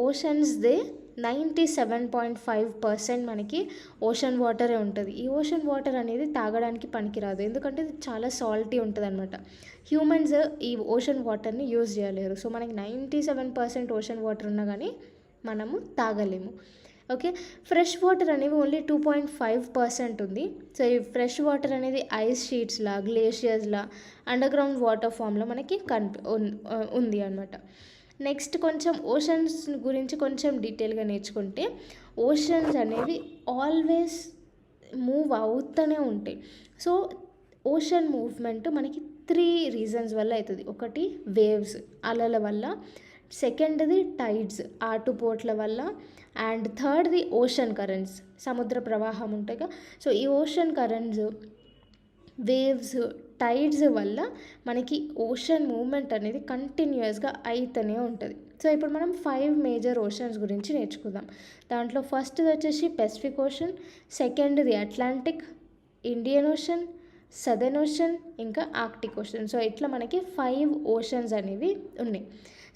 ఓషన్స్దే 97.5% మనకి ఓషన్ వాటరే ఉంటుంది. ఈ ఓషన్ వాటర్ అనేది తాగడానికి పనికిరాదు, ఎందుకంటే ఇది చాలా సాల్టీ ఉంటుంది అనమాట. హ్యూమన్స్ ఈ ఓషన్ వాటర్ని యూజ్ చేయలేరు. సో మనకి 97% ఓషన్ వాటర్ ఉన్నా కానీ మనము తాగలేము. ఓకే, ఫ్రెష్ వాటర్ అనేవి ఓన్లీ 2.5% ఉంది. సో ఈ ఫ్రెష్ వాటర్ అనేది ఐస్ షీట్స్లా, గ్లేషియర్స్లా, అండర్ గ్రౌండ్ వాటర్ ఫామ్లో మనకి ఉంది అనమాట. నెక్స్ట్ కొంచెం ఓషన్స్ గురించి కొంచెం డీటెయిల్గా నేర్చుకుంటే, ఓషన్స్ అనేవి ఆల్వేస్ మూవ్ అవుతూనే ఉంటాయి. సో ఓషన్ మూవ్మెంట్ మనకి 3 రీజన్స్ వల్ల అవుతుంది. ఒకటి వేవ్స్, అలల వల్ల, సెకండ్ది టైడ్స్, ఆటుపోట్ల వల్ల, అండ్ థర్డ్ది ఓషన్ కరెంట్స్, సముద్ర ప్రవాహం ఉంటాయి కదా. సో ఈ ఓషన్ కరెంట్స్, వేవ్స్, టైడ్స్ వల్ల మనకి ఓషన్ మూవ్మెంట్ అనేది కంటిన్యూస్గా అయితేనే ఉంటుంది. సో ఇప్పుడు మనం 5 మేజర్ ఓషన్స్ గురించి నేర్చుకుందాం. దాంట్లో ఫస్ట్ది వచ్చేసి పెసిఫిక్ ఓషన్, సెకండ్ది Atlantic, Indian ocean, southern ocean, ఇంకా ఆర్క్టిక్ ఓషన్. సో ఇట్లా మనకి 5 ఓషన్స్ అనేవి ఉన్నాయి.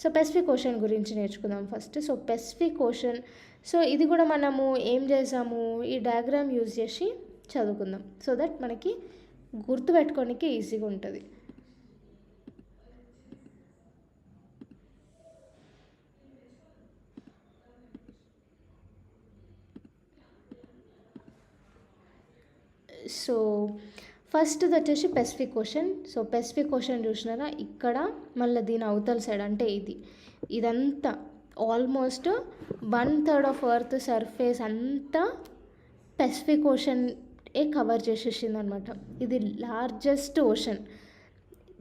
సో పెసిఫిక్ ఓషన్ గురించి నేర్చుకుందాం first. So Pacific ocean, so ఇది కూడా మనము ఏం చేసాము, ఈ డయాగ్రామ్ యూజ్ చేసి చదువుకుందాం, సో దట్ మనకి గుర్తుపెట్టుకోనికి ఈజీగా ఉంటుంది. సో ఫస్ట్ది వచ్చేసి Pacific ocean. So Pacific ocean చూసినారా, ఇక్కడ మళ్ళీ దీని అవతల సైడ్ అంటే ఇదంతా ఆల్మోస్ట్ 1/3 ఆఫ్ ఎర్త్ సర్ఫేస్ అంతా పెసిఫిక్ ఓషన్ కవర్ చేసేసింది అనమాట. ఇది లార్జెస్ట్ ఓషన్.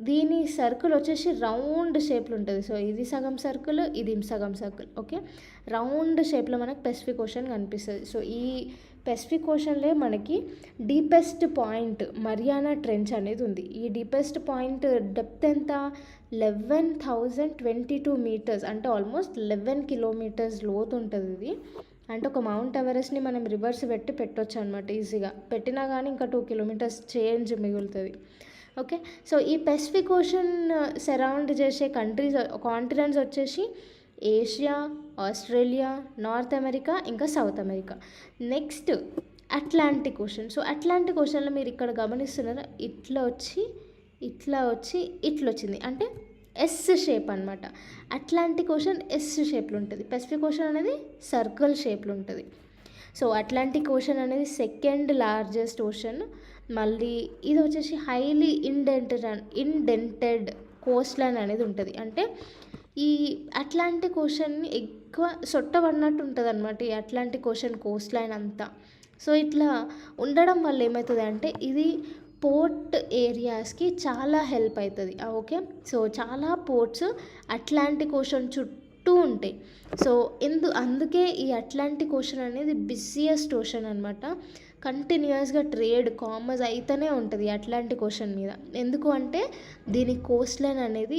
దీని సర్కిల్ వచ్చేసి రౌండ్ షేప్లో ఉంటుంది. సో ఇది సగం సర్కిల్, ఇది సగం సర్కిల్. ఓకే, రౌండ్ షేప్లో మనకు పెసిఫిక్ ఓషన్ కనిపిస్తుంది. సో ఈ పెసిఫిక్ ఓషన్లో మనకి డీపెస్ట్ పాయింట్ మరియానా ట్రెంచ్ అనేది ఉంది. ఈ డీపెస్ట్ పాయింట్ డెప్త్ ఎంత, 11,022 మీటర్స్, అంటే ఆల్మోస్ట్ 11 కిలోమీటర్స్ లోతు ఉంటుంది ఇది. అంటే ఒక మౌంట్ ఎవరెస్ట్ని మనం రివర్స్ పెట్టొచ్చు అనమాట ఈజీగా. పెట్టినా కానీ ఇంకా 2 కిలోమీటర్స్ చేంజ్ మిగులుతుంది. ఓకే, సో ఈ పెసిఫిక్ ఓషన్ సరౌండ్ చేసే కాంటినెంట్స్ వచ్చేసి ఏషియా, ఆస్ట్రేలియా, నార్త్ అమెరికా, ఇంకా South America. Next Atlantic ocean. So Atlantic ఓషన్లో మీరు ఇక్కడ గమనిస్తున్నారా, ఇట్లా వచ్చింది, అంటే ఎస్ షేప్ అనమాట. అట్లాంటిక్ ఓషన్ ఎస్ షేప్లో ఉంటుంది, పెసిఫిక్ ఓషన్ అనేది సర్కిల్ షేప్లో ఉంటుంది. సో అట్లాంటిక్ ఓషన్ అనేది సెకండ్ లార్జెస్ట్ ఓషన్. మళ్ళీ ఇది వచ్చేసి హైలీ ఇండెంటెడ్ కోస్ట్ లైన్ అనేది ఉంటుంది. అంటే ఈ అట్లాంటిక్ ఓషన్ని ఎక్కువ సొట్టబడినట్టు ఉంటుంది అనమాట ఈ అట్లాంటిక్ ఓషన్ కోస్ట్ లైన్ అంతా. సో ఇట్లా ఉండడం వల్ల ఏమవుతుంది అంటే, ఇది పోర్ట్ ఏరియాస్కి చాలా హెల్ప్ అవుతుంది. ఓకే, సో చాలా పోర్ట్స్ అట్లాంటిక్ ఓషన్ చుట్టూ ఉంటాయి. సో అందుకే ఈ అట్లాంటిక్ ఓషన్ అనేది బిజియెస్ట్ ఓషన్ అనమాట. కంటిన్యూస్గా ట్రేడ్, కామర్స్ అయితేనే ఉంటుంది అట్లాంటిక్ ఓషన్ మీద. ఎందుకు అంటే దీని కోస్ట్ లైన్ అనేది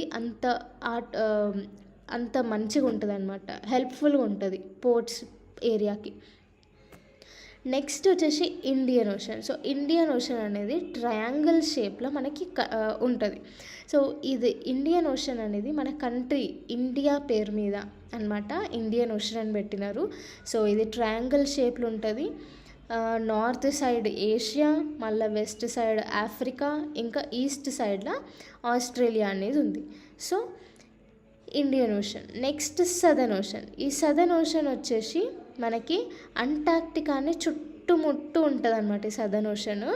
అంత మంచిగా ఉంటుంది అనమాట, హెల్ప్ఫుల్గా ఉంటుంది పోర్ట్స్ ఏరియాకి. నెక్స్ట్ వచ్చేసి Indian ocean. So Indian ocean అనేది ట్రయాంగిల్ షేప్లో మనకి ఉంటుంది. సో ఇది ఇండియన్ ఓషన్ అనేది మన కంట్రీ ఇండియా పేరు మీద అనమాట ఇండియన్ ఓషన్ అని పెట్టినారు. సో ఇది ట్రయాంగిల్ షేప్లో ఉంటుంది. నార్త్ సైడ్ ఏషియా, మళ్ళీ వెస్ట్ సైడ్ ఆఫ్రికా, ఇంకా ఈస్ట్ సైడ్లో ఆస్ట్రేలియా అనేది ఉంది. So Indian ocean. Next southern ocean. ఈ సదర్న్ ఓషన్ వచ్చేసి మనకి అంటార్క్టికాని చుట్టుముట్టు ఉంటుంది అనమాట ఈ సదర్న్ ఓషన్.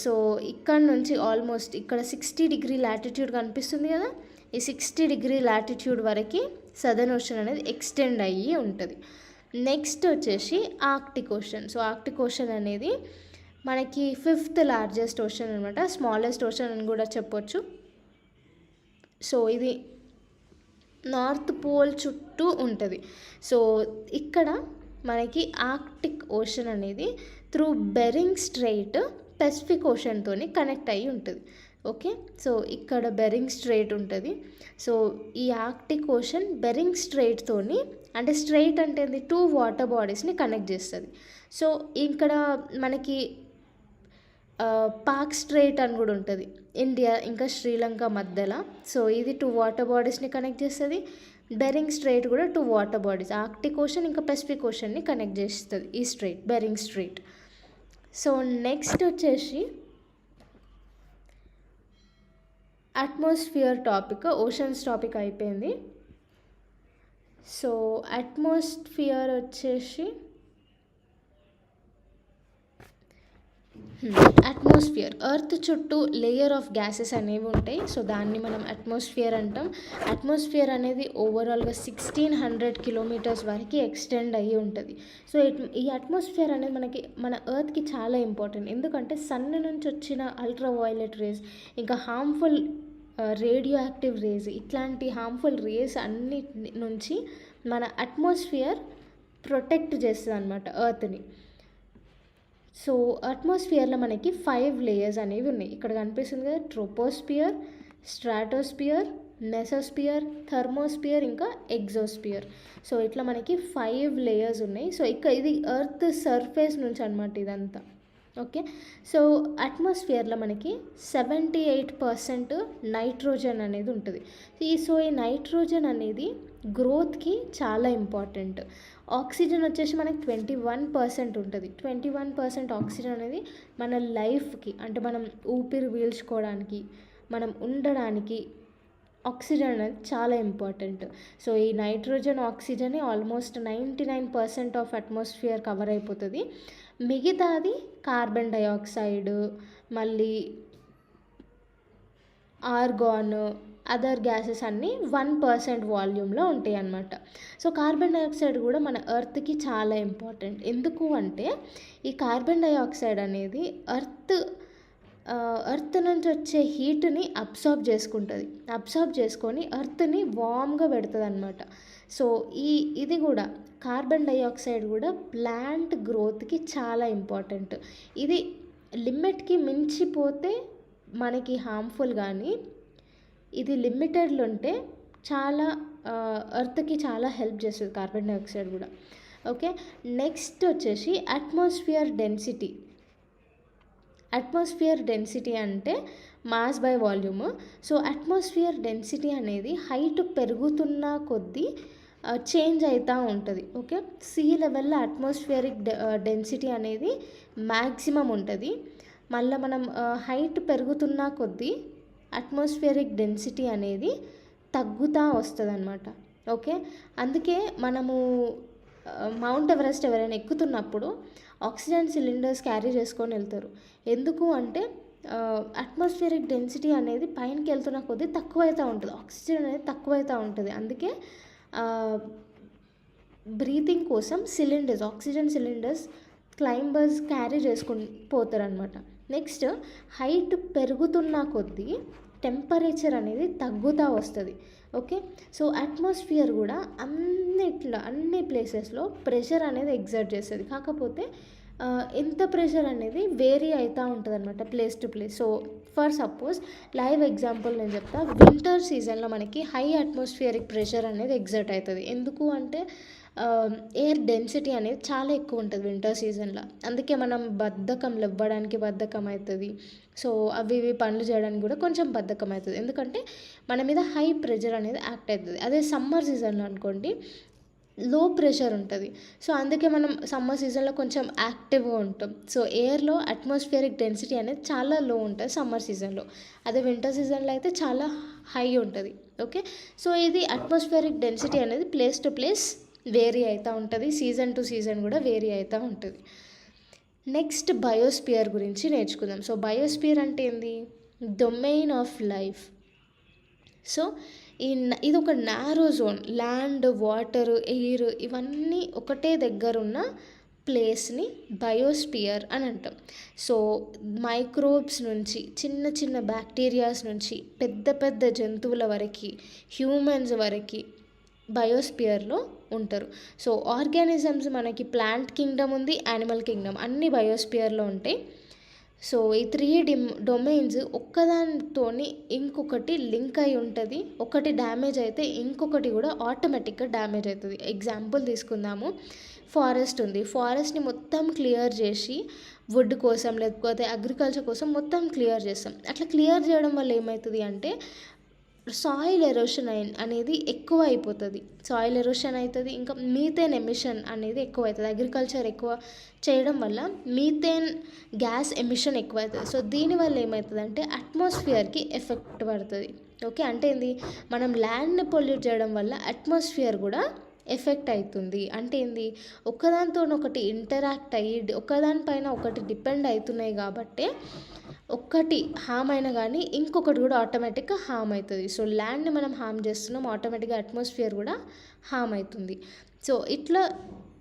సో ఇక్కడ నుంచి ఆల్మోస్ట్ ఇక్కడ 60 డిగ్రీ లాటిట్యూడ్ కనిపిస్తుంది కదా, ఈ 60 డిగ్రీ లాటిట్యూడ్ వరకు సదర్న్ ఓషన్ అనేది ఎక్స్టెండ్ అయ్యి ఉంటుంది. నెక్స్ట్ వచ్చేసి Arctic ocean. So Arctic ocean అనేది మనకి 5th లార్జెస్ట్ ఓషన్ అనమాట, స్మాలెస్ట్ ఓషన్ అని కూడా చెప్పొచ్చు. సో ఇది నార్త్ పోల్ చుట్టూ ఉంటుంది. సో ఇక్కడ మనకి ఆర్క్టిక్ ఓషన్ అనేది త్రూ బెరింగ్ స్ట్రెయిట్ పెసిఫిక్ ఓషన్తో కనెక్ట్ అయ్యి ఉంటుంది. ఓకే, సో ఇక్కడ బెరింగ్ స్ట్రెయిట్ ఉంటుంది. సో ఈ ఆర్క్టిక్ ఓషన్ బెరింగ్ స్ట్రెయిట్తోని, అంటే స్ట్రెయిట్ అంటే 2 వాటర్ బాడీస్ని కనెక్ట్ చేస్తుంది. సో ఇక్కడ మనకి పాక్ స్ట్రెయిట్ అని కూడా ఉంటుంది ఇండియా ఇంకా శ్రీలంక మధ్యలో. సో ఇది 2 వాటర్ బాడీస్ని కనెక్ట్ చేస్తుంది. బెరింగ్ స్ట్రెయిట్ కూడా 2 వాటర్ బాడీస్, ఆర్క్టిక్ ఓషన్ ఇంకా పెసిఫిక్ ఓషన్ని కనెక్ట్ చేస్తుంది ఈ straight, Bering Strait. So next వచ్చేసి అట్మాస్ఫియర్ టాపిక్, ఓషన్స్ టాపిక్ అయిపోయింది. సో అట్మాస్ఫియర్ వచ్చేసి అట్మాస్ఫియర్ ఎర్త్ చుట్టూ లేయర్ ఆఫ్ గ్యాసెస్ అనేవి ఉంటాయి. సో దాన్ని మనం అట్మాస్ఫియర్ అంటాం. అట్మాస్ఫియర్ అనేది ఓవరాల్గా 1600 కిలోమీటర్స్ వరకు ఎక్స్టెండ్ అయ్యి ఉంటుంది. సో ఈ అట్మాస్ఫియర్ అనేది మన ఎర్త్కి చాలా ఇంపార్టెంట్. ఎందుకంటే సన్ నుంచి వచ్చిన అల్ట్రా వైలెట్ రేస్, ఇంకా హార్మ్ఫుల్ రేడియో యాక్టివ్ రేస్, ఇట్లాంటి హార్మ్ఫుల్ రేస్ అన్నిటి నుంచి మన అట్మాస్ఫియర్ ప్రొటెక్ట్ చేస్తుంది అనమాట ఎర్త్ని. సో అట్మాస్ఫియర్లో మనకి 5 లేయర్స్ అనేవి ఉన్నాయి. ఇక్కడ కనిపిస్తుంది కదా, ట్రోపోస్ఫియర్, స్ట్రాటోస్ఫియర్, మెసోస్ఫియర్, థర్మోస్ఫియర్, ఇంకా ఎగ్జోస్ఫియర్. సో ఇట్లా మనకి 5 లేయర్స్ ఉన్నాయి. సో ఇది ఎర్త్ సర్ఫేస్ నుంచి అనమాట ఇదంతా. ఓకే, సో అట్మాస్ఫియర్లో మనకి 78% నైట్రోజన్ అనేది ఉంటుంది. సో ఈ నైట్రోజన్ అనేది గ్రోత్కి చాలా ఇంపార్టెంట్. ఆక్సిజన్ వచ్చేసి మనకి 21% ఉంటుంది. 21% ఆక్సిజన్ అనేది మన లైఫ్కి, అంటే మనం ఊపిరి పీల్చుకోవడానికి, మనం ఉండడానికి ఆక్సిజన్ అనేది చాలా ఇంపార్టెంట్. సో ఈ nitrogen oxygen almost 99% of atmosphere cover అయిపోతుంది. మిగతాది కార్బన్ డైఆక్సైడ్, మళ్ళీ ఆర్గాన్, అదర్ గ్యాసెస్ అన్నీ 1% వాల్యూమ్లో ఉంటాయి అన్నమాట. సో కార్బన్ డైఆక్సైడ్ కూడా మన ఎర్త్కి చాలా ఇంపార్టెంట్. ఎందుకు అంటే ఈ కార్బన్ డైఆక్సైడ్ అనేది ఎర్త్ నుంచి వచ్చే హీట్ని అబ్సార్బ్ చేసుకుంటుంది. అబ్సార్బ్ చేసుకొని ఎర్త్ని వామ్గా పెడుతుంది అనమాట. సో ఇది కూడా కార్బన్ డైఆక్సైడ్ కూడా ప్లాంట్ గ్రోత్కి చాలా ఇంపార్టెంట్. ఇది లిమిట్కి మించిపోతే మనకి హార్మ్ఫుల్, కానీ ఇది లిమిటెడ్లో ఉంటే చాలా ఎర్త్కి చాలా హెల్ప్ చేస్తుంది కార్బన్ డైఆక్సైడ్ కూడా. ఓకే, నెక్స్ట్ వచ్చేసి అట్మాస్ఫియర్ డెన్సిటీ. అట్మాస్ఫియర్ డెన్సిటీ అంటే mass by volume. So atmosphere density అనేది హైట్ పెరుగుతున్న కొద్దీ చేంజ్ అవుతూ ఉంటుంది. ఓకే, సీ లెవెల్లో అట్మాస్ఫియరిక్ డెన్సిటీ అనేది మ్యాక్సిమం ఉంటుంది. మళ్ళీ మనం హైట్ పెరుగుతున్న కొద్దీ అట్మాస్ఫియరిక్ డెన్సిటీ అనేది తగ్గుతూ వస్తుంది అనమాట. ఓకే, అందుకే మనము మౌంట్ ఎవరెస్ట్ ఎవరైనా ఎక్కుతున్నప్పుడు ఆక్సిజన్ సిలిండర్స్ క్యారీ చేసుకొని వెళ్తారు. ఎందుకు అంటే అట్మాస్ఫియరిక్ డెన్సిటీ అనేది పైనకి వెళ్తున్న కొద్దీ తక్కువైతూ ఉంటుంది, ఆక్సిజన్ అనేది తక్కువైతూ ఉంటుంది. అందుకే బ్రీతింగ్ కోసం ఆక్సిజన్ సిలిండర్స్ క్లైంబర్స్ క్యారీ చేసుకుని పోతారనమాట. నెక్స్ట్ హైట్ పెరుగుతున్న కొద్దీ టెంపరేచర్ అనేది తగ్గుతూ వస్తుంది. ఓకే, సో అట్మాస్ఫియర్ కూడా అన్ని ప్లేసెస్లో ప్రెషర్ అనేది ఎగ్జర్ట్ చేస్తుంది. కాకపోతే ఎంత ప్రెషర్ అనేది వేరీ అవుతూ ఉంటుంది అనమాట place to place. So for suppose live example నేను చెప్తా, వింటర్ సీజన్లో మనకి హై అట్మాస్ఫియరిక్ ప్రెషర్ అనేది ఎగ్జర్ట్ అవుతుంది. ఎందుకు అంటే ఎయిర్ డెన్సిటీ అనేది చాలా ఎక్కువ ఉంటుంది వింటర్ సీజన్లో. అందుకే మనం లేవ్వడానికి బద్ధకం అవుతుంది. సో అవి ఇవి పనులు చేయడానికి కూడా కొంచెం బద్ధకం అవుతుంది. ఎందుకంటే మన మీద హై ప్రెషర్ అనేది యాక్ట్ అవుతుంది. అదే సమ్మర్ సీజన్లో అనుకోండి లో ప్రెషర్ ఉంటుంది. సో అందుకే మనం సమ్మర్ సీజన్లో కొంచెం యాక్టివ్గా ఉంటాం. సో ఎయిర్లో అట్మాస్ఫియరిక్ డెన్సిటీ అనేది చాలా లో ఉంటుంది సమ్మర్ సీజన్లో. అదే వింటర్ సీజన్లో అయితే చాలా హై ఉంటుంది. ఓకే, సో ఇది అట్మాస్ఫియరిక్ డెన్సిటీ అనేది ప్లేస్ టు ప్లేస్ వేరీ అవుతూ ఉంటుంది. సీజన్ టు సీజన్ కూడా వేరీ అవుతూ ఉంటుంది. నెక్స్ట్ బయోస్పియర్ గురించి నేర్చుకుందాం. సో బయోస్పియర్ అంటే ఏంది? Domain of life. సో ఇది ఒక narrow zone. Land, water, air ఇవన్నీ ఒకటే దగ్గర ఉన్న ప్లేస్ని బయోస్పియర్ అని అంటాం. సో మైక్రోబ్స్ నుంచి, చిన్న చిన్న బ్యాక్టీరియాస్ నుంచి పెద్ద పెద్ద జంతువుల వరకు, హ్యూమన్స్ వరకు బయోస్పియర్లో ఉంటారు. సో ఆర్గానిజమ్స్ మనకి ప్లాంట్ కింగ్డమ్ ఉంది, యానిమల్ కింగ్డమ్ అన్నీ బయోస్పియర్లో ఉంటాయి. సో ఈ 3 డొమైన్స్ ఒక్కదానితోని ఇంకొకటి లింక్ అయి ఉంటుంది. ఒకటి డ్యామేజ్ అయితే ఇంకొకటి కూడా ఆటోమేటిక్గా డ్యామేజ్ అవుతుంది. ఎగ్జాంపుల్ తీసుకుందాము. ఫారెస్ట్ ఉంది. ఫారెస్ట్ని మొత్తం క్లియర్ చేసి వుడ్ కోసం లేకపోతే అగ్రికల్చర్ కోసం మొత్తం క్లియర్ చేస్తాం. అట్లా క్లియర్ చేయడం వల్ల ఏమవుతుంది అంటే సాయిల్ ఎరోషన్ అనేది ఎక్కువ అయిపోతుంది. సాయిల్ ఎరోషన్ అవుతుంది. ఇంకా మీథేన్ ఎమిషన్ అనేది ఎక్కువ అవుతుంది. అగ్రికల్చర్ ఎక్కువ చేయడం వల్ల మీథేన్ గ్యాస్ ఎమిషన్ ఎక్కువ అవుతుంది. సో దీనివల్ల ఏమవుతుంది అంటే అట్మాస్ఫియర్కి ఎఫెక్ట్ పడుతుంది. ఓకే, అంటే ఏంది? మనం ల్యాండ్ని పొల్యూట్ చేయడం వల్ల అట్మాస్ఫియర్ కూడా ఎఫెక్ట్ అవుతుంది. అంటే ఏంది? ఒకదానితో ఒకటి ఇంటరాక్ట్ అయ్యి ఒకదానిపైన ఒకటి డిపెండ్ అవుతున్నాయి కాబట్టి ఒక్కటి హామ్ అయినా కానీ ఇంకొకటి కూడా ఆటోమేటిక్గా హామ్ అవుతుంది. సో ల్యాండ్ని మనం హామ్ చేస్తున్నాం, ఆటోమేటిక్గా అట్మాస్ఫియర్ కూడా హామ్ అవుతుంది. సో ఇట్లా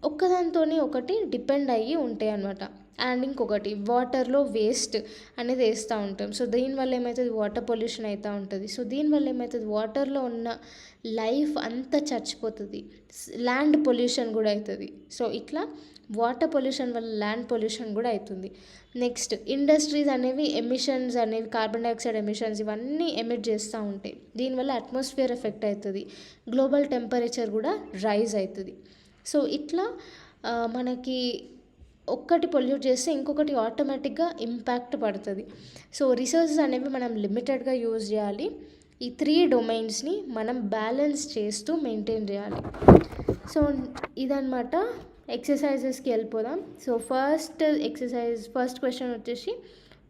ఒక్కదానితో ఒకటి డిపెండ్ అయ్యి ఉంటాయి అన్నమాట. అండ్ ఇంకొకటి వాటర్లో వేస్ట్ అనేది వేస్తూ ఉంటాం. సో దీనివల్ల ఏమవుతుంది? వాటర్ పొల్యూషన్ అవుతూ ఉంటుంది. సో దీనివల్ల ఏమవుతుంది? వాటర్లో ఉన్న లైఫ్ అంతా చచ్చిపోతుంది. ల్యాండ్ పొల్యూషన్ కూడా అవుతుంది. సో ఇట్లా వాటర్ పొల్యూషన్ వల్ల ల్యాండ్ పొల్యూషన్ కూడా అవుతుంది. నెక్స్ట్ ఇండస్ట్రీస్ అనేవి ఎమిషన్స్ అనేవి కార్బన్ డైఆక్సైడ్ ఎమిషన్స్ ఇవన్నీ ఎమిట్ చేస్తూ ఉంటాయి. దీనివల్ల అట్మాస్ఫియర్ ఎఫెక్ట్ అవుతుంది. గ్లోబల్ టెంపరేచర్ కూడా రైజ్ అవుతుంది. సో ఇట్లా మనకి ఒక్కటి పొల్యూట్ చేస్తే ఇంకొకటి ఆటోమేటిక్గా ఇంపాక్ట్ పడుతుంది. సో రిసోర్సెస్ అనేవి మనం లిమిటెడ్గా యూజ్ చేయాలి. ఈ 3 డొమైన్స్ని మనం బ్యాలెన్స్ చేస్తూ మెయింటైన్ చేయాలి. సో ఇదన్నమాట. ఎక్సర్సైజెస్కి వెళ్ళిపోదాం. సో ఫస్ట్ క్వశ్చన్ వచ్చేసి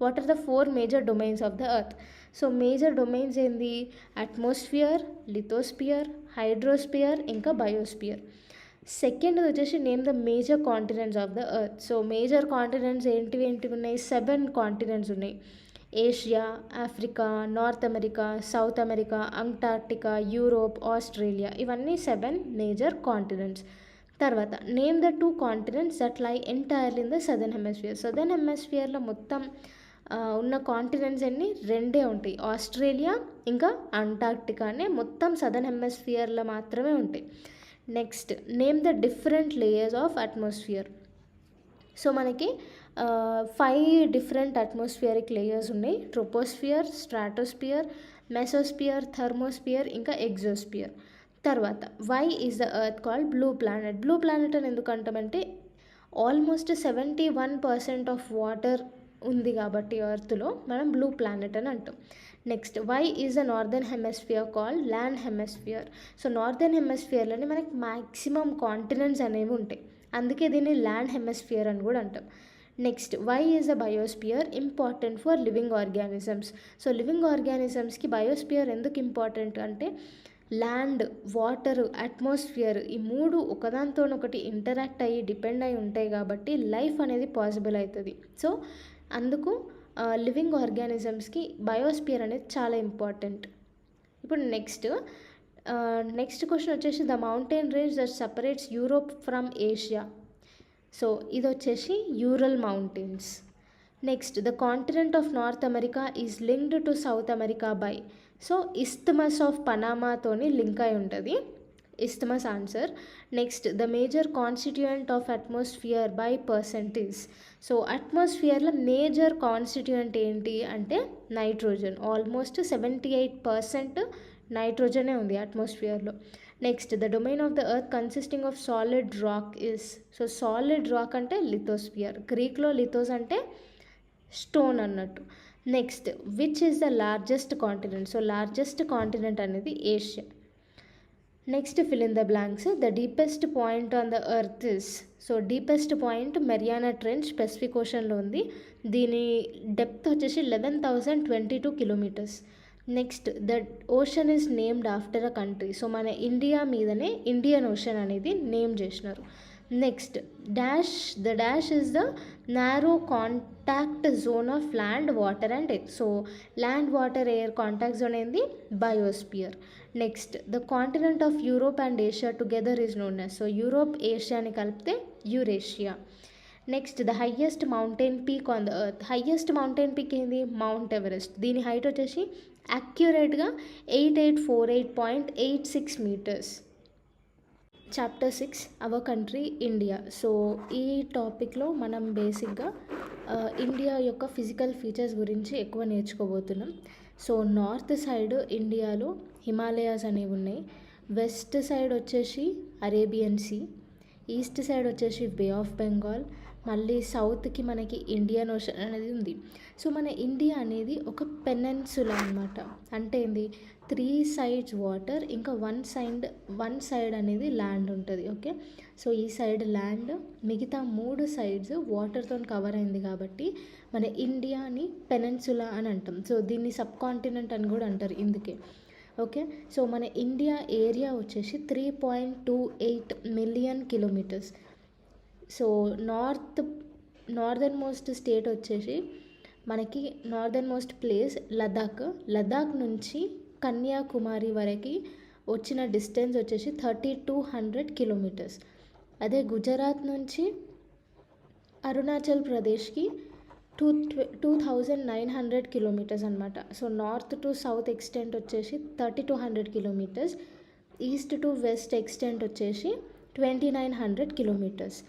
what are the 4 major domains of the earth? So major domains ఏంది? అట్మాస్ఫియర్, లిథోస్పియర్, హైడ్రోస్పియర్, ఇంకా బయోస్పియర్. సెకండ్ వచ్చేసి name the major continents of the earth. So major continents ఏంటివి ఉన్నాయి? 7 కాంటినెంట్స్ ఉన్నాయి. Asia, Africa, North America, South America, Antarctica, Europe, Australia ఇవన్నీ 7 major continents. తర్వాత name the 2 continents that lie entirely in the southern hemisphere. Southern హెమిస్ఫియర్లో మొత్తం ఉన్న continents అన్ని 2 ఉంటాయి. Australia ఇంకా అంటార్క్టికానే మొత్తం సదర్న్ హెమిస్ఫియర్లో మాత్రమే ఉంటాయి. Next name the different layers of atmosphere. So మనకి 5 డిఫరెంట్ అట్మాస్ఫియరిక్ లేయర్స్ ఉన్నాయి. ట్రోపోస్ఫియర్, స్ట్రాటోస్ఫియర్, మెసోస్ఫియర్, థర్మోస్ఫియర్, ఇంకా ఎగ్జోస్ఫియర్. తర్వాత why is the earth called blue planet? Blue planet అని ఎందుకు అంటామంటే ఆల్మోస్ట్ 71% ఆఫ్ వాటర్ ఉంది కాబట్టి ఎర్త్లో మనం బ్లూ ప్లానెట్ అని అంటాం. Next why is the northern hemisphere called land hemisphere? So northern హెమిస్ఫియర్లోనే మనకి మ్యాక్సిమం కాంటినెంట్స్ అనేవి ఉంటాయి. అందుకే దీన్ని ల్యాండ్ హెమిస్ఫియర్ అని కూడా అంటాం. Next why is the biosphere important for living organisms? So living ఆర్గానిజమ్స్కి బయోస్పియర్ ఎందుకు ఇంపార్టెంట్ అంటే ల్యాండ్, వాటర్, అట్మాస్ఫియర్ ఈ 3 ఒకదానితో ఒకటి ఇంటరాక్ట్ అయ్యి డిపెండ్ అయి ఉంటాయి కాబట్టి లైఫ్ అనేది పాసిబుల్ అవుతుంది. సో అందుకు లివింగ్ ఆర్గానిజమ్స్కి బయోస్పియర్ అనేది చాలా ఇంపార్టెంట్. ఇప్పుడు నెక్స్ట్ క్వశ్చన్ వచ్చేసి the mountain range that separates Europe from Asia. So ఇది వచ్చేసి Ural mountains. Next the continent of North America is linked to South America by. So isthmus of పనామాతోని link అయి ఉంటుంది. Isthmus answer. Next the major constituent of atmosphere by percentage. So అట్మాస్ఫియర్లో major constituent ఏంటి అంటే nitrogen. Almost 78% నైట్రోజనే ఉంది అట్మాస్ఫియర్లో. Next, the domain of the earth consisting of solid rock is, so solid rock అంటే లిథోస్ఫియర్, గ్రీక్లో లిథోస్ అంటే stone అన్నట్టు. Next, which is the largest continent, so largest continent అనేది Asia. Next, fill in the blanks. The deepest point on the earth is, so deepest point Mariana trench Pacific ఓషన్లో ఉంది. దీని depth వచ్చేసి 11,022 kilometres. Next, the ocean is named after a country, so మన India మీదనే Indian ocean అనేది name చేసినారు. Next, dash, the dash is the narrow contact zone of land, water and air, so land, water, air contact zone ఏంది biosphere. Next, the continent of Europe and Asia together is known as, so Europe ఏషియాని కలిపితే Eurasia. Next, the highest mountain peak on the earth, highest mountain peak ఏంది mount Everest. దీని height వచ్చేసి యాక్యురేట్గా 8848.86 metres. Chapter 6, our country India. So ఈ టాపిక్లో మనం బేసిక్గా ఇండియా యొక్క ఫిజికల్ ఫీచర్స్ గురించి ఎక్కువ నేర్చుకోబోతున్నాం. సో నార్త్ సైడ్ ఇండియాలో హిమాలయాస్ అనేవి ఉన్నాయి, వెస్ట్ సైడ్ వచ్చేసి అరేబియన్ సీ, ఈస్ట్ సైడ్ వచ్చేసి బే ఆఫ్ బెంగాల్, మళ్ళీ సౌత్కి మనకి ఇండియన్ ఓషన్ అనేది ఉంది. సో మన ఇండియా అనేది ఒక పెనెన్సులా అనమాట. అంటే ఏంది, 3 sides వాటర్, ఇంకా వన్ సైడ్ అనేది ల్యాండ్ ఉంటుంది. ఓకే, సో ఈ సైడ్ ల్యాండ్, మిగతా 3 sides వాటర్తో కవర్ అయింది కాబట్టి మన ఇండియాని పెనెన్సులా అని అంటాం. సో దీన్ని సబ్ కాంటినెంట్ అని కూడా అంటారు ఇందుకే. ఓకే, సో మన ఇండియా ఏరియా వచ్చేసి 3.28 million kilometres. So northern most state వచ్చేసి మనకి నార్దర్న్ మోస్ట్ ప్లేస్ లదాఖ్ నుంచి కన్యాకుమారి వరకు వచ్చిన డిస్టెన్స్ వచ్చేసి 3200 కిలోమీటర్స్. అదే గుజరాత్ నుంచి అరుణాచల్ ప్రదేశ్కి 2900 కిలోమీటర్స్ అనమాట. So north to south extent వచ్చేసి 3200 kilometres, east to west extent వచ్చేసి 2900 కిలోమీటర్స్.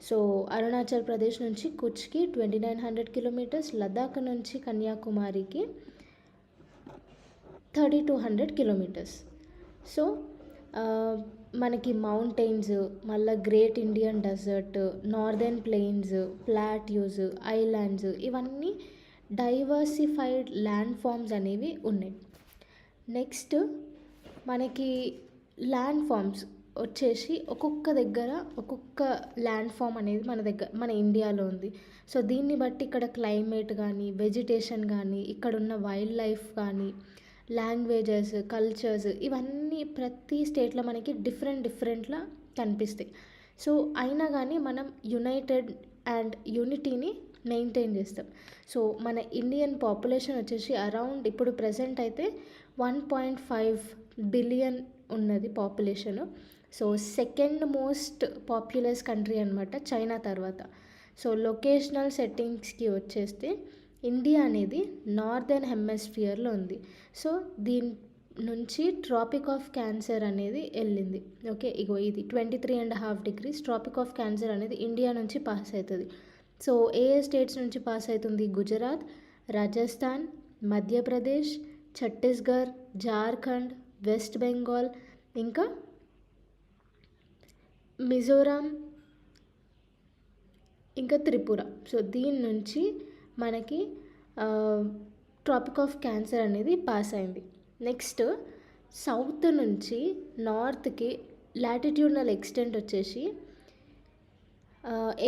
సో అరుణాచల్ ప్రదేశ్ నుంచి కుచ్కి 2900 కిలోమీటర్స్, లదాఖ్ నుంచి కన్యాకుమారికి 3200 కిలోమీటర్స్. సో మనకి మౌంటైన్స్, మళ్ళీ great Indian desert, northern plains, plateaus, islands, ఇవన్నీ డైవర్సిఫైడ్ ల్యాండ్ ఫామ్స్ అనేవి ఉన్నాయి. నెక్స్ట్, మనకి ల్యాండ్ ఫామ్స్ వచ్చేసి ఒక్కొక్క దగ్గర ఒక్కొక్క ల్యాండ్ ఫామ్ అనేది మన ఇండియాలో ఉంది. సో దీన్ని బట్టి ఇక్కడ క్లైమేట్ కానీ, వెజిటేషన్ కానీ, ఇక్కడున్న వైల్డ్ లైఫ్ కానీ, లాంగ్వేజెస్, కల్చర్స్, ఇవన్నీ ప్రతి స్టేట్లో మనకి డిఫరెంట్లా కనిపిస్తాయి. సో అయినా కానీ మనం యునైటెడ్ అండ్ యూనిటీని మెయింటైన్ చేస్తాం. సో మన ఇండియన్ పాపులేషన్ వచ్చేసి అరౌండ్ ఇప్పుడు ప్రజెంట్ అయితే 1.5 బిలియన్ ఉన్నది population. So second most populous country అనమాట చైనా తర్వాత. సో లొకేషనల్ సెట్టింగ్స్కి వచ్చేస్తే ఇండియా అనేది నార్దర్న్ హెమిస్ఫియర్లో ఉంది. సో దీని నుంచి ట్రాపిక్ ఆఫ్ క్యాన్సర్ అనేది వెళ్ళింది. ఓకే, ఇగో ఇది 23.5 degrees ట్రాపిక్ ఆఫ్ క్యాన్సర్ అనేది ఇండియా నుంచి పాస్ అవుతుంది. సో ఏ స్టేట్స్ నుంచి పాస్ అవుతుంది, గుజరాత్, రాజస్థాన్, మధ్యప్రదేశ్, ఛత్తీస్గఢ్, జార్ఖండ్, వెస్ట్ బెంగాల్, ఇంకా మిజోరాం, ఇంకా త్రిపుర. సో దీని నుంచి మనకి ట్రాపిక్ ఆఫ్ క్యాన్సర్ అనేది పాస్ అయింది. నెక్స్ట్, సౌత్ నుంచి నార్త్కి లాటిట్యూడ్నల్ ఎక్స్టెంట్ వచ్చేసి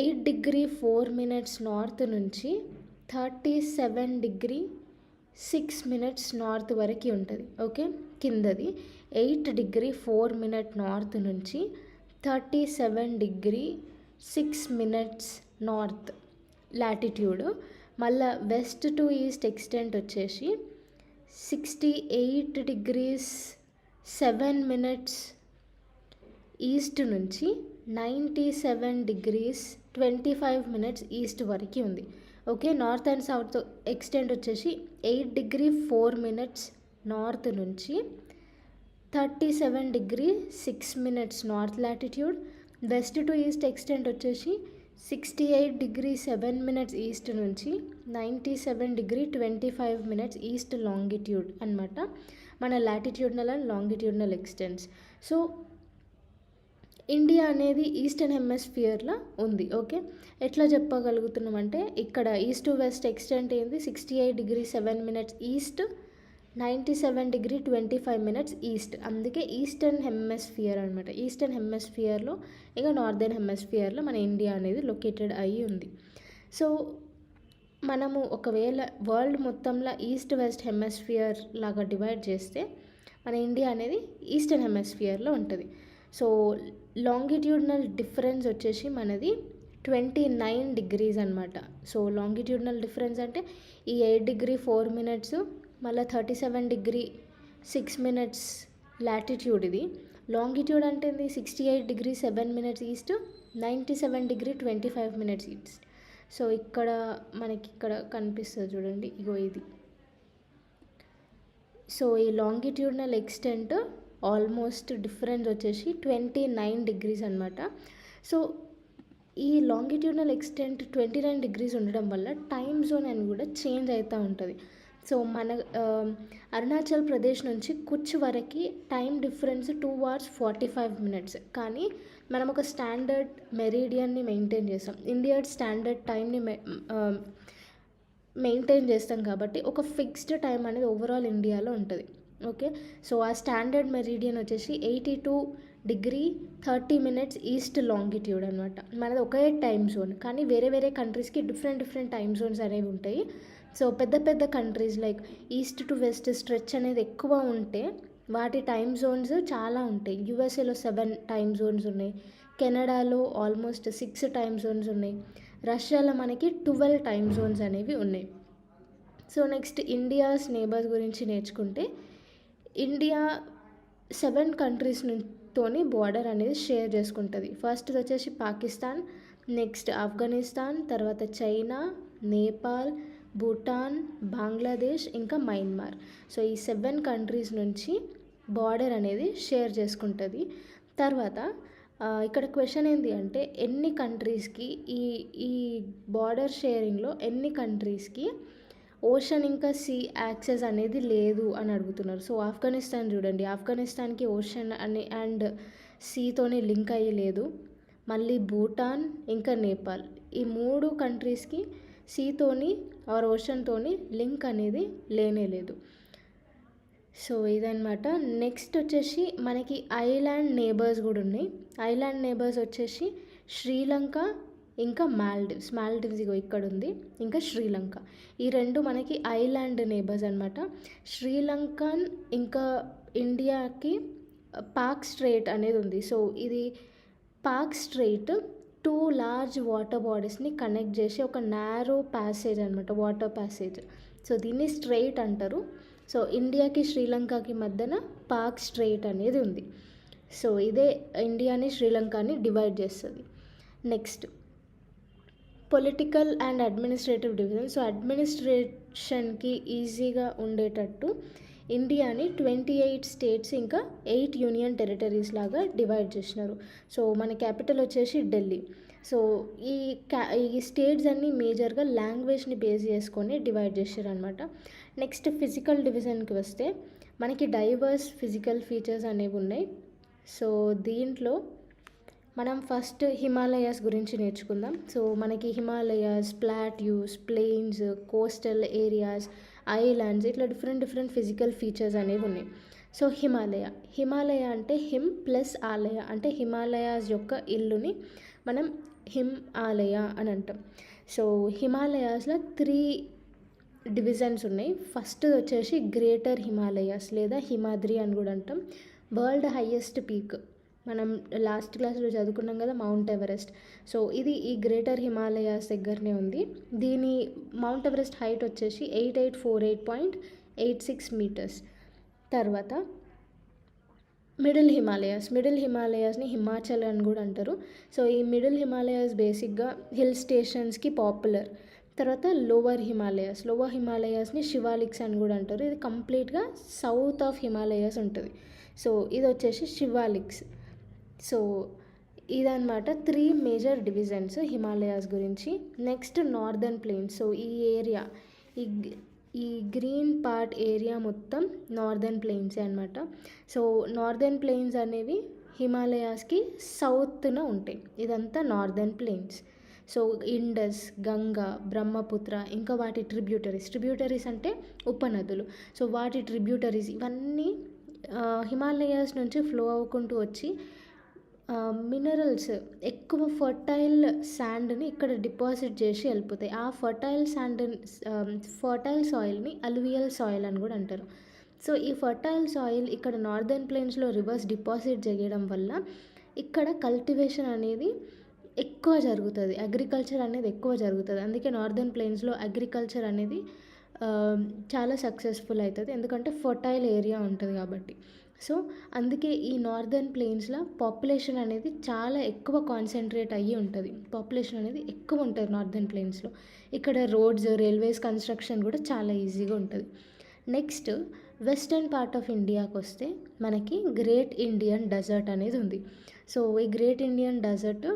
8 degrees 4 minutes నార్త్ నుంచి 37 degrees 6 minutes నార్త్ వరకు ఉంటుంది. ఓకే, కిందది 8 degrees 4 minutes నార్త్ నుంచి 37 degrees 6 minutes నార్త్ లాటిట్యూడ్. మళ్ళా వెస్ట్ టు ఈస్ట్ ఎక్స్టెంట్ వచ్చేసి 68 degrees 7 minutes ఈస్ట్ నుంచి 97 degrees 25 minutes ఈస్ట్ వరకు ఉంది. Okay, north and south extent వచ్చేసి 8 degrees 4 minutes నార్త్ నుంచి 37 degrees 6 minutes north latitude. West to east extent వచ్చేసి 68 degrees 7 minutes east నుంచి 97 degrees 25 minutes east longitude అనమాట. మన latitudinal and longitudinal extents. So India అనేది eastern హెమిస్ఫియర్లో ఉంది. ఓకే, ఎట్లా చెప్పగలుగుతున్నామంటే ఇక్కడ ఈస్ట్ టు వెస్ట్ ఎక్స్టెంట్ ఏంది 68°7' ఈస్ట్, 97°25' ఈస్ట్. అందుకే ఈస్టర్న్ హెమిస్ఫియర్ అనమాట. ఈస్టర్న్ హెమిస్ఫియర్లో ఇంకా నార్దర్న్ హెమిస్ఫియర్లో మన ఇండియా అనేది లొకేటెడ్ అయ్యి ఉంది. సో మనము ఒకవేళ వరల్డ్ మొత్తంలో ఈస్ట్ వెస్ట్ హెమిస్ఫియర్ లాగా డివైడ్ చేస్తే మన ఇండియా అనేది ఈస్టర్న్ హెమిస్ఫియర్లో ఉంటుంది. సో లాంగిట్యూడ్నల్ డిఫరెన్స్ వచ్చేసి మనది 29 degrees అనమాట. సో లాంగిట్యూడ్నల్ డిఫరెన్స్ అంటే ఈ 8°4' మళ్ళీ 37°6' లాటిట్యూడ్ ఇది. లాంగిట్యూడ్ అంటే 68°7' ఈస్ట్, 97°25' ఈస్ట్. సో ఇక్కడ మనకి ఇక్కడ కనిపిస్తుంది చూడండి, ఇగో ఇది. సో ఈ లాంగిట్యూడ్నల్ ఎక్స్టెంట్ ఆల్మోస్ట్ డిఫరెన్స్ వచ్చేసి 29 degrees అనమాట. సో ఈ లాంగిట్యూడ్నల్ ఎక్స్టెంట్ 29 degrees ఉండడం వల్ల టైమ్ జోన్ అని కూడా చేంజ్ అవుతూ ఉంటుంది. సో మన అరుణాచల్ ప్రదేశ్ నుంచి కుచ్ వరకు టైం డిఫరెన్స్ 2 hours 45 minutes. కానీ మనం ఒక స్టాండర్డ్ మెరీడియన్ని మెయింటైన్ చేస్తాం, ఇండియా స్టాండర్డ్ టైంని మెయింటైన్ చేస్తాం కాబట్టి ఒక ఫిక్స్డ్ టైం అనేది ఓవరాల్ ఇండియాలో ఉంటుంది. ఓకే, సో ఆ స్టాండర్డ్ మెరీడియన్ వచ్చేసి 82°30' ఈస్ట్ లాంగిట్యూడ్ అనమాట. మనది ఒకే టైమ్ జోన్, కానీ వేరే వేరే కంట్రీస్కి డిఫరెంట్ టైమ్ జోన్స్ అనేవి ఉంటాయి. సో పెద్ద పెద్ద countries like east to west stretch అనేది ఎక్కువ ఉంటే వాటి టైమ్ జోన్స్ చాలా ఉంటాయి. యూఎస్ఏలో 7 టైమ్ జోన్స్ ఉన్నాయి, కెనడాలో ఆల్మోస్ట్ 6 టైమ్ జోన్స్ ఉన్నాయి, రష్యాలో మనకి 12 టైమ్ జోన్స్ అనేవి ఉన్నాయి. సో నెక్స్ట్ ఇండియాస్ నేబర్స్ గురించి నేర్చుకుంటే ఇండియా 7 కంట్రీస్ తోని బార్డర్ అనేది షేర్ చేసుకుంటుంది. ఫస్ట్ వచ్చేసి పాకిస్తాన్, నెక్స్ట్ ఆఫ్ఘనిస్తాన్, తర్వాత చైనా, నేపాల్, భూటాన్, బంగ్లాదేశ్, ఇంకా మయన్మార్. సో ఈ 7 కంట్రీస్ నుంచి బార్డర్ అనేది షేర్ చేసుకుంటుంది. తర్వాత ఇక్కడ క్వశ్చన్ ఏంటి అంటే ఎన్ని కంట్రీస్కి ఈ ఈ బార్డర్ షేరింగ్లో ఎన్ని కంట్రీస్కి ఓషన్ ఇంకా సీ యాక్సెస్ అనేది లేదు అని అడుగుతున్నారు. సో ఆఫ్ఘనిస్తాన్ చూడండి, ఆఫ్ఘనిస్తాన్కి ఓషన్ అని అండ్ సీతోని లింక్ అయ్యి లేదు. మళ్ళీ భూటాన్ ఇంకా నేపాల్, ఈ 3 కంట్రీస్కి సీతోని ఆర్ ఓషన్తోని లింక్ అనేది లేనే లేదు. సో ఇదన్నమాట. నెక్స్ట్ వచ్చేసి మనకి ఐలాండ్ నేబర్స్ కూడా ఉన్నాయి. ఐలాండ్ నేబర్స్ వచ్చేసి శ్రీలంక ఇంకా మాల్డివ్స్ ఇగో ఇక్కడ ఉంది, ఇంకా శ్రీలంక. ఈ 2 మనకి ఐలాండ్ నేబర్స్ అనమాట. శ్రీలంకన్ ఇంకా ఇండియాకి పాక్ స్ట్రైట్ అనేది ఉంది. సో ఇది పాక్ స్ట్రైట్ 2 లార్జ్ వాటర్ బాడీస్ని కనెక్ట్ చేసి ఒక నారో ప్యాసేజ్ అనమాట, వాటర్ ప్యాసేజ్. సో దీన్ని స్ట్రైట్ అంటారు. సో ఇండియాకి శ్రీలంకకి మధ్యన పాక్ స్ట్రైట్ అనేది ఉంది. సో ఇదే ఇండియాని శ్రీలంకని డివైడ్ చేస్తుంది. Next political and administrative division. So అడ్మినిస్ట్రేషన్కి ఈజీగా ఉండేటట్టు ఇండియాని 28 స్టేట్స్ ఇంకా 8 యూనియన్ టెరిటరీస్ లాగా డివైడ్ చేసినారు. సో మన క్యాపిటల్ వచ్చేసి ఢిల్లీ. సో ఈ స్టేట్స్ అన్నీ మేజర్గా లాంగ్వేజ్ని బేస్ చేసుకొని డివైడ్ చేశారు అనమాట. నెక్స్ట్ ఫిజికల్ డివిజన్కి వస్తే మనకి డైవర్స్ ఫిజికల్ ఫీచర్స్ అనేవి ఉన్నాయి. సో దీంట్లో మనం ఫస్ట్ హిమాలయాస్ గురించి నేర్చుకుందాం. సో మనకి Himalayas, plateaus, plains, coastal areas, islands, ఇట్లా డిఫరెంట్ ఫిజికల్ ఫీచర్స్ అనేవి ఉన్నాయి. సో హిమాలయ అంటే హిమ్ ప్లస్ ఆలయ, అంటే హిమాలయాస్ యొక్క ఇల్లుని మనం హిమ్ ఆలయ అని అంటాం. సో హిమాలయాస్లో 3 డివిజన్స్ ఉన్నాయి. ఫస్ట్ వచ్చేసి గ్రేటర్ హిమాలయాస్ లేదా హిమాద్రి అని కూడా అంటాం. వరల్డ్ హైయెస్ట్ పీక్ మనం లాస్ట్ క్లాస్లో చదువుకున్నాం కదా, మౌంట్ ఎవరెస్ట్. సో ఇది ఈ గ్రేటర్ హిమాలయాస్ దగ్గరనే ఉంది. దీని మౌంట్ ఎవరెస్ట్ హైట్ వచ్చేసి 8848.86 meters. తర్వాత మిడిల్ హిమాలయాస్ని హిమాచల్ అని కూడా అంటారు. సో ఈ మిడిల్ హిమాలయాస్ బేసిక్గా హిల్ స్టేషన్స్కి పాపులర్. తర్వాత లోవర్ హిమాలయాస్ని శివాలిక్స్ అని కూడా అంటారు. ఇది కంప్లీట్గా సౌత్ ఆఫ్ హిమాలయాస్ ఉంటుంది. సో ఇది వచ్చేసి శివాలిక్స్. సో ఇదన్నమాట 3 మేజర్ డివిజన్స్ హిమాలయాస్ గురించి. Next northern plains. సో ఈ ఏరియా ఈ గ్రీన్ పార్ట్ ఏరియా మొత్తం నార్దర్న్ ప్లెయిన్సే అనమాట. సో నార్దర్న్ ప్లెయిన్స్ అనేవి హిమాలయాస్కి సౌత్న ఉంటాయి. ఇదంతా northern plains. So Indus, Ganga, Brahmaputra, ఇంకా వాటి ట్రిబ్యూటరీస్ అంటే ఉపనదులు. సో వాటి ట్రిబ్యూటరీస్ ఇవన్నీ హిమాలయాస్ నుంచి ఫ్లో అవ్వుకుంటూ వచ్చి మినరల్స్, ఎక్కువ ఫర్టైల్ శాండ్ని ఇక్కడ డిపాజిట్ చేసి వెళ్ళిపోతాయి. ఆ ఫర్టైల్ సాయిల్ని అలువియల్ సాయిల్ అని కూడా అంటారు. సో ఈ ఫర్టైల్ సాయిల్ ఇక్కడ నార్దర్న్ ప్లెయిన్స్లో రివర్స్ డిపాజిట్ చేయడం వల్ల ఇక్కడ కల్టివేషన్ అనేది ఎక్కువ జరుగుతుంది, అగ్రికల్చర్ అనేది ఎక్కువ జరుగుతుంది. అందుకే నార్దర్న్ ప్లెయిన్స్లో అగ్రికల్చర్ అనేది చాలా సక్సెస్ఫుల్ అవుతుంది, ఎందుకంటే ఫర్టైల్ ఏరియా ఉంటుంది కాబట్టి. సో అందుకే ఈ నార్దర్న్ ప్లెయిన్స్లో పాపులేషన్ అనేది చాలా ఎక్కువ కాన్సన్ట్రేట్ అయ్యి ఉంటుంది. పాపులేషన్ అనేది ఎక్కువ ఉంటుంది నార్దర్న్ ప్లెయిన్స్లో. ఇక్కడ రోడ్స్, రైల్వేస్ కన్స్ట్రక్షన్ కూడా చాలా ఈజీగా ఉంటుంది. నెక్స్ట్ వెస్టర్న్ పార్ట్ ఆఫ్ ఇండియాకి వస్తే మనకి గ్రేట్ ఇండియన్ డెజర్ట్ అనేది ఉంది. సో ఈ గ్రేట్ ఇండియన్ డెజర్ట్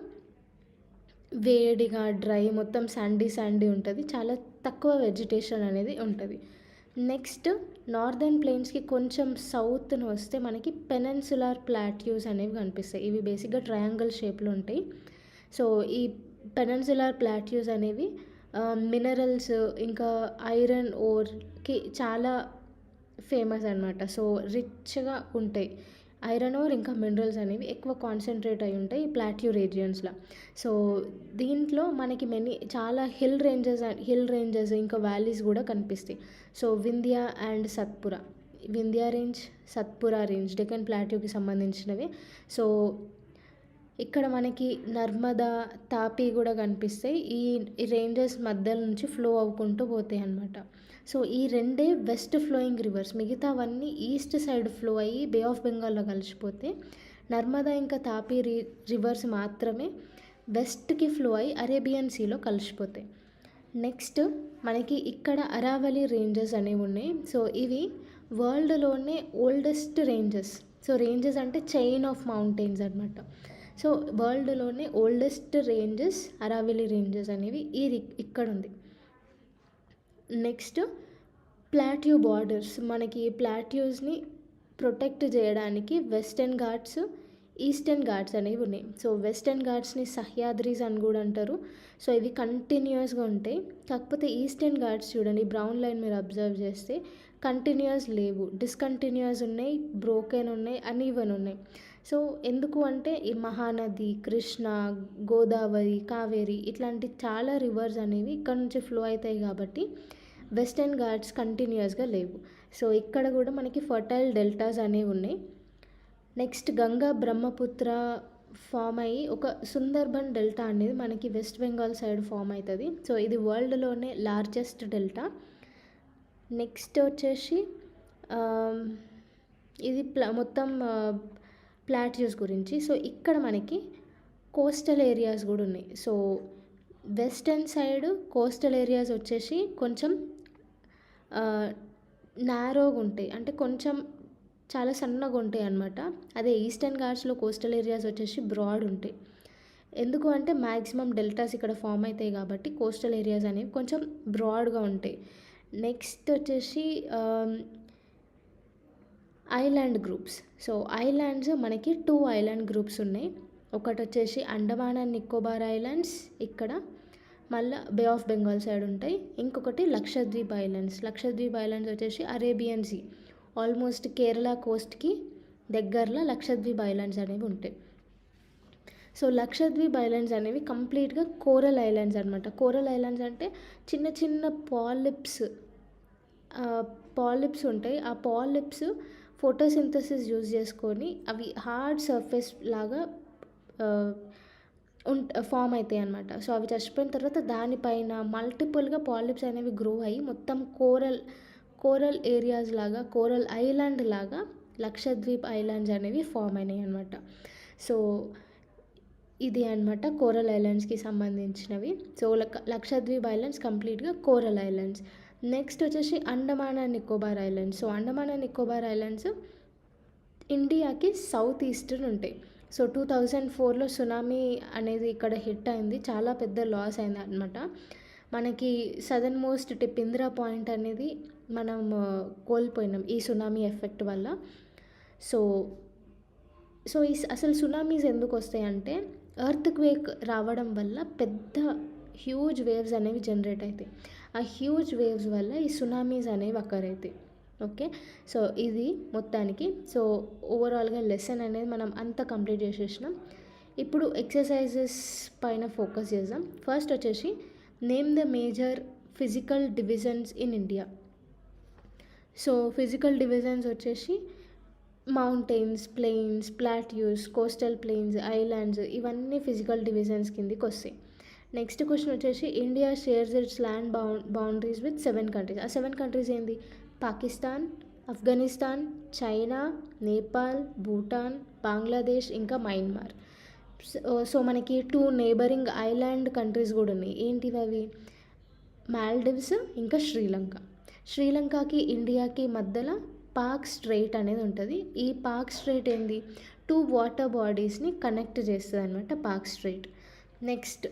వేడిగా, డ్రై, మొత్తం శాండీ ఉంటుంది. చాలా తక్కువ వెజిటేషన్ అనేది ఉంటుంది. నెక్స్ట్ నార్దర్న్ ప్లెయిన్స్కి కొంచెం సౌత్ను వస్తే మనకి పెనిన్సులార్ ప్లాట్యూస్ అనేవి కనిపిస్తాయి. ఇవి బేసిక్గా ట్రయాంగిల్ షేప్లో ఉంటాయి. సో ఈ పెనిన్సులార్ ప్లాట్యూస్ అనేవి మినరల్స్ ఇంకా ఐరన్ ఓర్కి చాలా ఫేమస్ అనమాట. సో రిచ్గా ఉంటాయి. ఐరన్ ఓర్ ఇంకా మినరల్స్ అనేవి ఎక్కువ కాన్సన్ట్రేట్ అయి ఉంటాయి ఈ ప్లాట్యూ రీజియన్స్లో. సో దీంట్లో మనకి చాలా హిల్ రేంజెస్ ఇంకా వ్యాలీస్ కూడా కనిపిస్తాయి. So Vindhya and Satpura, Vindhya range, Satpura range Deccan ప్లాట్యూకి సంబంధించినవి. సో ఇక్కడ మనకి నర్మదా, తాపీ కూడా కనిపిస్తాయి. ఈ రేంజెస్ మధ్య నుంచి ఫ్లో అవ్వుకుంటూ పోతాయి అన్నమాట. సో ఈ రెండే వెస్ట్ ఫ్లోయింగ్ రివర్స్. మిగతావన్నీ ఈస్ట్ సైడ్ ఫ్లో అయ్యి బే ఆఫ్ బెంగాల్లో కలిసిపోతే నర్మదా ఇంకా తాపీ రివర్స్ మాత్రమే వెస్ట్కి ఫ్లో అయ్యి అరేబియన్ సీలో కలిసిపోతాయి. నెక్స్ట్ మనకి ఇక్కడ అరావళి రేంజెస్ అనేవి ఉన్నాయి. సో ఇవి వరల్డ్లోనే ఓల్డెస్ట్ రేంజెస్. సో రేంజెస్ అంటే చైన్ ఆఫ్ మౌంటైన్స్ అనమాట. సో వరల్డ్లోనే ఓల్డెస్ట్ రేంజెస్ అరావళి రేంజెస్ అనేవి ఇక్కడ ఉంది. Next plateau borders. మనకి ప్లాట్యూస్ని ప్రొటెక్ట్ చేయడానికి వెస్టర్న్ ఘాట్స్, ఈస్టర్న్ ఘాట్స్ అనేవి ఉన్నాయి. సో వెస్టర్న్ ఘాట్స్ని సహ్యాద్రీస్ అని కూడా అంటారు. సో ఇవి కంటిన్యూస్గా ఉంటాయి. కాకపోతే ఈస్టర్న్ ఘాట్స్ చూడండి, బ్రౌన్ లైన్ మీరు అబ్జర్వ్ చేస్తే కంటిన్యూస్ లేవు, డిస్కంటిన్యూస్ ఉన్నాయి, బ్రోకెన్ ఉన్నాయి, అన్ఈవెన్ ఉన్నాయి. సో ఎందుకు అంటే ఈ మహానది, కృష్ణ, గోదావరి, కావేరి ఇట్లాంటి చాలా రివర్స్ అనేవి ఇక్కడ నుంచి ఫ్లో అవుతాయి కాబట్టి వెస్టర్న్ ఘాట్స్ కంటిన్యూస్గా లేవు. సో ఇక్కడ కూడా మనకి ఫర్టైల్ డెల్టాస్ అనేవి ఉన్నాయి. నెక్స్ట్ గంగా, బ్రహ్మపుత్ర ఫామ్ అయ్యి ఒక సుందర్బన్ డెల్టా అనేది మనకి వెస్ట్ బెంగాల్ సైడ్ ఫామ్ అవుతుంది. సో ఇది వరల్డ్లోనే లార్జెస్ట్ డెల్టా. నెక్స్ట్ వచ్చేసి ఇది మొత్తం ప్లాట్యూస్ గురించి. సో ఇక్కడ మనకి కోస్టల్ ఏరియాస్ కూడా ఉన్నాయి. So western side coastal areas వచ్చేసి కొంచెం నారోగా ఉంటాయి, అంటే కొంచెం చాలా సన్నగా ఉంటాయి అన్నమాట. అదే ఈస్టర్న్ ఘాట్స్లో కోస్టల్ ఏరియాస్ వచ్చేసి బ్రాడ్ ఉంటాయి. ఎందుకు అంటే మ్యాక్సిమం డెల్టాస్ ఇక్కడ ఫామ్ అవుతాయి కాబట్టి కోస్టల్ ఏరియాస్ అనేవి కొంచెం బ్రాడ్గా ఉంటాయి. నెక్స్ట్ వచ్చేసి ఐలాండ్ గ్రూప్స్. సో ఐలాండ్స్ మనకి 2 ఐలాండ్ గ్రూప్స్ ఉన్నాయి. ఒకటి వచ్చేసి అండమాన్ అండ్ నికోబార్ ఐలాండ్స్, ఇక్కడ మళ్ళీ బే ఆఫ్ బెంగాల్ సైడ్ ఉంటాయి. ఇంకొకటి లక్షద్వీప్ ఐలాండ్స్. లక్షద్వీప్ ఐలాండ్స్ వచ్చేసి అరేబియన్ సీ, ఆల్మోస్ట్ కేరళ కోస్ట్కి దగ్గరలో లక్షద్వీప్ ఐలాండ్స్ అనేవి ఉంటాయి. సో లక్షద్వీప్ ఐలాండ్స్ అనేవి కంప్లీట్గా కోరల్ ఐలాండ్స్ అనమాట. కోరల్ ఐలాండ్స్ అంటే చిన్న చిన్న పాలిప్స్ ఉంటాయి. ఆ పాలిప్స్ ఫోటోసింథసిస్ యూజ్ చేసుకొని అవి హార్డ్ సర్ఫేస్ లాగా ఫామ్ అవుతాయి అన్నమాట. సో అవి చచ్చిపోయిన తర్వాత దానిపైన మల్టిపుల్గా పాలిప్స్ అనేవి గ్రో అయ్యి మొత్తం కోరల్ ఏరియాస్ లాగా, కోరల్ ఐలాండ్ లాగా లక్షద్వీప్ ఐలాండ్స్ అనేవి ఫామ్ అయినాయి అనమాట. సో ఇది అనమాట కోరల్ ఐలాండ్స్కి సంబంధించినవి. సో లక్షద్వీప్ ఐలాండ్స్ కంప్లీట్గా కోరల్ ఐలాండ్స్. నెక్స్ట్ వచ్చేసి Andaman and Nicobar islands. So Andaman and Nicobar islands ఇండియాకి సౌత్ ఈస్టర్న్ ఉంటాయి. సో 2004లో సునామీ అనేది ఇక్కడ హిట్ అయింది, చాలా పెద్ద లాస్ అయింది అనమాట. మనకి southern most tip Indira point అనేది మనం కోల్పోయినాం ఈ సునామీ ఎఫెక్ట్ వల్ల. సో సో అసలు సునామీస్ ఎందుకు వస్తాయంటే ఎర్త్ క్వేక్ రావడం వల్ల పెద్ద హ్యూజ్ వేవ్స్ అనేవి జనరేట్ అవుతాయి. ఆ హ్యూజ్ వేవ్స్ వల్ల ఈ సునామీస్ అనేవి అక్కర్ అవుతాయి. ఓకే, సో ఇది మొత్తానికి. సో ఓవరాల్గా లెసన్ అనేది మనం అంతా కంప్లీట్ చేసేసినాం. ఇప్పుడు ఎక్సర్సైజెస్ పైన ఫోకస్ చేద్దాం. ఫస్ట్ వచ్చేసి name the major physical divisions in India. So physical divisions వచ్చేసి mountains, plains, plateaus, coastal plains, islands, ఇవన్నీ ఫిజికల్ డివిజన్స్ కిందికి వస్తాయి. నెక్స్ట్ క్వశ్చన్ వచ్చేసి India shares its land boundaries with 7 countries. ఆ 7 కంట్రీస్ ఏంది? పాకిస్తాన్, ఆఫ్ఘనిస్తాన్, చైనా, నేపాల్, భూటాన్, బంగ్లాదేశ్, ఇంకా మయన్మార్. సో మనకి 2 నేబరింగ్ ఐలాండ్ కంట్రీస్ కూడా ఉన్నాయి. ఏంటివి అవి? మాల్డివ్స్ ఇంకా శ్రీలంక. శ్రీలంకకి ఇండియాకి మధ్యలో పాక్ స్ట్రైట్ అనేది ఉంటుంది. ఈ పాక్ స్ట్రైట్ ఏంది? 2 వాటర్ బాడీస్ని కనెక్ట్ చేస్తుంది అనమాట Palk Strait. Next,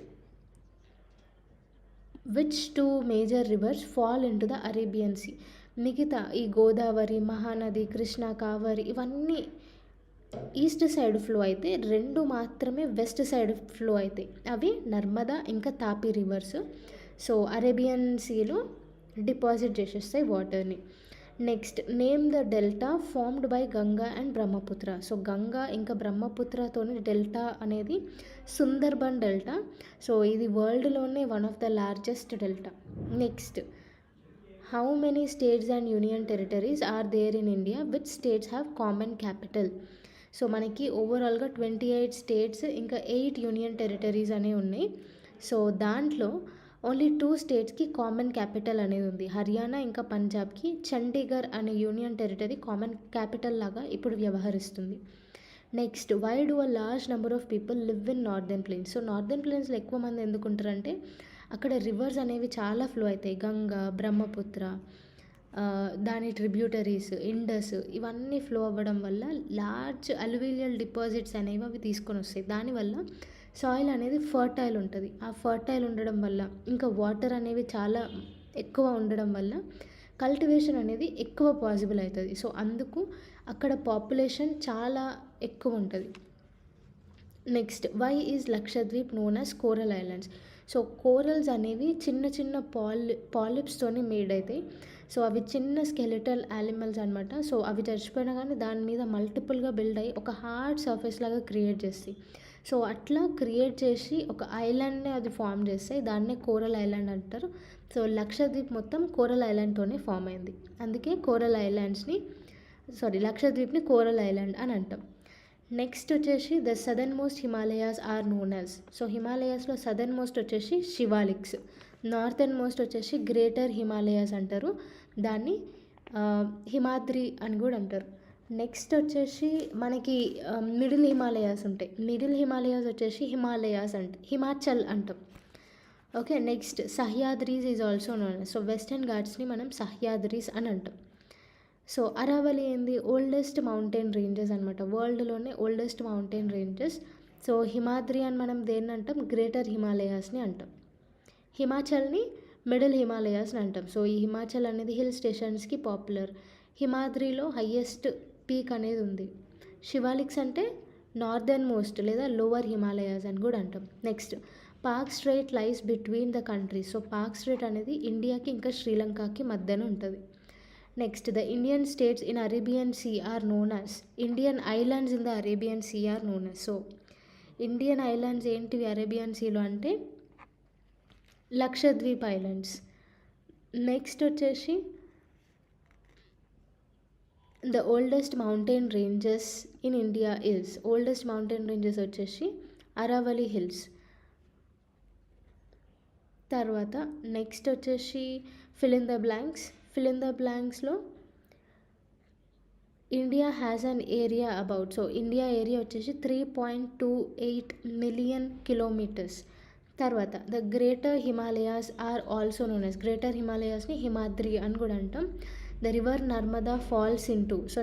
which 2 major rivers fall into the Arabian Sea? మిగతా ఈ గోదావరి, మహానది, కృష్ణ, కావేరి ఇవన్నీ ఈస్ట్ సైడ్ ఫ్లో అయితే 2 మాత్రమే వెస్ట్ సైడ్ ఫ్లో అవుతాయి. అవి నర్మదా ఇంకా తాపీ రివర్స్. సో అరేబియన్ సీలో డిపాజిట్ చేసేస్తాయి వాటర్ని. Next, name the delta formed by Ganga and Brahmaputra. So Ganga ఇంకా బ్రహ్మపుత్రతోని డెల్టా అనేది సుందర్బన్ డెల్టా. సో ఇది వరల్డ్లోనే one of the largest delta. Next, how many states and union territories are there in India which states have common capital? So మనకి ఓవరాల్గా 28 states ఇంకా 8 union territories అనేవి ఉన్నాయి. సో దాంట్లో ఓన్లీ 2 స్టేట్స్కి కామన్ క్యాపిటల్ అనేది ఉంది. హర్యానా ఇంకా పంజాబ్కి చండీగఢ్ అనే యూనియన్ టెరిటరీ కామన్ క్యాపిటల్ లాగా ఇప్పుడు వ్యవహరిస్తుంది. Next, why do a large number of people live in northern plains? So northern ప్లెయిన్స్లో ఎక్కువ మంది ఎందుకుంటారంటే అక్కడ రివర్స్ అనేవి చాలా ఫ్లో అవుతాయి. గంగా, బ్రహ్మపుత్ర, దాని ట్రిబ్యూటరీస్, ఇండస్, ఇవన్నీ ఫ్లో అవ్వడం వల్ల లార్జ్ అల్యూవియల్ డిపాజిట్స్ అనేవి అవి తీసుకొని వస్తాయి. దానివల్ల సాయిల్ అనేది ఫర్టైల్ ఉంటుంది. ఆ ఫర్టైల్ ఉండడం వల్ల ఇంకా వాటర్ అనేవి చాలా ఎక్కువ ఉండడం వల్ల కల్టివేషన్ అనేది ఎక్కువ పాసిబుల్ అవుతుంది. సో అందుకు అక్కడ పాపులేషన్ చాలా ఎక్కువ ఉంటుంది. Next, why is Lakshadweep known as coral islands? So corals అనేవి చిన్న చిన్న పాలిప్స్తోని మేడ్ అవుతాయి. సో అవి చిన్న స్కెలిటల్ యానిమల్స్ అనమాట. సో అవి చచ్చిపోయినా కానీ దాని మీద మల్టిపుల్గా బిల్డ్ అయ్యి ఒక హార్డ్ సర్ఫేస్ లాగా క్రియేట్ చేస్తాయి. సో అట్లా క్రియేట్ చేసి ఒక ఐలాండ్ని అది ఫామ్ చేస్తాయి. దాన్నే కోరల్ ఐలాండ్ అంటారు. సో లక్షద్వీప్ మొత్తం కోరల్ ఐలాండ్తోనే ఫామ్ అయింది. అందుకే లక్షద్వీప్ని కోరల్ ఐలాండ్ అని అంటాం. నెక్స్ట్ వచ్చేసి the southern most Himalayas are known as. So హిమాలయాస్లో సదర్న్ మోస్ట్ వచ్చేసి శివాలిక్స్, నార్థన్ మోస్ట్ వచ్చేసి గ్రేటర్ హిమాలయాస్ అంటారు. దాన్ని హిమాద్రి అని కూడా అంటారు. నెక్స్ట్ వచ్చేసి మనకి మిడిల్ హిమాలయాస్ ఉంటాయి. మిడిల్ హిమాలయాస్ వచ్చేసి హిమాచల్ అంటాం. Okay, next Sahyadris is also known. So western ఘాట్స్ని మనం సహ్యాద్రీస్ అని అంటాం. సో అరావళి ఏంది? ఓల్డెస్ట్ మౌంటైన్ రేంజెస్ అనమాట. వరల్డ్లోనే oldest mountain ranges. So Himadri అని మనం దేన్ని అంటాం? గ్రేటర్ హిమాలయాస్ని అంటాం. హిమాచల్ని మిడిల్ హిమాలయాస్ని అంటాం. సో ఈ హిమాచల్ అనేది హిల్ స్టేషన్స్కి పాపులర్. హిమాద్రిలో హయ్యెస్ట్ పీక్ అనేది ఉంది. శివాలిక్స్ అంటే నార్దర్న్ మోస్ట్ లేదా లోవర్ హిమాలయాస్ అని కూడా అంటాం. Next, Palk Strait lies between the countries. So Palk Strait అనేది ఇండియాకి ఇంకా శ్రీలంకకి మధ్యన ఉంటుంది. Next, the Indian states in Arabian Sea are known as. Indian islands in the Arabian Sea are known as. So Indian islands ఏంటివి Arabian సీలో అంటే Lakshadweep islands. Next వచ్చేసి the oldest mountain ranges in India is. Oldest mountain ranges వచ్చేసి Aravalli hills. తర్వాత next వచ్చేసి fill in the బ్లాంక్స్లో India has an area about. So India area వచ్చేసి 3.28 million kilometres. తర్వాత the greater Himalayas are also known as. గ్రేటర్ హిమాలయాస్ని హిమాద్రి అని కూడా అంటాం. The river Narmada falls into. So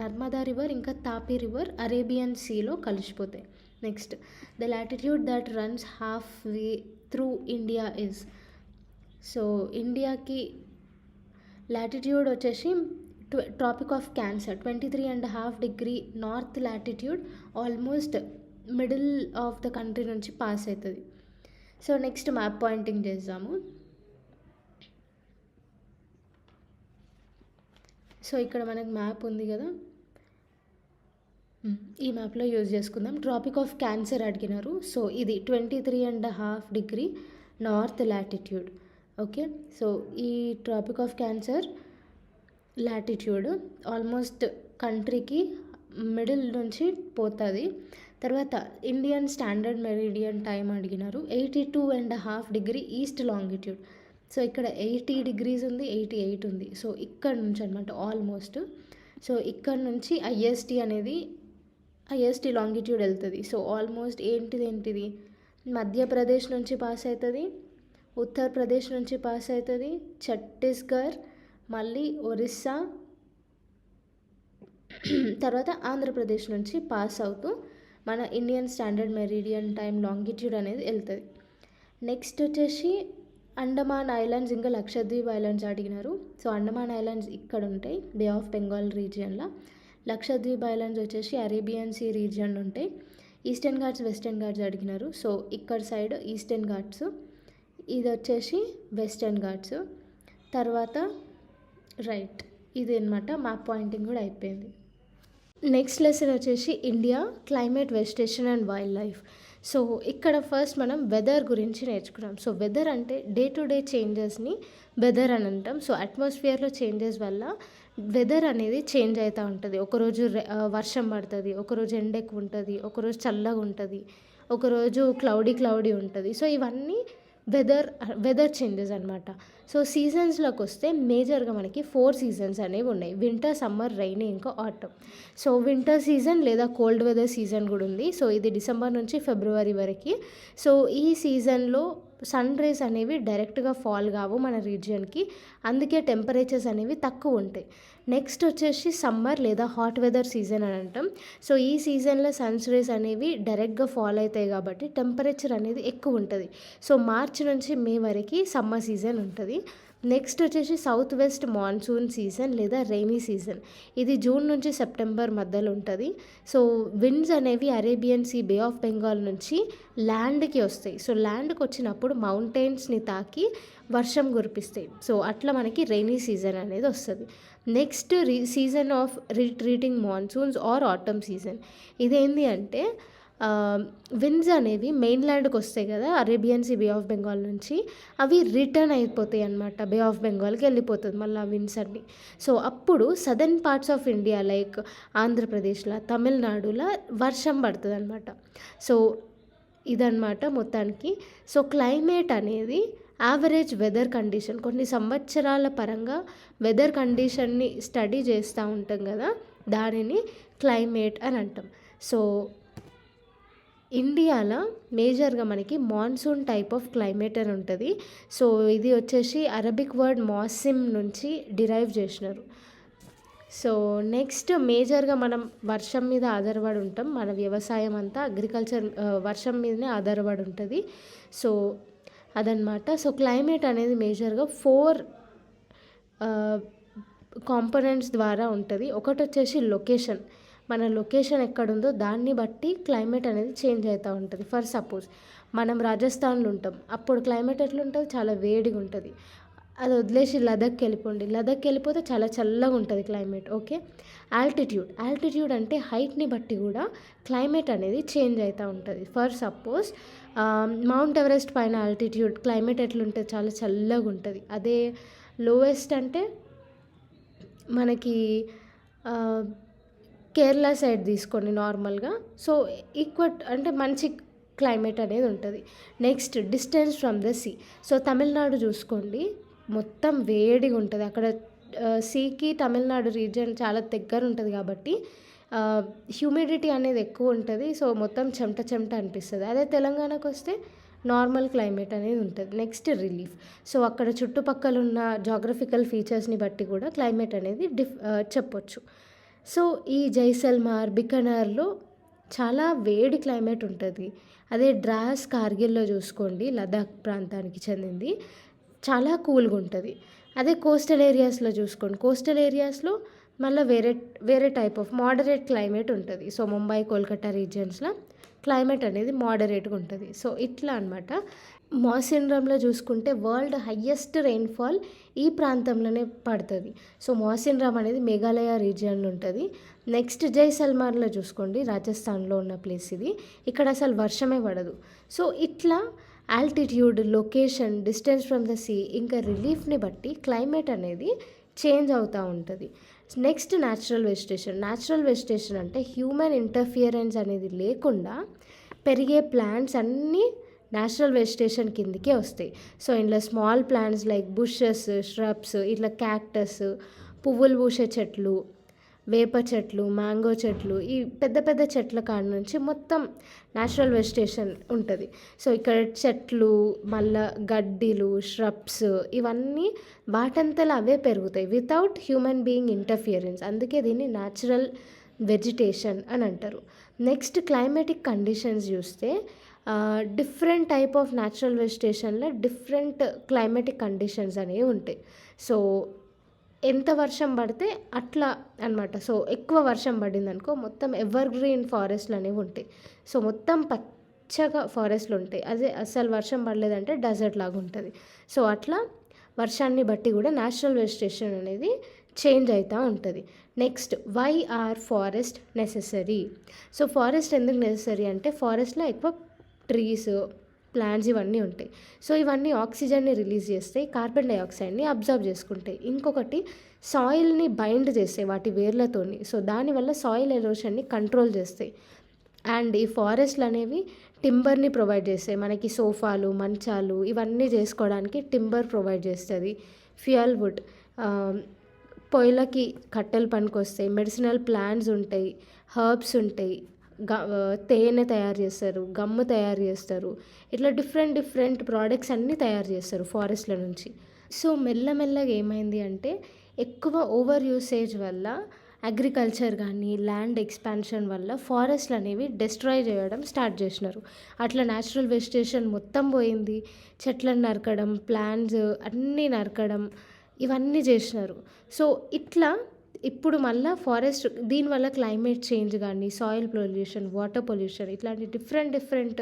Narmada river ఇంకా తాపీ రివర్ అరేబియన్ సీలో కలిసిపోతాయి. Next, the latitude that runs half way through India is. So ఇండియాకి లాటిట్యూడ్ వచ్చేసి tropic of Cancer 23.5 degree north latitude, almost middle of the country నుంచి pass అవుతుంది. So next map pointing చేద్దాము. So ఇక్కడ మనకు map ఉంది కదా, ఈ మ్యాప్లో యూజ్ చేసుకుందాం. ట్రాపిక్ ఆఫ్ క్యాన్సర్ అడిగినారు. సో ఇది 23.5 degree north latitude. Okay, so ఈ tropic of Cancer latitude almost కంట్రీకి మిడిల్ నుంచి పోతుంది. తర్వాత ఇండియన్ స్టాండర్డ్ మెరిడియన్ టైం అడిగినారు. 82.5 డిగ్రీ ఈస్ట్ లాంగిట్యూడ్. సో ఇక్కడ 80 డిగ్రీస్ ఉంది, 88 ఉంది. సో ఇక్కడ నుంచి అనమాట ఆల్మోస్ట్. సో ఇక్కడ నుంచి ఐఎస్టీ లాంగిట్యూడ్ వెళ్తుంది. సో ఆల్మోస్ట్ ఏంటిది మధ్యప్రదేశ్ నుంచి పాస్ అవుతుంది, ఉత్తరప్రదేశ్ నుంచి పాస్ అవుతుంది, ఛత్తీస్గఢ్, మళ్ళీ ఒరిస్సా, తర్వాత ఆంధ్రప్రదేశ్ నుంచి పాస్ అవుతూ మన Indian standard meridian time longitude అనేది వెళ్తుంది. నెక్స్ట్ వచ్చేసి అండమాన్ ఐలాండ్స్ ఇంకా లక్షద్వీప్ ఐలాండ్స్ అడిగినారు. సో అండమాన్ ఐలాండ్స్ ఇక్కడ ఉంటాయి బే ఆఫ్ బెంగాల్ రీజియన్లో. లక్షద్వీప్ ఐలాండ్స్ వచ్చేసి అరేబియన్ సీ రీజియన్ ఉంటాయి. ఈస్టర్న్ ఘాట్స్ వెస్టర్న్ ఘాట్స్ అడిగినారు. సో ఇక్కడ సైడ్ ఈస్టర్న్ ఘాట్స్, ఇది వచ్చేసి వెస్టర్న్ ఘాట్స్. తర్వాత రైట్, ఇది అనమాట మ్యాప్ పాయింటింగ్ కూడా అయిపోయింది. నెక్స్ట్ లెసన్ వచ్చేసి India climate, vegetation and wild life. So ఇక్కడ ఫస్ట్ మనం వెదర్ గురించి నేర్చుకున్నాం. సో వెదర్ అంటే డే టు డే చేంజెస్ని వెదర్ అని అంటాం. సో అట్మాస్ఫియర్లో చేంజెస్ వల్ల వెదర్ అనేది చేంజ్ అవుతూ ఉంటుంది. ఒకరోజు వర్షం పడుతుంది, ఒకరోజు ఎండ ఎక్కువ ఉంటుంది, ఒకరోజు చల్లగా ఉంటుంది, ఒకరోజు క్లౌడీ ఉంటుంది. సో ఇవన్నీ వెదర్ చేంజెస్ అనమాట. సో సీజన్స్లోకి వస్తే మేజర్గా మనకి 4 సీజన్స్ అనేవి ఉన్నాయి: వింటర్, సమ్మర్, రైనీ, ఇంకా ఆటమ్. సో వింటర్ సీజన్ లేదా కోల్డ్ వెదర్ సీజన్ కూడా ఉంది. సో ఇది డిసెంబర్ నుంచి ఫిబ్రవరి వరకు. సో ఈ సీజన్లో సన్ రేస్ అనేవి డైరెక్ట్గా ఫాల్ కావు మన రీజియన్కి, అందుకే టెంపరేచర్స్ అనేవి తక్కువ ఉంటాయి. నెక్స్ట్ వచ్చేసి సమ్మర్ లేదా హాట్ వెదర్ సీజన్ అని అంటాం. సో ఈ సీజన్లో సన్స్ రేస్ అనేవి డైరెక్ట్గా ఫాల్ అవుతాయి కాబట్టి టెంపరేచర్ అనేది ఎక్కువ ఉంటుంది. సో మార్చి నుంచి మే వరకు సమ్మర్ సీజన్ ఉంటుంది. నెక్స్ట్ వచ్చేసి సౌత్ వెస్ట్ మాన్సూన్ సీజన్ లేదా రైనీ సీజన్. ఇది జూన్ నుంచి సెప్టెంబర్ మధ్యలో ఉంటుంది. సో విండ్స్ అనేవి Arabian Sea, Bay of Bengal నుంచి ల్యాండ్కి వస్తాయి. సో ల్యాండ్కి వచ్చినప్పుడు మౌంటైన్స్ని తాకి వర్షం కురిపిస్తాయి. సో అట్లా మనకి రైనీ సీజన్ అనేది వస్తుంది. Next season of retreating monsoons or autumn season. ఇదేంటి అంటే విండ్స్ అనేవి మెయిన్ ల్యాండ్కి వస్తాయి కదా Arabian Sea, Bay of Bengal నుంచి, అవి రిటర్న్ అయిపోతాయి అన్నమాట. బే ఆఫ్ బెంగాల్కి వెళ్ళిపోతుంది మళ్ళీ ఆ విండ్స్ అన్ని. సో అప్పుడు southern parts of India like ఆంధ్రప్రదేశ్లో, తమిళనాడులో వర్షం పడుతుంది అనమాట. సో ఇదన్నమాట మొత్తానికి. సో క్లైమేట్ అనేది యావరేజ్ వెదర్ కండిషన్, కొన్ని సంవత్సరాల పరంగా వెదర్ కండిషన్ని స్టడీ చేస్తూ ఉంటాం కదా, దానిని క్లైమేట్ అని అంటాం. సో ఇండియాలో మేజర్గా మనకి మాన్సూన్ టైప్ ఆఫ్ క్లైమేట్ అని ఉంటుంది. సో ఇది వచ్చేసి అరబిక్ వర్డ్ మాసిమ్ నుంచి డిరైవ్ చేసినారు. సో నెక్స్ట్ మేజర్గా మనం వర్షం మీద ఆధారపడి ఉంటాం. మన వ్యవసాయం అంతా అగ్రికల్చర్ వర్షం మీదనే ఆధారపడి ఉంటుంది. సో అదనమాట. సో క్లైమేట్ అనేది మేజర్గా 4 కాంపోనెంట్స్ ద్వారా ఉంటుంది. ఒకటి వచ్చేసి లొకేషన్, మన లొకేషన్ ఎక్కడుందో దాన్ని బట్టి క్లైమేట్ అనేది చేంజ్ అవుతూ ఉంటుంది. ఫర్ సపోజ్ మనం రాజస్థాన్లో ఉంటాం, అప్పుడు క్లైమేట్ ఎట్లుంటుంది, చాలా వేడిగా ఉంటుంది. అది వదిలేసి లదక్కి వెళ్ళిపోండి, లదక్కి వెళ్ళిపోతే చాలా చల్లగా ఉంటుంది క్లైమేట్. ఓకే, ఆల్టిట్యూడ్ అంటే హైట్ని బట్టి కూడా క్లైమేట్ అనేది చేంజ్ అవుతూ ఉంటుంది. ఫర్ సపోజ్ మౌంట్ ఎవరెస్ట్ పైన ఆల్టిట్యూడ్ క్లైమేట్ ఎట్లుంటుంది, చాలా చల్లగా ఉంటుంది. అదే లోయెస్ట్ అంటే మనకి కేరళ సైడ్ తీసుకోండి నార్మల్గా. సో ఈక్వల్ అంటే మంచి క్లైమేట్ అనేది ఉంటుంది. Next distance from the sea. So Tamil Nadu చూసుకోండి, మొత్తం వేడిగా ఉంటుంది అక్కడ. సీకి తమిళనాడు రీజియన్ చాలా దగ్గర ఉంటుంది కాబట్టి హ్యూమిడిటీ అనేది ఎక్కువ ఉంటుంది. సో మొత్తం చెమట అనిపిస్తుంది. అదే తెలంగాణకు వస్తే నార్మల్ క్లైమేట్ అనేది ఉంటుంది. Next relief. సో అక్కడ చుట్టుపక్కల ఉన్న జాగ్రఫికల్ ఫీచర్స్ని బట్టి కూడా క్లైమేట్ అనేది చెప్పొచ్చు. సో ఈ జైసల్మార్, బికనర్లో చాలా వేడి క్లైమేట్ ఉంటుంది. అదే ద్రాస్, కార్గిల్లో చూసుకోండి, లదాఖ్ ప్రాంతానికి చెందింది, చాలా కూల్గా ఉంటుంది. అదే కోస్టల్ ఏరియాస్లో చూసుకోండి, కోస్టల్ ఏరియాస్లో మళ్ళీ వేరే వేరే టైప్ ఆఫ్ మోడరేట్ క్లైమేట్ ఉంటుంది. సో ముంబై, కోల్కతా రీజియన్స్లో క్లైమేట్ అనేది మోడరేట్గా ఉంటుంది. సో ఇట్లా అనమాట. మాసిన్రామ్లో చూసుకుంటే వరల్డ్ హయ్యెస్ట్ రెయిన్ఫాల్ ఈ ప్రాంతంలోనే పడుతుంది. సో మాసిన్రామ్ అనేది మేఘాలయ రీజియన్లో ఉంటుంది. నెక్స్ట్ జైసల్మార్లో చూసుకోండి, రాజస్థాన్లో ఉన్న ప్లేస్ ఇది. ఇక్కడ అసలు వర్షమే పడదు. సో ఇట్లా altitude, location, distance from the sea, ఇంకా రిలీఫ్ని బట్టి క్లైమేట్ అనేది చేంజ్ అవుతూ ఉంటుంది. Next natural vegetation. Natural vegetation అంటే హ్యూమన్ ఇంటర్ఫియరెన్స్ అనేది లేకుండా పెరిగే ప్లాంట్స్ అన్నీ న్యాచురల్ వెజిటేషన్ కిందకే వస్తాయి. సో ఇందులో small plants like bushes, shrubs, ఇట్లా క్యాక్టస్, పువ్వులు పూసే చెట్లు, వేప చెట్లు, మ్యాంగో చెట్లు, ఈ పెద్ద పెద్ద చెట్ల కాడ నుంచి మొత్తం న్యాచురల్ వెజిటేషన్ ఉంటుంది. సో ఇక్కడ చెట్లు, మళ్ళా గడ్డిలు, ష్రబ్స్, ఇవన్నీ వాటంతలా అవే పెరుగుతాయి వితౌట్ హ్యూమన్ బీయింగ్ ఇంటర్ఫియరెన్స్. అందుకే దీన్ని న్యాచురల్ వెజిటేషన్ అని అంటారు. నెక్స్ట్ క్లైమేటిక్ కండిషన్స్ చూస్తే డిఫరెంట్ టైప్ ఆఫ్ న్యాచురల్ వెజిటేషన్లో డిఫరెంట్ క్లైమేటిక్ కండిషన్స్ అనేవి ఉంటాయి. సో ఎంత వర్షం పడితే అట్లా అనమాట. సో ఎక్కువ వర్షం పడింది అనుకో మొత్తం ఎవర్ గ్రీన్ ఫారెస్ట్లు అనేవి ఉంటాయి. సో మొత్తం పచ్చగా ఫారెస్ట్లు ఉంటాయి. అదే అసలు వర్షం పడలేదంటే డెజర్ట్ లాగా ఉంటుంది. సో అట్లా వర్షాన్ని బట్టి కూడా న్యాచురల్ వెజిటేషన్ అనేది చేంజ్ అవుతూ ఉంటుంది. Next, why are forest necessary? So forest ఎందుకు నెసెసరీ అంటే ఫారెస్ట్లో ఎక్కువ ట్రీస్, ప్లాంట్స్ ఇవన్నీ ఉంటాయి. సో ఇవన్నీ ఆక్సిజన్ని రిలీజ్ చేస్తాయి, కార్బన్ డైఆక్సైడ్ని అబ్జర్వ్ చేసుకుంటాయి. ఇంకొకటి సాయిల్ని బైండ్ చేస్తాయి వాటి వేర్లతోని. సో దానివల్ల సాయిల్ ఎరోషన్ని కంట్రోల్ చేస్తాయి. అండ్ ఈ ఫారెస్ట్లు అనేవి టింబర్ని ప్రొవైడ్ చేస్తాయి. మనకి సోఫాలు, మంచాలు ఇవన్నీ చేసుకోవడానికి టింబర్ ప్రొవైడ్ చేస్తుంది. ఫ్యూయల్ వుడ్, పొయ్యిలకి కట్టెలు పనికొస్తాయి. మెడిసినల్ ప్లాంట్స్ ఉంటాయి, హర్బ్స్ ఉంటాయి, తేనె తయారు చేస్తారు, గమ్ము తయారు చేస్తారు. ఇట్లా డిఫరెంట్ డిఫరెంట్ ప్రోడక్ట్స్ అన్నీ తయారు చేస్తారు ఫారెస్ట్ల నుంచి. సో మెల్లమెల్లగా ఏమైంది అంటే ఎక్కువ ఓవర్ యూసేజ్ వల్ల అగ్రికల్చర్ కానీ ల్యాండ్ ఎక్స్పాన్షన్ వల్ల ఫారెస్ట్లు అనేవి డిస్ట్రాయ్ చేయడం స్టార్ట్ చేసినారు. అట్లా న్యాచురల్ వెజిటేషన్ మొత్తం పోయింది. చెట్లను నరకడం, ప్లాంట్స్ అన్నీ నరకడం, ఇవన్నీ చేసినారు. సో ఇట్లా ఇప్పుడు మళ్ళీ ఫారెస్ట్ దీనివల్ల క్లైమేట్ చేంజ్ కానీ సాయిల్ పొల్యూషన్, వాటర్ పొల్యూషన్, ఇట్లాంటి డిఫరెంట్ డిఫరెంట్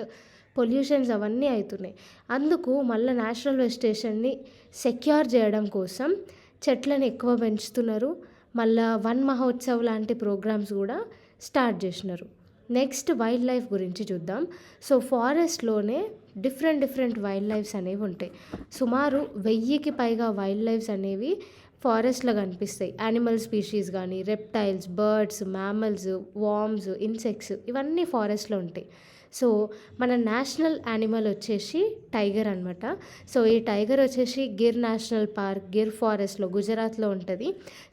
పొల్యూషన్స్ అవన్నీ అవుతున్నాయి. అందుకు మళ్ళీ న్యాచురల్ వెజిటేషన్ని సెక్యూర్ చేయడం కోసం చెట్లను ఎక్కువ పెంచుతున్నారు. మళ్ళీ వన్ మహోత్సవ్ లాంటి ప్రోగ్రామ్స్ కూడా స్టార్ట్ చేసినారు. నెక్స్ట్, వైల్డ్ లైఫ్ గురించి చూద్దాం. సో ఫారెస్ట్లోనే డిఫరెంట్ డిఫరెంట్ వైల్డ్ లైఫ్స్ అనేవి ఉంటాయి. సుమారు 1000కి పైగా వైల్డ్ లైఫ్స్ అనేవి ఫారెస్ట్లో కనిపిస్తాయి. యానిమల్ స్పీషీస్ కానీ, reptiles, birds, mammals, worms, insects ఇవన్నీ ఫారెస్ట్లో ఉంటాయి. సో మన నేషనల్ యానిమల్ వచ్చేసి టైగర్ అనమాట. సో ఈ టైగర్ వచ్చేసి గిర్ నేషనల్ పార్క్, గిర్ ఫారెస్ట్లో గుజరాత్లో ఉంటుంది.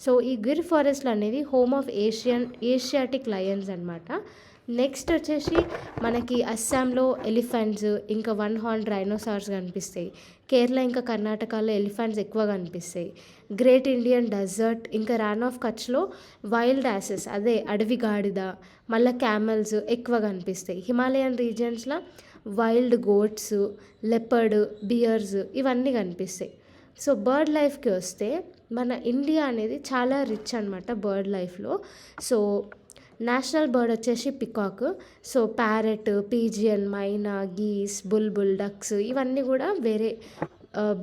సో ఈ గిర్ ఫారెస్ట్లు అనేది హోమ్ ఆఫ్ ఏషియాటిక్ లయన్స్ అనమాట. నెక్స్ట్ వచ్చేసి మనకి అస్సాంలో ఎలిఫెంట్స్, ఇంకా 1 హార్న్ రైనోసార్స్ కనిపిస్తాయి. కేరళ ఇంకా కర్ణాటకలో ఎలిఫెంట్స్ ఎక్కువ కనిపిస్తాయి. గ్రేట్ ఇండియన్ డెజర్ట్ ఇంకా రాన్ ఆఫ్ కచ్లో వైల్డ్ యాసెస్, అదే అడవి గాడిద, మళ్ళీ క్యామెల్స్ ఎక్కువ కనిపిస్తాయి. హిమాలయన్ రీజియన్స్లో వైల్డ్ గోట్స్, లెపర్డ్, బియర్స్ ఇవన్నీ కనిపిస్తాయి. సో బర్డ్ లైఫ్కి వస్తే మన ఇండియా అనేది చాలా రిచ్ అనమాట బర్డ్ లైఫ్లో. సో నేషనల్ బర్డ్ వచ్చేసి పికాక్. సో ప్యారెట్, పీజియన్, మైనా, గీస్, బుల్బుల్, డక్స్ ఇవన్నీ కూడా వేరే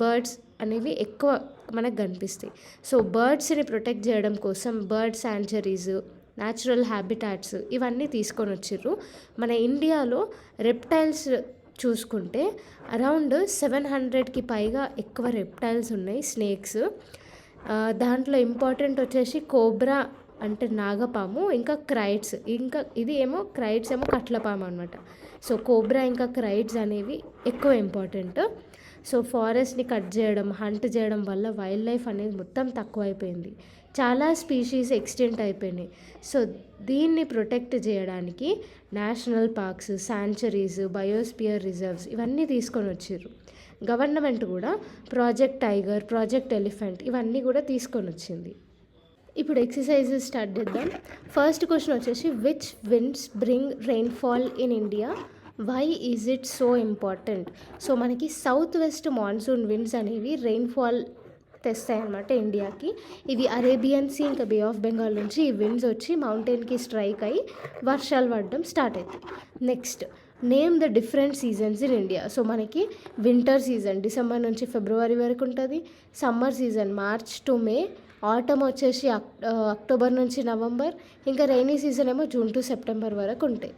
బర్డ్స్ అనేవి ఎక్కువ మనకు కనిపిస్తాయి. సో బర్డ్స్ని ప్రొటెక్ట్ చేయడం కోసం బర్డ్ శాంచురీస్, న్యాచురల్ హ్యాబిటాట్స్ ఇవన్నీ తీసుకొని వచ్చిర్రు. మన ఇండియాలో రెప్టైల్స్ చూసుకుంటే అరౌండ్ 700కి పైగా ఎక్కువ రెప్టైల్స్ ఉన్నాయి, స్నేక్స్. దాంట్లో ఇంపార్టెంట్ వచ్చేసి కోబ్రా అంటే నాగపాము, ఇంకా క్రైట్స్, ఇంకా ఇది ఏమో క్రైట్స్ ఏమో కట్లపాము అనమాట. సో కోబ్రా ఇంకా క్రైట్స్ అనేవి ఎక్కువ ఇంపార్టెంట్. సో ఫారెస్ట్ని కట్ చేయడం, హంట్ చేయడం వల్ల వైల్డ్ లైఫ్ అనేది మొత్తం తక్కువైపోయింది. చాలా స్పీషీస్ ఎక్స్టెంట్ అయిపోయినాయి. సో దీన్ని ప్రొటెక్ట్ చేయడానికి national parks, sanctuaries, biosphere reserves ఇవన్నీ తీసుకొని వచ్చారు. గవర్నమెంట్ కూడా ప్రాజెక్ట్ టైగర్, ప్రాజెక్ట్ ఎలిఫెంట్ ఇవన్నీ కూడా తీసుకొని వచ్చింది. ఇప్పుడు ఎక్సర్సైజెస్ స్టార్ట్ చేద్దాం. ఫస్ట్ క్వశ్చన్ వచ్చేసి which winds bring rainfall in India? Why is it so important? So మనకి సౌత్ వెస్ట్ మాన్సూన్ విండ్స్ అనేవి రెయిన్ఫాల్ తెస్తాయన్నమాట ఇండియాకి. ఇవి అరేబియన్ సీ ఇంకా బే ఆఫ్ బెంగాల్ నుంచి ఈ విండ్స్ వచ్చి మౌంటైన్కి స్ట్రైక్ అయ్యి వర్షాలు పడడం స్టార్ట్ అవుతాయి. Next, name the different seasons in India. So మనకి వింటర్ సీజన్ డిసెంబర్ నుంచి ఫిబ్రవరి వరకు ఉంటుంది. Summer season March to May. Atom వచ్చేసి అక్టోబర్ నుంచి నవంబర్. ఇంకా రైనీ సీజన్ ఏమో జూన్ టు సెప్టెంబర్ వరకు ఉంటాయి.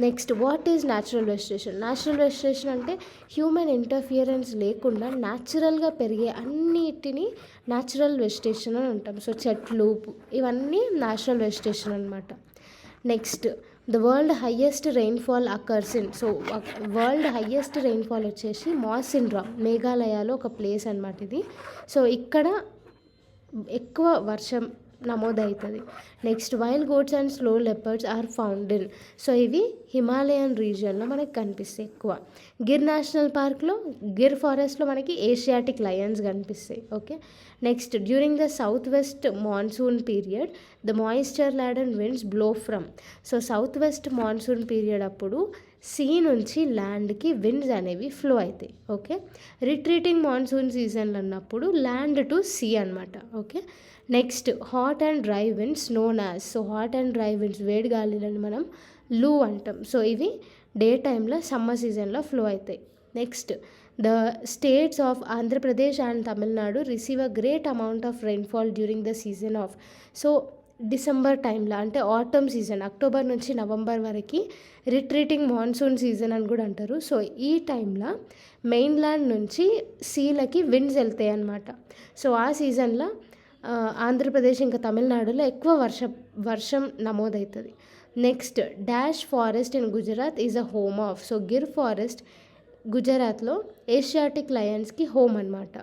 Next, what is natural vegetation? Natural vegetation అంటే హ్యూమన్ ఇంటర్ఫియరెన్స్ లేకుండా న్యాచురల్గా పెరిగే అన్నిటినీ న్యాచురల్ వెజిటేషన్ అని అంటాం. సో చెట్లు ఇవన్నీ న్యాచురల్ వెజిటేషన్ అనమాట. Next, the world highest rainfall occurs in. So world highest rainfall వచ్చేసి మౌసిన్ రామ్, మేఘాలయలో ఒక ప్లేస్ అనమాట ఇది. సో ఇక్కడ ఎక్కువ వర్షం నమోదవుతుంది. Next, wild goats and snow leopards are found in. So ఇవి హిమాలయన్ రీజియన్లో మనకి కనిపిస్తాయి ఎక్కువ. గిర్ నేషనల్ పార్క్లో, గిర్ ఫారెస్ట్లో మనకి ఏషియాటిక్ లయన్స్ కనిపిస్తాయి. Okay. Next, during the south west monsoon period the moisture laden winds blow from. So south west monsoon period అప్పుడు సీ నుంచి ల్యాండ్కి విండ్స్ అనేవి ఫ్లో అవుతాయి. ఓకే. రిట్రీటింగ్ మాన్సూన్ సీజన్లు అన్నప్పుడు ల్యాండ్ టు సీ అనమాట. Okay. Next, hot and dry winds known as. So hot and dry winds వేడి గాలిలను మనం లూ అంటాం. సో ఇవి డే టైంలో సమ్మర్ సీజన్లో ఫ్లో అవుతాయి. Next, the states of Andhra Pradesh and Tamil Nadu receive a great amount of rainfall during the season of. So December టైంలో అంటే ఆటమ్ సీజన్ అక్టోబర్ నుంచి నవంబర్ వరకు రిట్రీటింగ్ మాన్సూన్ సీజన్ అని కూడా అంటారు. సో ఈ టైంలో మెయిన్ల్యాండ్ నుంచి సీలకి విండ్స్ వెళ్తాయి అన్నమాట. సో ఆ సీజన్లో ఆంధ్రప్రదేశ్ ఇంకా తమిళనాడులో ఎక్కువ వర్షం నమోదవుతుంది. Next, dash forest in Gujarat is a home of. So Gir forest గుజరాత్లో ఏషియాటిక్ లయన్స్కి హోమ్ అనమాట.